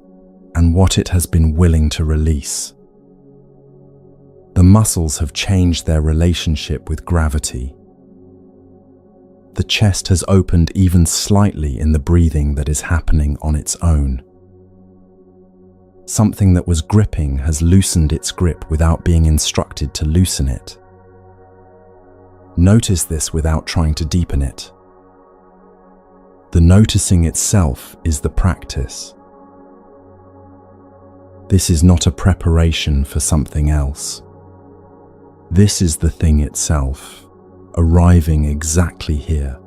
and what it has been willing to release. The muscles have changed their relationship with gravity. The chest has opened even slightly in the breathing that is happening on its own. Something that was gripping has loosened its grip without being instructed to loosen it. Notice this without trying to deepen it. The noticing itself is the practice. This is not a preparation for something else. This is the thing itself, arriving exactly here.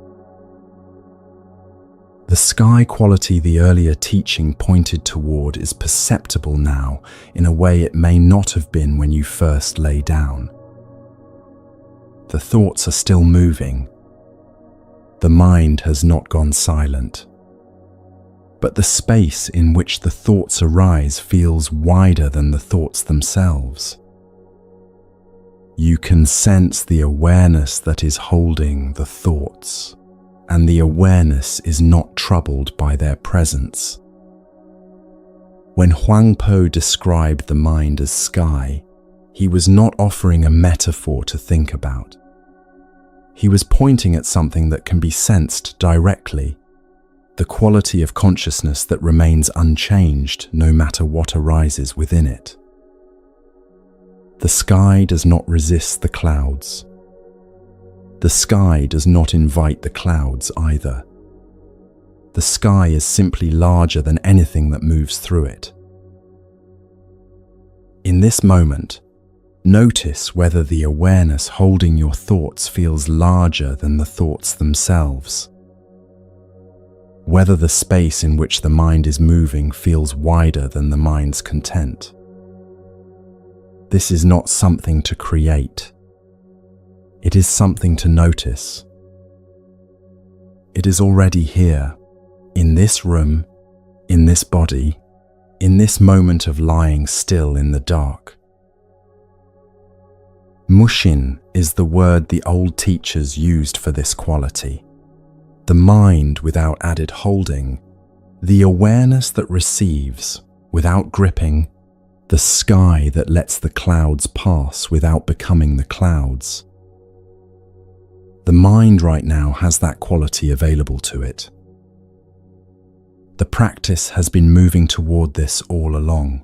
The sky quality the earlier teaching pointed toward is perceptible now in a way it may not have been when you first lay down. The thoughts are still moving. The mind has not gone silent, but the space in which the thoughts arise feels wider than the thoughts themselves. You can sense the awareness that is holding the thoughts, and the awareness is not troubled by their presence. When Huang Po described the mind as sky, he was not offering a metaphor to think about. He was pointing at something that can be sensed directly, the quality of consciousness that remains unchanged no matter what arises within it. The sky does not resist the clouds. The sky does not invite the clouds either. The sky is simply larger than anything that moves through it. In this moment, notice whether the awareness holding your thoughts feels larger than the thoughts themselves. Whether the space in which the mind is moving feels wider than the mind's content. This is not something to create. It is something to notice. It is already here, in this room, in this body, in this moment of lying still in the dark. Mushin is the word the old teachers used for this quality. The mind without added holding, the awareness that receives without gripping, the sky that lets the clouds pass without becoming the clouds. The mind right now has that quality available to it. The practice has been moving toward this all along,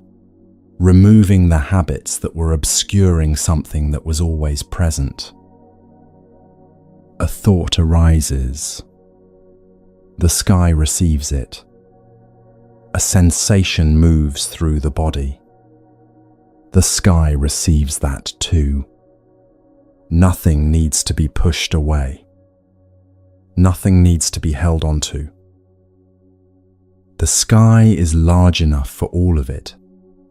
removing the habits that were obscuring something that was always present. A thought arises. The sky receives it. A sensation moves through the body. The sky receives that too. Nothing needs to be pushed away. Nothing needs to be held onto. The sky is large enough for all of it,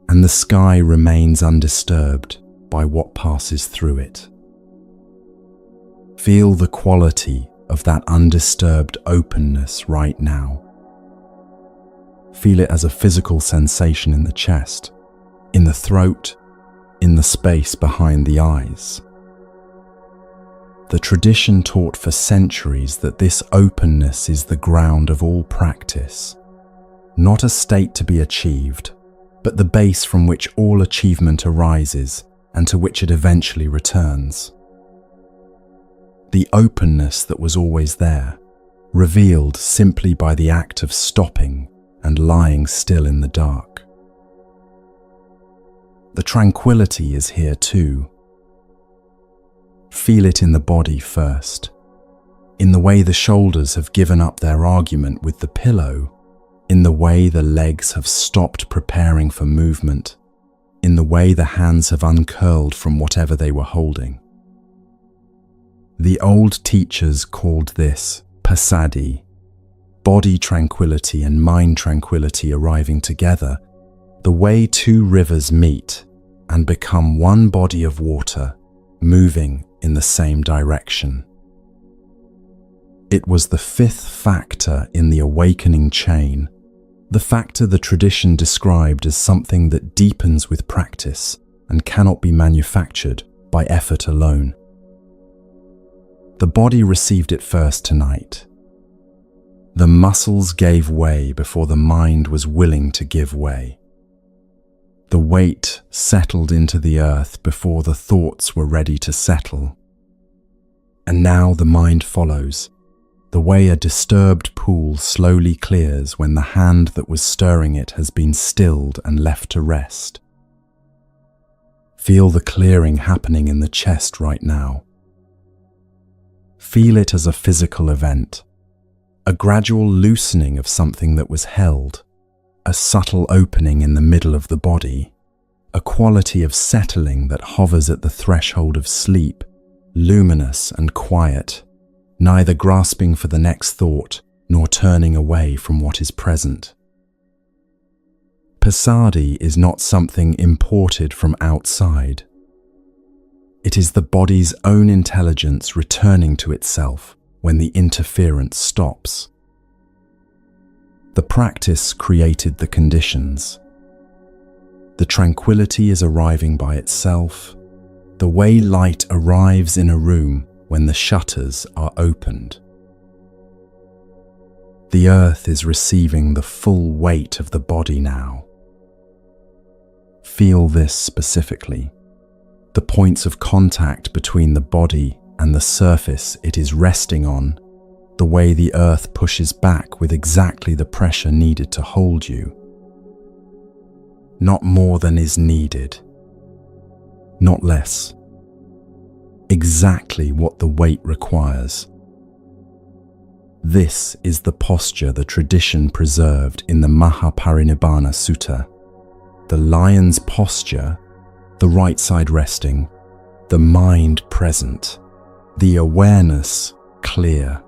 and the sky remains undisturbed by what passes through it. Feel the quality of that undisturbed openness right now. Feel it as a physical sensation in the chest, in the throat, in the space behind the eyes. The tradition taught for centuries that this openness is the ground of all practice, not a state to be achieved, but the base from which all achievement arises and to which it eventually returns. The openness that was always there, revealed simply by the act of stopping and lying still in the dark. The tranquility is here too. Feel it in the body first, in the way the shoulders have given up their argument with the pillow, in the way the legs have stopped preparing for movement, in the way the hands have uncurled from whatever they were holding. The old teachers called this passaddhi, body tranquility and mind tranquility arriving together, the way two rivers meet and become one body of water moving in the same direction. It was the fifth factor in the awakening chain, the factor the tradition described as something that deepens with practice and cannot be manufactured by effort alone. The body received it first tonight. The muscles gave way before the mind was willing to give way. The weight settled into the earth before the thoughts were ready to settle. And now the mind follows, the way a disturbed pool slowly clears when the hand that was stirring it has been stilled and left to rest. Feel the clearing happening in the chest right now. Feel it as a physical event, a gradual loosening of something that was held, a subtle opening in the middle of the body, a quality of settling that hovers at the threshold of sleep, luminous and quiet, neither grasping for the next thought nor turning away from what is present. Passaddhi is not something imported from outside. It is the body's own intelligence returning to itself when the interference stops. The practice created the conditions. The tranquility is arriving by itself, the way light arrives in a room when the shutters are opened. The earth is receiving the full weight of the body now. Feel this specifically. The points of contact between the body and the surface it is resting on, the way the earth pushes back with exactly the pressure needed to hold you. Not more than is needed, not less. Exactly what the weight requires. This is the posture the tradition preserved in the Mahaparinibbana Sutta. The lion's posture, the right side resting, the mind present, the awareness clear.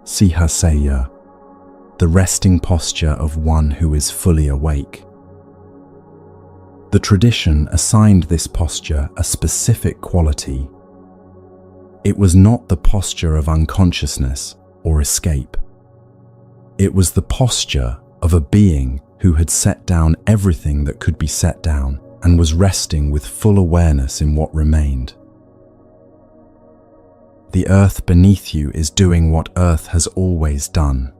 Sihasaya, the resting posture of one who is fully awake. The tradition assigned this posture a specific quality. It was not the posture of unconsciousness or escape. It was the posture of a being who had set down everything that could be set down and was resting with full awareness in what remained. The earth beneath you is doing what earth has always done,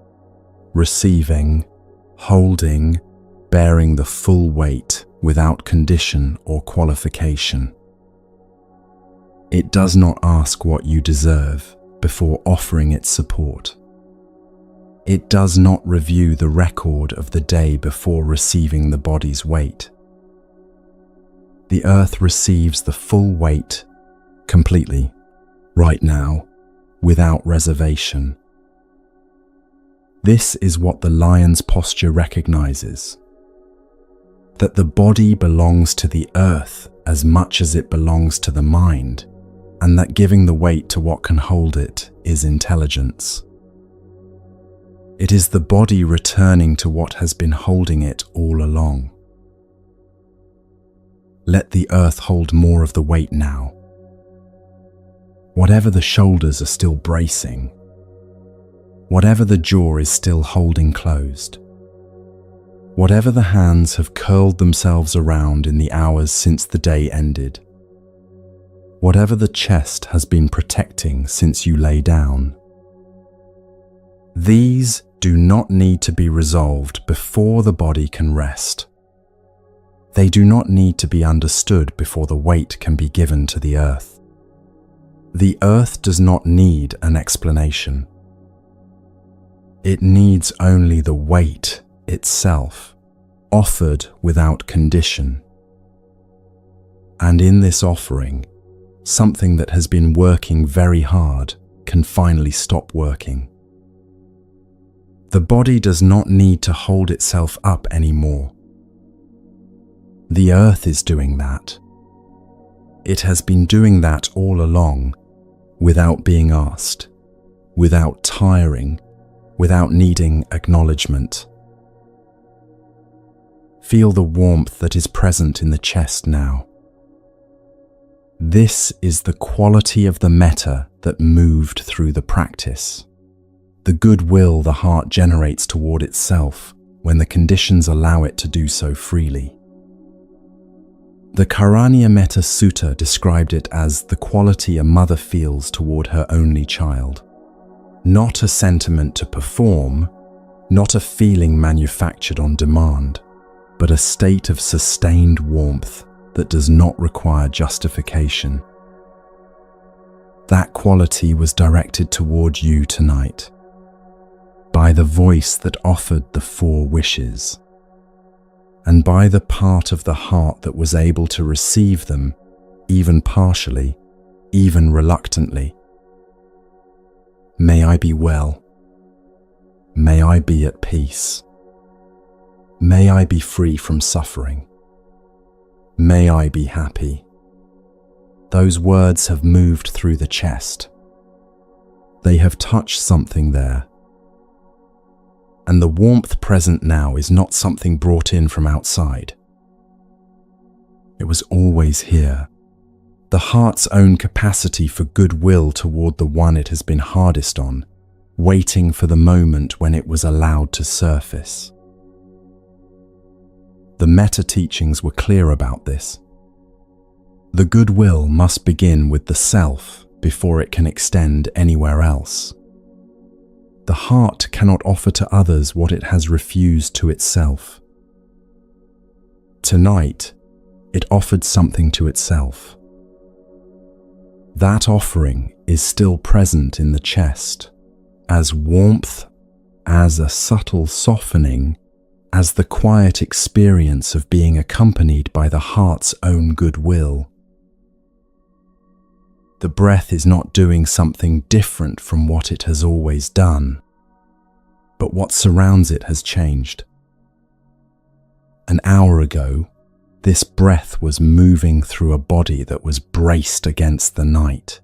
receiving, holding, bearing the full weight without condition or qualification. It does not ask what you deserve before offering its support. It does not review the record of the day before receiving the body's weight. The earth receives the full weight completely, right now, without reservation. This is what the lion's posture recognizes: that the body belongs to the earth as much as it belongs to the mind, and that giving the weight to what can hold it is intelligence. It is the body returning to what has been holding it all along. Let the earth hold more of the weight now. Whatever the shoulders are still bracing, whatever the jaw is still holding closed, whatever the hands have curled themselves around in the hours since the day ended, whatever the chest has been protecting since you lay down, these do not need to be resolved before the body can rest. They do not need to be understood before the weight can be given to the earth. The earth does not need an explanation. It needs only the weight itself, offered without condition. And in this offering, something that has been working very hard can finally stop working. The body does not need to hold itself up anymore. The earth is doing that. It has been doing that all along, without being asked, without tiring, without needing acknowledgement. Feel the warmth that is present in the chest now. This is the quality of the metta that moved through the practice. The goodwill the heart generates toward itself when the conditions allow it to do so freely. The Karaniya Metta Sutta described it as the quality a mother feels toward her only child. Not a sentiment to perform, not a feeling manufactured on demand, but a state of sustained warmth that does not require justification. That quality was directed toward you tonight, by the voice that offered the 4 wishes, and by the part of the heart that was able to receive them, even partially, even reluctantly. May I be well. May I be at peace. May I be free from suffering. May I be happy. Those words have moved through the chest. They have touched something there. And the warmth present now is not something brought in from outside. It was always here, the heart's own capacity for goodwill toward the one it has been hardest on, waiting for the moment when it was allowed to surface. The meta teachings were clear about this. The goodwill must begin with the self before it can extend anywhere else. The heart cannot offer to others what it has refused to itself. Tonight, it offered something to itself. That offering is still present in the chest, as warmth, as a subtle softening, as the quiet experience of being accompanied by the heart's own goodwill. The breath is not doing something different from what it has always done, but what surrounds it has changed. An hour ago, this breath was moving through a body that was braced against the night,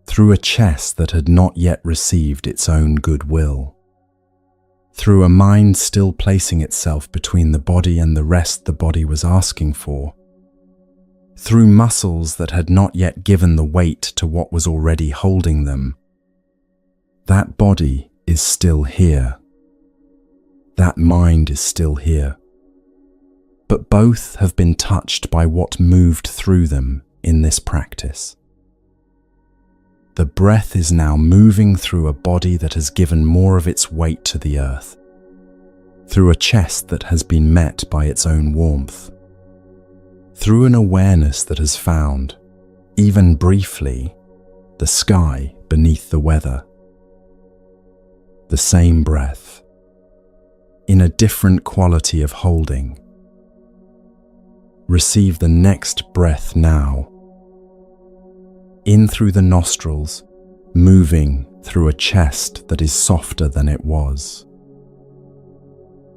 through a chest that had not yet received its own goodwill, through a mind still placing itself between the body and the rest the body was asking for, through muscles that had not yet given the weight to what was already holding them. That body is still here. That mind is still here. But both have been touched by what moved through them in this practice. The breath is now moving through a body that has given more of its weight to the earth, through a chest that has been met by its own warmth, through an awareness that has found, even briefly, the sky beneath the weather. The same breath, in a different quality of holding. Receive the next breath now. In through the nostrils, moving through a chest that is softer than it was.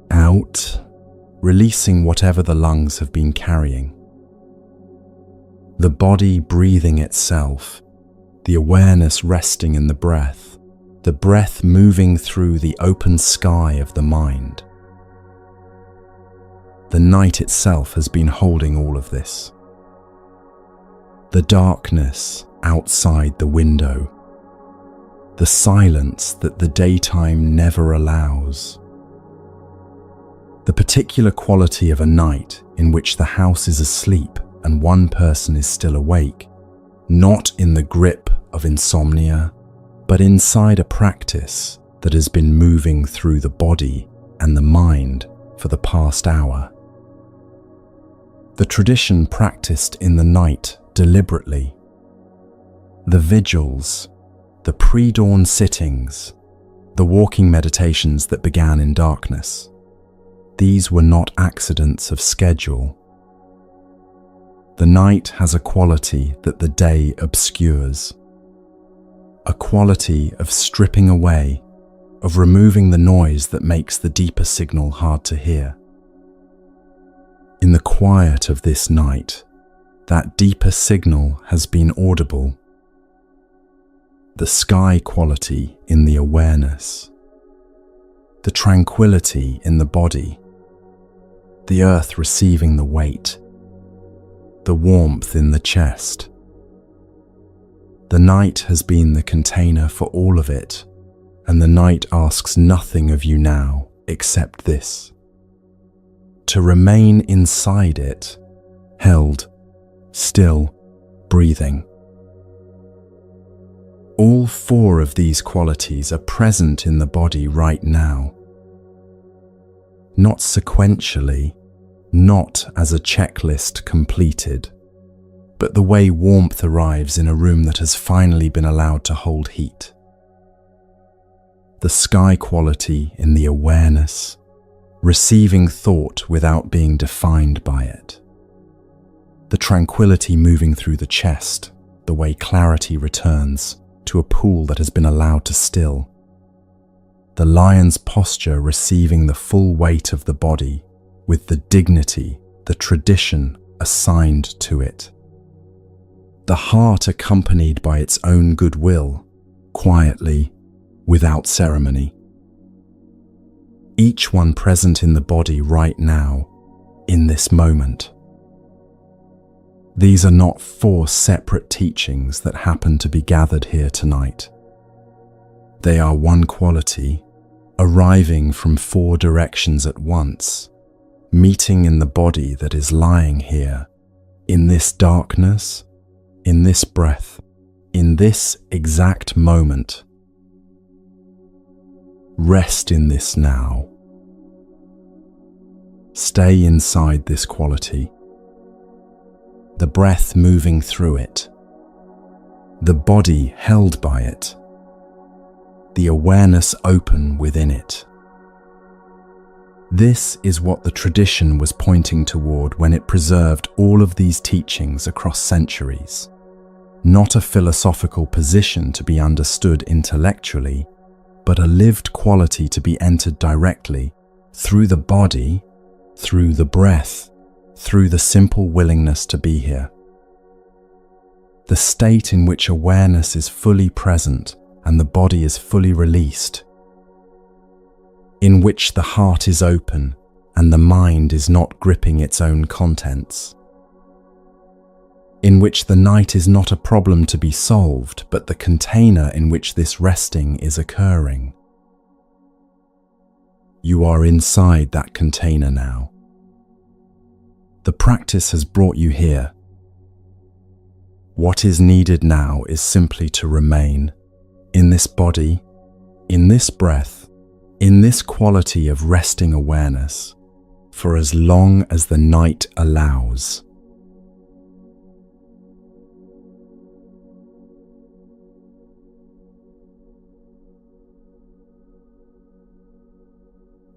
Out, releasing whatever the lungs have been carrying. The body breathing itself, the awareness resting in the breath moving through the open sky of the mind. The night itself has been holding all of this. The darkness outside the window. The silence that the daytime never allows. The particular quality of a night in which the house is asleep and one person is still awake, not in the grip of insomnia, but inside a practice that has been moving through the body and the mind for the past hour. The tradition practiced in the night deliberately. The vigils, the pre-dawn sittings, the walking meditations that began in darkness. These were not accidents of schedule. The night has a quality that the day obscures. A quality of stripping away, of removing the noise that makes the deeper signal hard to hear. In the quiet of this night, that deeper signal has been audible. The sky quality in the awareness. The tranquility in the body. The earth receiving the weight. The warmth in the chest. The night has been the container for all of it, and the night asks nothing of you now except this. To remain inside it, held, still, breathing. All four of these qualities are present in the body right now. Not sequentially, not as a checklist completed, but the way warmth arrives in a room that has finally been allowed to hold heat. The sky quality in the awareness, receiving thought without being defined by it. The tranquility moving through the chest, the way clarity returns to a pool that has been allowed to still. The lion's posture receiving the full weight of the body with the dignity, the tradition assigned to it. The heart accompanied by its own goodwill, quietly, without ceremony. Each one present in the body right now, in this moment. These are not four separate teachings that happen to be gathered here tonight. They are one quality, arriving from four directions at once, meeting in the body that is lying here, in this darkness, in this breath, in this exact moment. Rest in this now. Stay inside this quality. The breath moving through it. The body held by it. The awareness open within it. This is what the tradition was pointing toward when it preserved all of these teachings across centuries. Not a philosophical position to be understood intellectually, but a lived quality to be entered directly through the body, through the breath, through the simple willingness to be here. The state in which awareness is fully present and the body is fully released, in which the heart is open and the mind is not gripping its own contents, in which the night is not a problem to be solved, but the container in which this resting is occurring. You are inside that container now. The practice has brought you here. What is needed now is simply to remain in this body, in this breath, in this quality of resting awareness for as long as the night allows.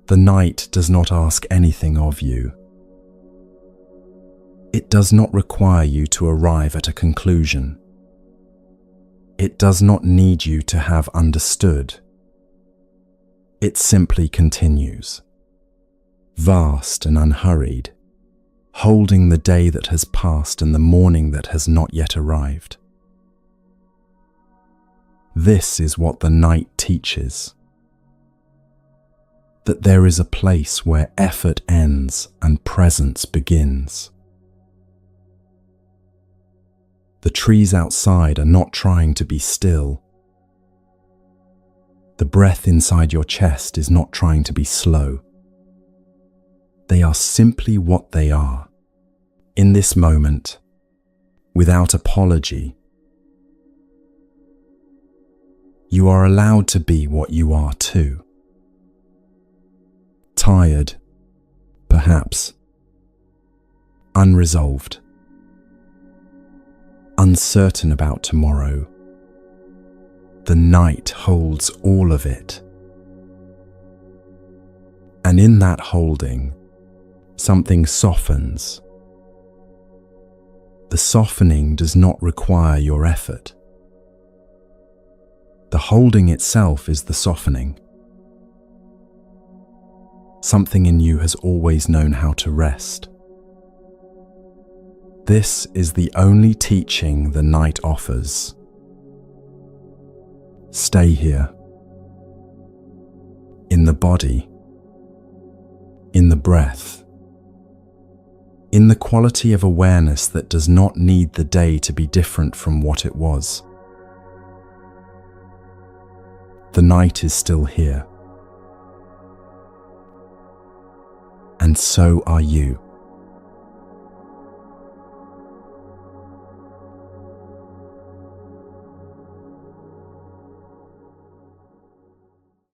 The night does not ask anything of you. It does not require you to arrive at a conclusion. It does not need you to have understood. It simply continues, vast and unhurried, holding the day that has passed and the morning that has not yet arrived. This is what the night teaches. That there is a place where effort ends and presence begins. The trees outside are not trying to be still. The breath inside your chest is not trying to be slow. They are simply what they are, in this moment, without apology. You are allowed to be what you are too. Tired, perhaps. Unresolved. Uncertain about tomorrow. The night holds all of it. And in that holding, something softens. The softening does not require your effort. The holding itself is the softening. Something in you has always known how to rest. This is the only teaching the night offers. Stay here. In the body. In the breath. In the quality of awareness that does not need the day to be different from what it was. The night is still here. And so are you.